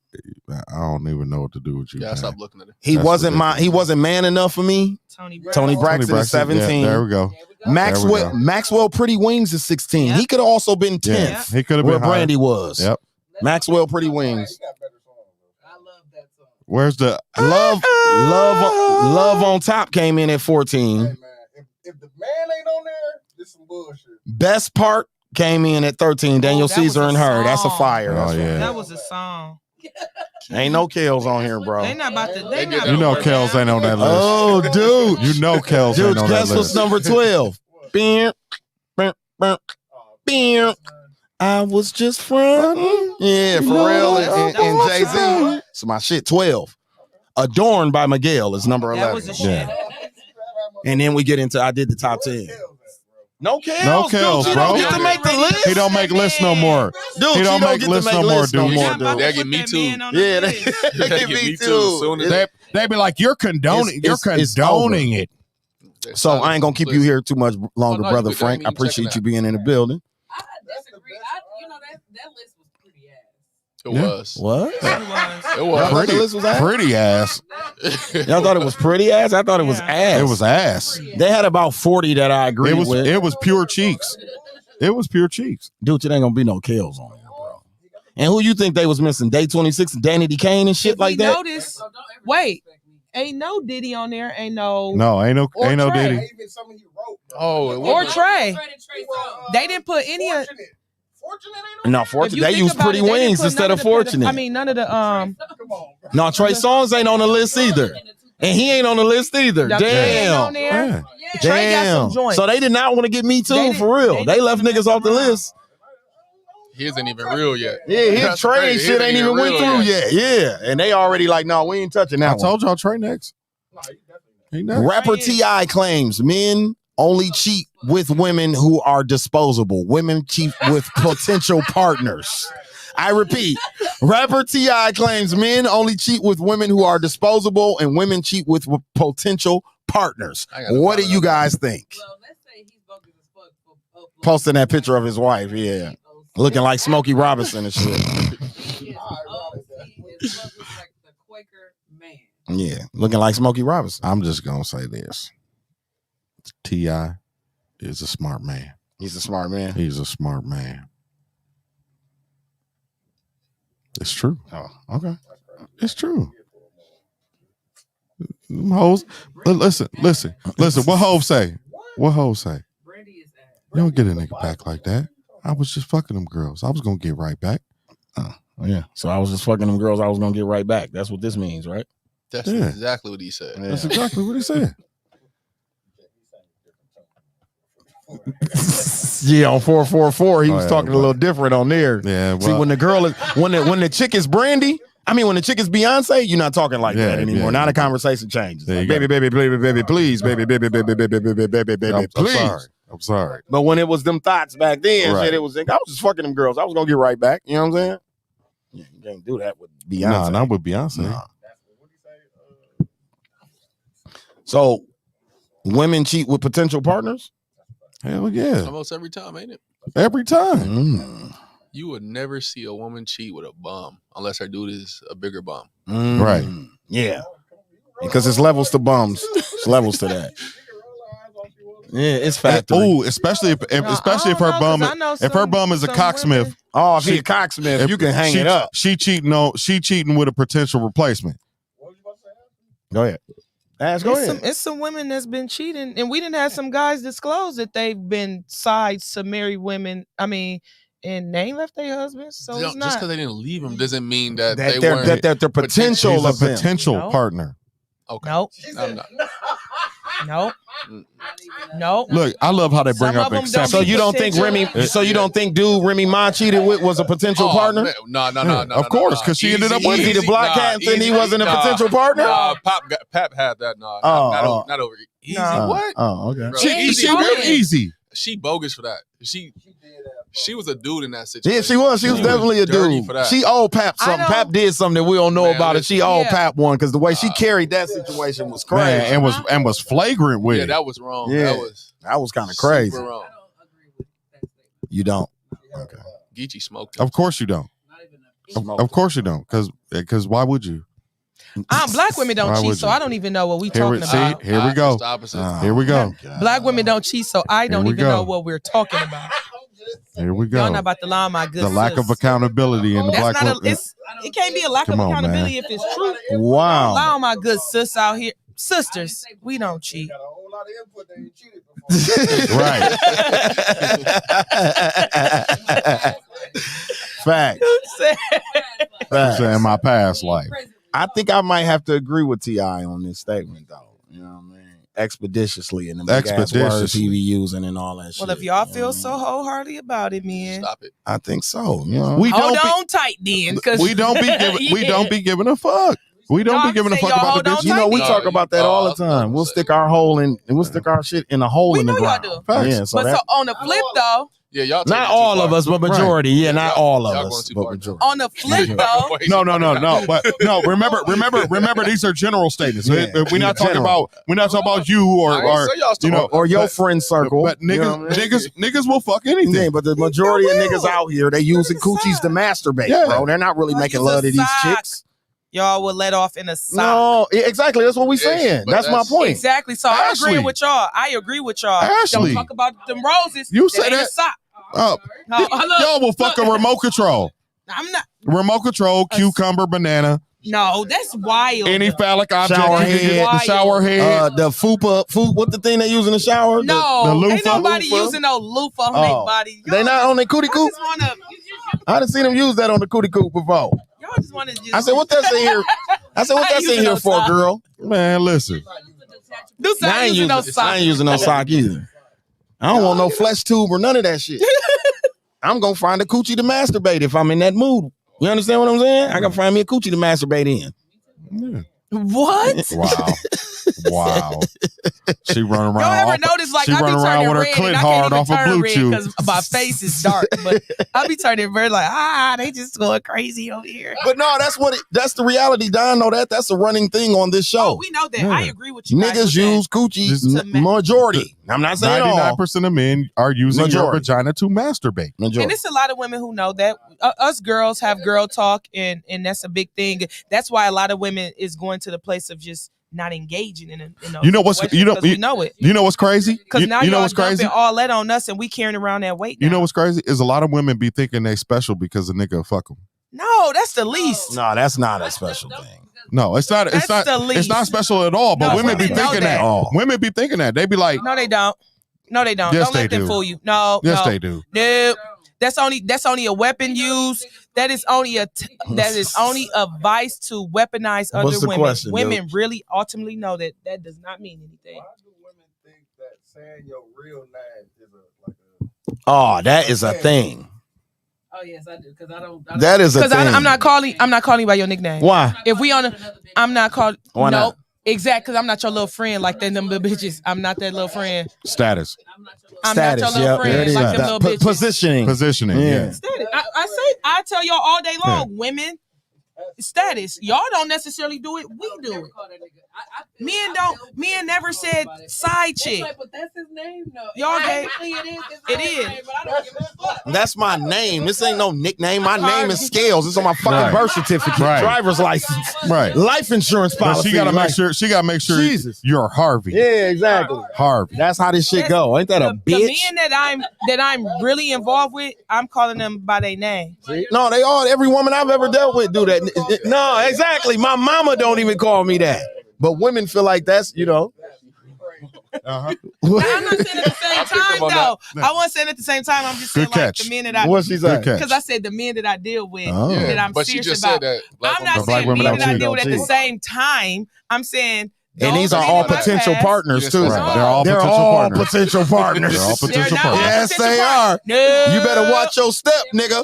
I don't even know what to do with you. Yeah, man. stop looking at it. He That's wasn't ridiculous. man enough for me. Tony Tony Braxton. Braxton is 17. Yeah, there we go. Maxwell go. Maxwell Pretty Wings is 16. Yep. He could have also been 10th. Yeah, he could have Where been higher. Brandy was. Yep. Maxwell Pretty Wings. I love that song. Where's the Love on Top came in at 14. Hey, man, if the man ain't on there, this some bullshit. Best Part came in at 13. Daniel that was Caesar a and Her. That's a song. fire. Oh, That's yeah. That was a song. Ain't no Kels on here, bro. They not about to. They They did not that You know about to- Kels ain't on that list. Oh, dude. You know Kels Dude, ain't on that guess what's list. number 12? Bam, bam, bam, bam. I was just frontin'. Yeah, Pharrell and That Jay-Z. was It's my shit. 12. Adorned by Miguel is number 11. That was a shit. And then we get into I did the top 10. No Kels. No dude, Kels, you bro. don't get to make the list. He don't make lists no more. Dude, He don't you make get to lists make no more, lists no dude. more, They not about dude. They to get put me that too. man on the Yeah, list. they Get me too. Soon as They be like, you're condoning. You're It's condoning it. So I ain't gonna keep you here too much longer, no, you brother good. Frank. You I can check appreciate it you out. being in the building. I disagree. That list was pretty ass. It Yeah. was. What? It was. It Y'all was. thought the list was ass? Pretty ass. Y'all thought it was pretty ass? I thought it was Yeah. ass. It was ass. They had about 40 that I agree with. It was pure cheeks. It was pure cheeks. Dude, it ain't gonna be no Kels on here, bro. And who you think they was missing? Day 26 and Danny DeCane and shit If like we that? notice, wait, ain't no Diddy on there. Ain't no. No, ain't no Or Trey. Diddy. Even some he wrote. Oh, it Or was. Trey. They didn't put any of. Fortunate ain't on No, If fortunate. you They think used about Pretty it, they didn't Wings put instead none of the Fortunate. I mean, none of the Come on, bro. No, Trey Songz ain't on the list either. And he ain't on the list either. Now, Trey ain't on Damn. there. Yeah. Trey got Damn. some joints. So they did not want to get Me Too They for didn't- real. they They didn't left wanna niggas mess off the around. list. His ain't even real yet. Yeah, his That's trade crazy. shit His ain't even went through yet. Yeah. And they already like, no, we ain't touching that I one. told y'all Trey next. He next. Rapper T.I. claims men only cheat with women who are disposable. Women cheat with potential partners. I repeat, rapper T.I. claims men only cheat with women who are disposable and women cheat with potential partners. I gotta What do follow you that. guys think? Well, let's say he's bogus as fuck for uploading Posting that picture of his wife, yeah. Looking like Smokey Robinson and shit. Yes, OC is bogus like the Quaker man. Yeah, looking like Smokey Robinson. I'm just gonna say this. T.I. is a smart man. He's a smart man. He's a smart man. It's true. Oh, okay. It's true. Them hoes. Listen. What Hov say? What Hov say? Brandy is ass. You don't get a nigga back like that. I was just fucking them girls. I was gonna get right back. Oh, yeah. So I was just fucking them girls. I was gonna get right back. That's what this means, right? That's Yeah. exactly what he said. Yeah. That's exactly what he said. Yeah, on 444, he Oh, was yeah, talking a but- little different on there. Yeah. See, when the girl is when the chick is Brandy, I mean when the chick is Beyonce, you're not talking like Yeah, that anymore. yeah. Now the conversation changes. There Like, you go. baby, please, baby, I'm please. sorry. I'm sorry. But when it was them thoughts back then, Right. shit, it was like, I was just fucking them girls. I was gonna get right back. You know what I'm saying? Yeah, you can't do that with Beyonce. Nah, not with Beyonce. Nah. So women cheat with potential partners? Hell yeah. Almost every time, ain't it? Every time. Mm. You would never see a woman cheat with a bum unless her dude is a bigger bum. Mm. Right. Yeah. Because it's levels to bums. It's levels to that. Yeah, it's factory. Especially if her bum is a cocksmith. Oh, if she's a cocksmith, you can hang it up. She cheating with a potential replacement. Go ahead. It's some women that's been cheating, and we didn't have some guys disclose that they've been sides to married women. I mean, and they ain't left their husbands, so it's not. Just because they didn't leave them doesn't mean that they they're weren't. That they're potential She's a potential partner. Okay. Nope. Nope. Look, I love how they bring up exceptions. So you don't think Remy? So you don't think dude Remy Ma cheated with was a potential partner? No. Of course, because she ended up Was he the block cat and he wasn't a potential partner? Pap had that. Not over. Easy. What? Oh, okay. She real easy. She bogus for that. She was a dude in that situation. Yeah, she was. She was definitely a dude. She owed Pap something. Pap did something that we don't know about it. She owed Pap one because the way she carried that situation was crazy. Man, and was flagrant with it. Yeah, that was wrong. Yeah, that was kind of crazy. Super wrong. You don't. Okay. Geechee smoked. Of course you don't. Of course you don't. Because why would you? Black women don't cheat, so I don't even know what we talking about. Here we go. Here we go. Black women don't cheat, so I don't even know what we're talking about. Here we go. Y'all not about to lie on my good. The lack of accountability in the black women. It can't be a lack of accountability if it's true. Wow. Lie on my good sis out here. Sisters, we don't cheat. Right. Fact. I'm saying my past life. I think I might have to agree with T.I. on this statement, though. You know what I mean? Expeditiously and the big ass words he be using and all that shit. Well, if y'all feel so wholeheartedly about it, man, stop it. I think so. You know? Hold on tight, then, because we don't be giving a fuck. We don't be giving a fuck about the bitch. You know, we talk about that all the time. We'll stick our hole in, and we'll stick our shit in a hole in the ground. Yeah, so on the flip though. Yeah, y'all not all of us, but majority. Yeah, not all of us, but majority. On the flip though. No. But no, remember these are general statements. Yeah. We're not talking about you or your friend circle. But niggas will fuck anything. Yeah, but the majority of niggas out here, they using coochies to masturbate, bro. They're not really making love to these chicks. Y'all will let off in a sock. No, exactly. That's what we saying. That's my point. Exactly. So I agree with y'all. Ashley. Don't talk about them roses. You say that. Sock. Y'all will fuck a remote control. I'm not. Remote control, cucumber, banana. No, that's wild. Any phallic object. Shower head. The shower head. The fupa. What the thing they use in the shower? No, the loofah. Ain't nobody using no loofah on their body. They not on their cootie coop? I done seen them use that on the cootie coop before. Y'all just want to I said, what that's in here? What that's in here for, girl? Man, listen. I ain't using no sock either. I don't want no flesh tube or none of that shit. I'm going to find a coochie to masturbate if I'm in that mood. You understand what I'm saying? I got to find me a coochie to masturbate in. Yeah. What? Wow. She run around. Y'all ever notice like I be turning red and I can't even turn red because my face is dark, but I be turning red like they just going crazy over here. But no, that's the reality. Don know that's a running thing on this show. Oh, we know that. Yeah. I agree with you. Niggas use coochie majority. I'm not saying 99% of men are using your vagina to masturbate. And it's a lot of women who know that. Us girls have girl talk, and that's a big thing. That's why a lot of women is going to the place of just not engaging in you know what's we know it. You know what's crazy? Because now you know y'all what's crazy? dumping all that on us, and we carrying around that weight. Now. You know what's crazy is a lot of women be thinking they special because a nigga fuck them. No, that's the least. No, that's not a special thing. No, it's not. It's not. It's not special at all. But No, women be thinking that. Women be thinking that. They be like, no, they don't. No, they don't. Yes, Don't let them fool you. No, yes, they do. No. That's only a weapon used. That is only a vice to weaponize other women. Question, women really ultimately know that does not mean anything. Why do women think that saying your real name is that is a thing. Oh yes, I do. Because I don't. That is a thing. Because I'm not calling you by your nickname. Why? If we I'm not calling. Why not? Nope. Exactly, because I'm not your little friend like them little bitches. I'm not that little friend. Status. I'm not your little friend like them little bitches. Positioning. Yeah. I tell y'all all day long, women, status. Y'all don't necessarily do it. We do it. Men never said side chick. But that's his name, though. Y'all gave It is. But I don't give a fuck. That's my name. This ain't no nickname. My name is Scalez. It's on my fucking birth certificate, driver's license, life insurance But policy. she gotta make sure. She gotta make sure you're Harvey. Yeah, exactly. Harvey. That's how this shit go. Ain't that a bitch? The men that I'm really involved with, I'm calling them by their name. No, they all. Every woman I've ever dealt with do that. No, exactly. My mama don't even call me that. But women feel like that's, Now, I'm not saying at the same time though. I wasn't saying at the same time. I'm just saying like the men that I. What's she saying? Because I said the men that I deal with Yeah. that I'm But she serious just about. said that I'm not saying men that I deal with at the same time. I'm saying. And these are those all men in my potential past- partners too. Right. They're all potential partners. They're all potential They're not partners. all Yes, potential they partners. are. No. You better watch your step, nigga.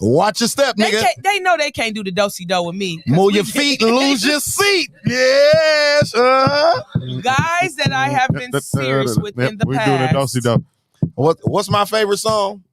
Watch your step, nigga. They know they can't do the do-si-do with me. Move your feet and lose your seat. Yes. Guys that I have been serious with in the We doing a past. do-si-do. What's my favorite song?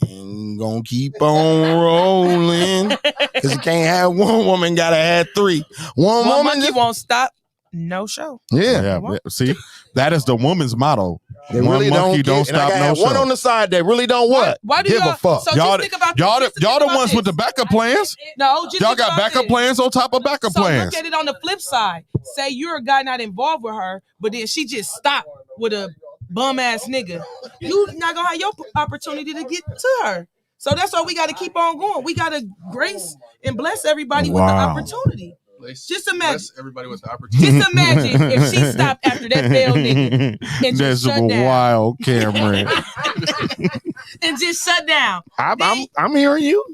Ain't gonna keep on rolling. Cause you can't have one woman, gotta have three. One One woman monkey just won't stop. No show. Yeah. See, that is the woman's motto. They One really monkey don't don't get, and I stop gotta no have one show. on the side that really don't what? Why do give y'all, a fuck. So Y'all, just think about y'all, just y'all think the about ones with the this. backup plans. No, just Y'all think got about backup this. plans on top of backup So plans. look at it on the flip side. Say you're a guy not involved with her, but then she just stopped with a bum ass nigga. You not gonna have your opportunity to get to her. So that's why we got to keep on going. We got to grace and bless everybody with the opportunity. Just imagine. Everybody with the opportunity. Just imagine if she stopped after that failed nigga and just That's shut down. wild, Cameron. And just shut down. I'm hearing you.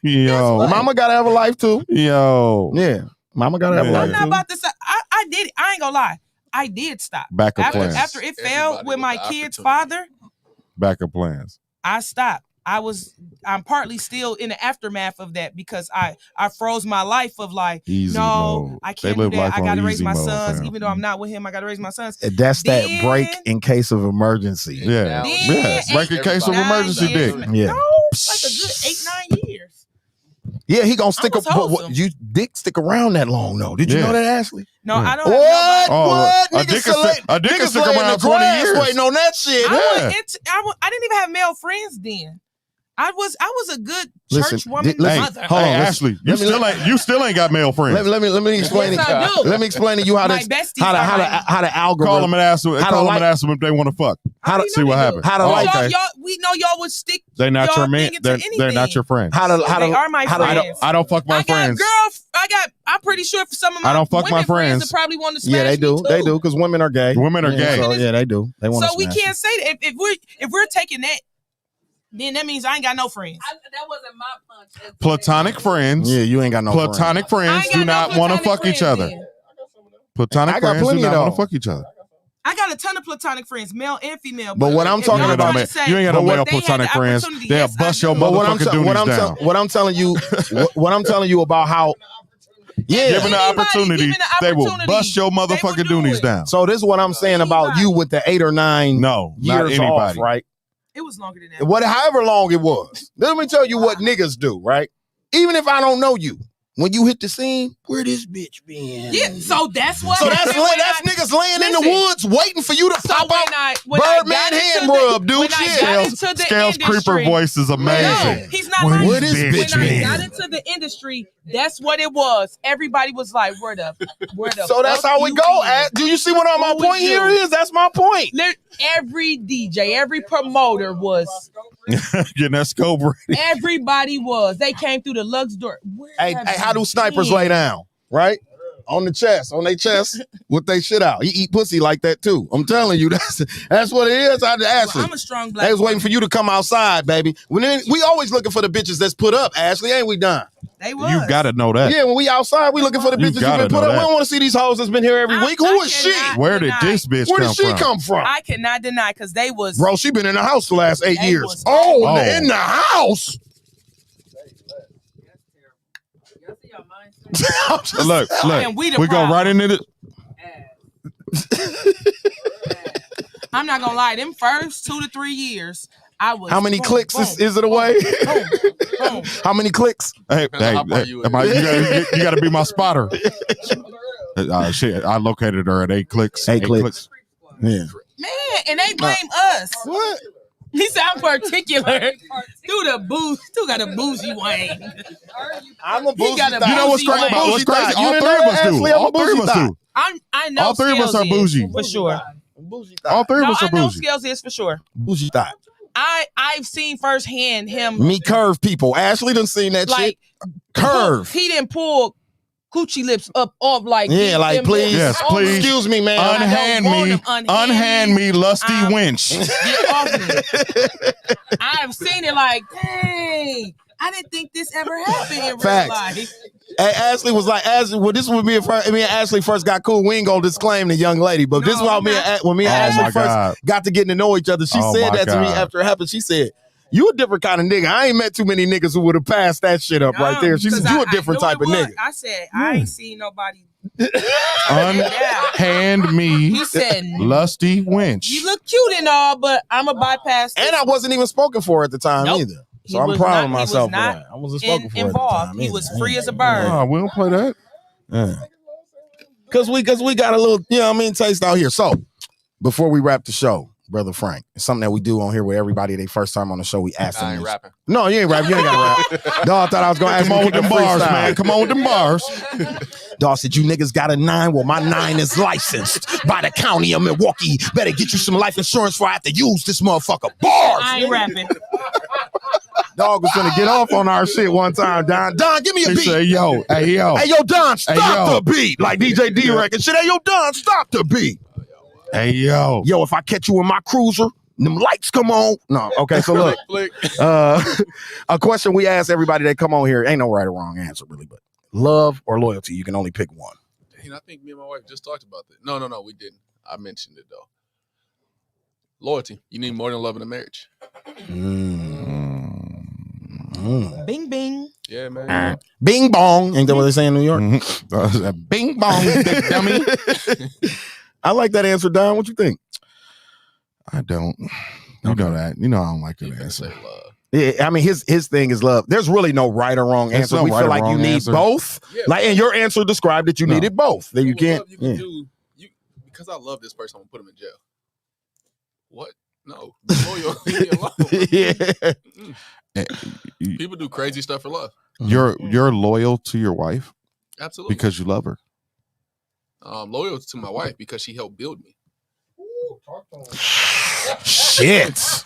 Yo, Mama gotta have a life too. Yo, Yeah. Mama gotta have a Yeah. life I'm not too. about to say. I did it. I ain't gonna lie. I did stop. Backup plans. After it failed Everybody with with my the kid's opportunity. father, backup plans. I stopped. I'm partly still in the aftermath of that because I froze my life of like, Easy no, mode. I They can't do live that. life I on gotta raise easy my mode, sons. fam. Even though I'm not with him, I gotta raise my sons. That's that Then- break in case of emergency. Yeah, Now- yeah. Break in case of Nine emergency years, dick. man. Yeah. No, like a good 8-9 years. Yeah, he gonna stick was a wholesome. you dick stick around that long though. Did you Yeah. know that, Ashley? No, I don't What? have nobody. Oh, What? a Niggas dick can stick- a dick can niggas stick lay in around the 20 grass years. waiting on that shit. I didn't even have male friends then. I was a good church Listen, woman listen, mother. hold on, Hey, listen. Ashley, you still ain't got male friends. Let me explain Yes, it. I do. Let me explain to you how My this besties how are the algorithm Call them and ask them. How to Call them like- and ask them if they want to fuck. How do you See know what they do? happens. How to Oh, like- okay. We know y'all would stick. They're not y'all your man. thing into They're not your friends. how to They are my how to- friends. I don't fuck my I got friends. I'm pretty sure for some of my I don't fuck my women friends friends. that probably want to smash Yeah, they do. me too. They do because women are gay. Women are gay. So, yeah, they do. They want to So we can't say that if we're taking that, then that means I ain't got no friends. That wasn't my punch. Platonic friends. Yeah, you ain't got no Platonic I friends ain't do got not no want to platonic fuck each friends other. then. Platonic I got friends do plenty not of want to those. fuck each other. I got a ton of platonic friends, male and female. But what I'm if talking y'all You ain't got no about- trying male- to say- you ain't got no But male what they had platonic the friends. opportunity, They'll yes, I bust do. your But what I'm motherfucking doonies down. what I'm telling you what I'm telling you about how yeah. Given the Anybody opportunity, given the they will opportunity, bust your they will motherfucking do doonies it. down. So this is what I'm saying about you with the 8 or 9 No, not years off, anybody. right? It was longer than that. However long it was. Let me tell you what niggas do, right? Even if I don't know you, when you hit the scene, where this bitch been? Yeah, so that's what. So that's happened when niggas laying in the Listen. woods waiting for you to So pop out. when I Birdman got hand into rub, dude. when I Shit. got into the Scales industry, creeper voice is No, amazing. he's not Where lying. this When bitch I been? got into the industry, that's what it was. Everybody was like, "Where the So that's fuck how we you go. been?" Do you see what my Who point is here you? is? That's my point. Every DJ, every promoter was. Getting that scope ready. Everybody was. They came through the Lux door. Where Hey, have how do you snipers been? lay down? Right? On their chest, with their shit out. You eat pussy like that too. I'm telling you, that's what it is. Ashley, I'm a strong black. they was waiting woman. for you to come outside, baby. We always looking for the bitches that's put up, Ashley. Ain't we done? They was. You gotta know that. Yeah, when we outside, we looking for the You bitches who gotta been put know up. We that. don't want to see these hoes that's been here every I- week. Who I is she? cannot- Where did this bitch Where come did she from? come from? I cannot deny because they was. Bro, she been in the house the last 8 They years. was- Oh, Oh. in the house. Y'all see your mindset? I'm just- Look, And we the we go problem. right into it. I'm not gonna lie. Them first 2 to 3 years, I was. How many clicks is it away? Boom. How many clicks? Hey, How far you you got to be my spotter. Shit, I located her at 8 clicks. 8 clicks. Yeah. Man, and they blame us. What? He said I'm particular. Do the booze. Still got a bougie Wayne. I'm a bougie. got a You know what's bougie crazy? Wayne. What's crazy? You All didn't 3 know of us that, do. Ashley? I'm a All 3 of bougie us do. I know All 3 of us Scalez are bougie. is, for sure. All 3 of No, us I are know bougie. Scalez is for sure. Bougie thought. I've seen firsthand him Me curve people. Ashley done seen that like shit. Curve. He didn't pull coochie lips up off like Yeah, like them please. lips. Yes, please. Excuse me, man. Unhand want me. him. Unhand me, lusty wench. Get off me. I've seen it like, dang, I didn't think this ever happened in Facts. real life. Hey, Ashley was like, well, this would be me and Ashley first got cool. We ain't gonna disclaim the young lady, but this is why when me and Ashley my first God. got to getting to know each other. She Oh, said my that to me God. after it happened. She said, "You a different kind of nigga. I ain't met too many niggas who would have passed that shit up right there." She said, "You a different type of nigga." I said, I ain't seen nobody. Unhand me, He said, lusty wench. you look cute and all, but I'm a bypass. And I wasn't even spoken for at the time Nope. either. He So I'm was proud of not- he was myself for not that. I wasn't spoken for involved. at the time. He either. was free as a bird. Oh, we don't play that. Yeah. Cause we got a little, taste out here. So before we wrap the show, Brother Frank, it's something that we do on here with everybody. They first time on the show, we ask them. I ain't this. rapping. No, you ain't rapping. You ain't got to rap. Dog, I thought I was gonna ask Come you on to with kick them a bars, freestyle. man. Come on with them bars. Dog said, "You niggas got a 9. Well, my 9 is licensed by the county of Milwaukee. Better get you some life insurance before I have to use this motherfucker. Bars." I ain't rapping. Dog was gonna get off on our shit one time. Don, give me a He beat. said, yo, hey, yo. Hey, yo, Don, stop yo. the beat. Like DJ D record. Shit, hey, yo, Don, stop the beat. Hey, yo. Yo, if I catch you in my cruiser, them lights come on. No, okay, so look. Flick. A question we ask everybody that come on here. Ain't no right or wrong answer, really, but love or loyalty, you can only pick one. Dang, I think me and my wife just talked about that. No, we didn't. I mentioned it, though. Loyalty. You need more than love in a marriage. Bing, bing. Yeah, man. Bing bong. Ain't that what they say in New York? Bing bong, big dummy. I like that answer, Don. What you think? I don't. You know that. You know I don't like that answer. Say love. Yeah, I mean his thing is love. There's really no right or wrong There's answer. no We right feel or like you wrong need answer. both. Yeah, Like, and your answer described that you No. needed both. That you can't. Love you can Yeah. do. Because I love this person, I'm gonna put him in jail. What? No. Be loyal. Leave me alone. Yeah. People do crazy stuff for love. You're loyal to your wife Absolutely. because you love her. Loyal to my wife because she helped build me. Shit.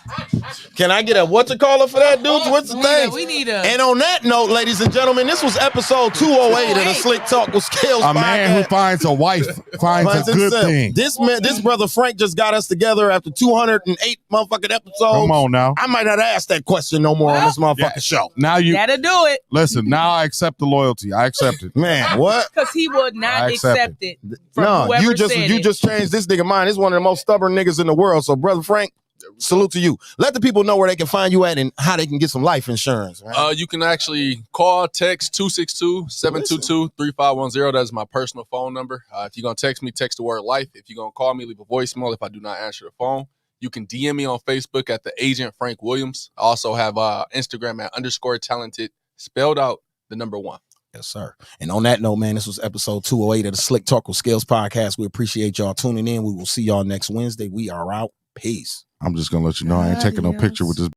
Can I get a what to call it for that, dudes? What's the thing? We need a. And on that note, ladies and gentlemen, this was episode 208 of the Slick Talk with Scalez A man who podcast. finds a wife finds a good himself. thing. This brother Frank just got us together after 208 motherfucking episodes. Come on now. I might not ask that question no more on this motherfucking show. Now you That'll do it. listen. Now I accept the loyalty. I accept it. Man, what? Because he would not I accept accept it. From No, whoever you said it. just changed this nigga mind. He's one of the most stubborn niggas in the world. So, brother Frank, salute to you. Let the people know where they can find you at and how they can get some life insurance. Right? You can actually call, text 262-722-3510. That is my personal phone number. If you're going to text me, text the word life. If you're going to call me, leave a voicemail if I do not answer the phone. You can DM me on Facebook at the Agent Frank Williams. I also have Instagram at _talented, spelled out the number 1. Yes, sir. And on that note, man, this was episode 208 of the Slick Talk with Scalez podcast. We appreciate y'all tuning in. We will see y'all next Wednesday. We are out. Peace. I'm just gonna let you know I ain't taking no picture with this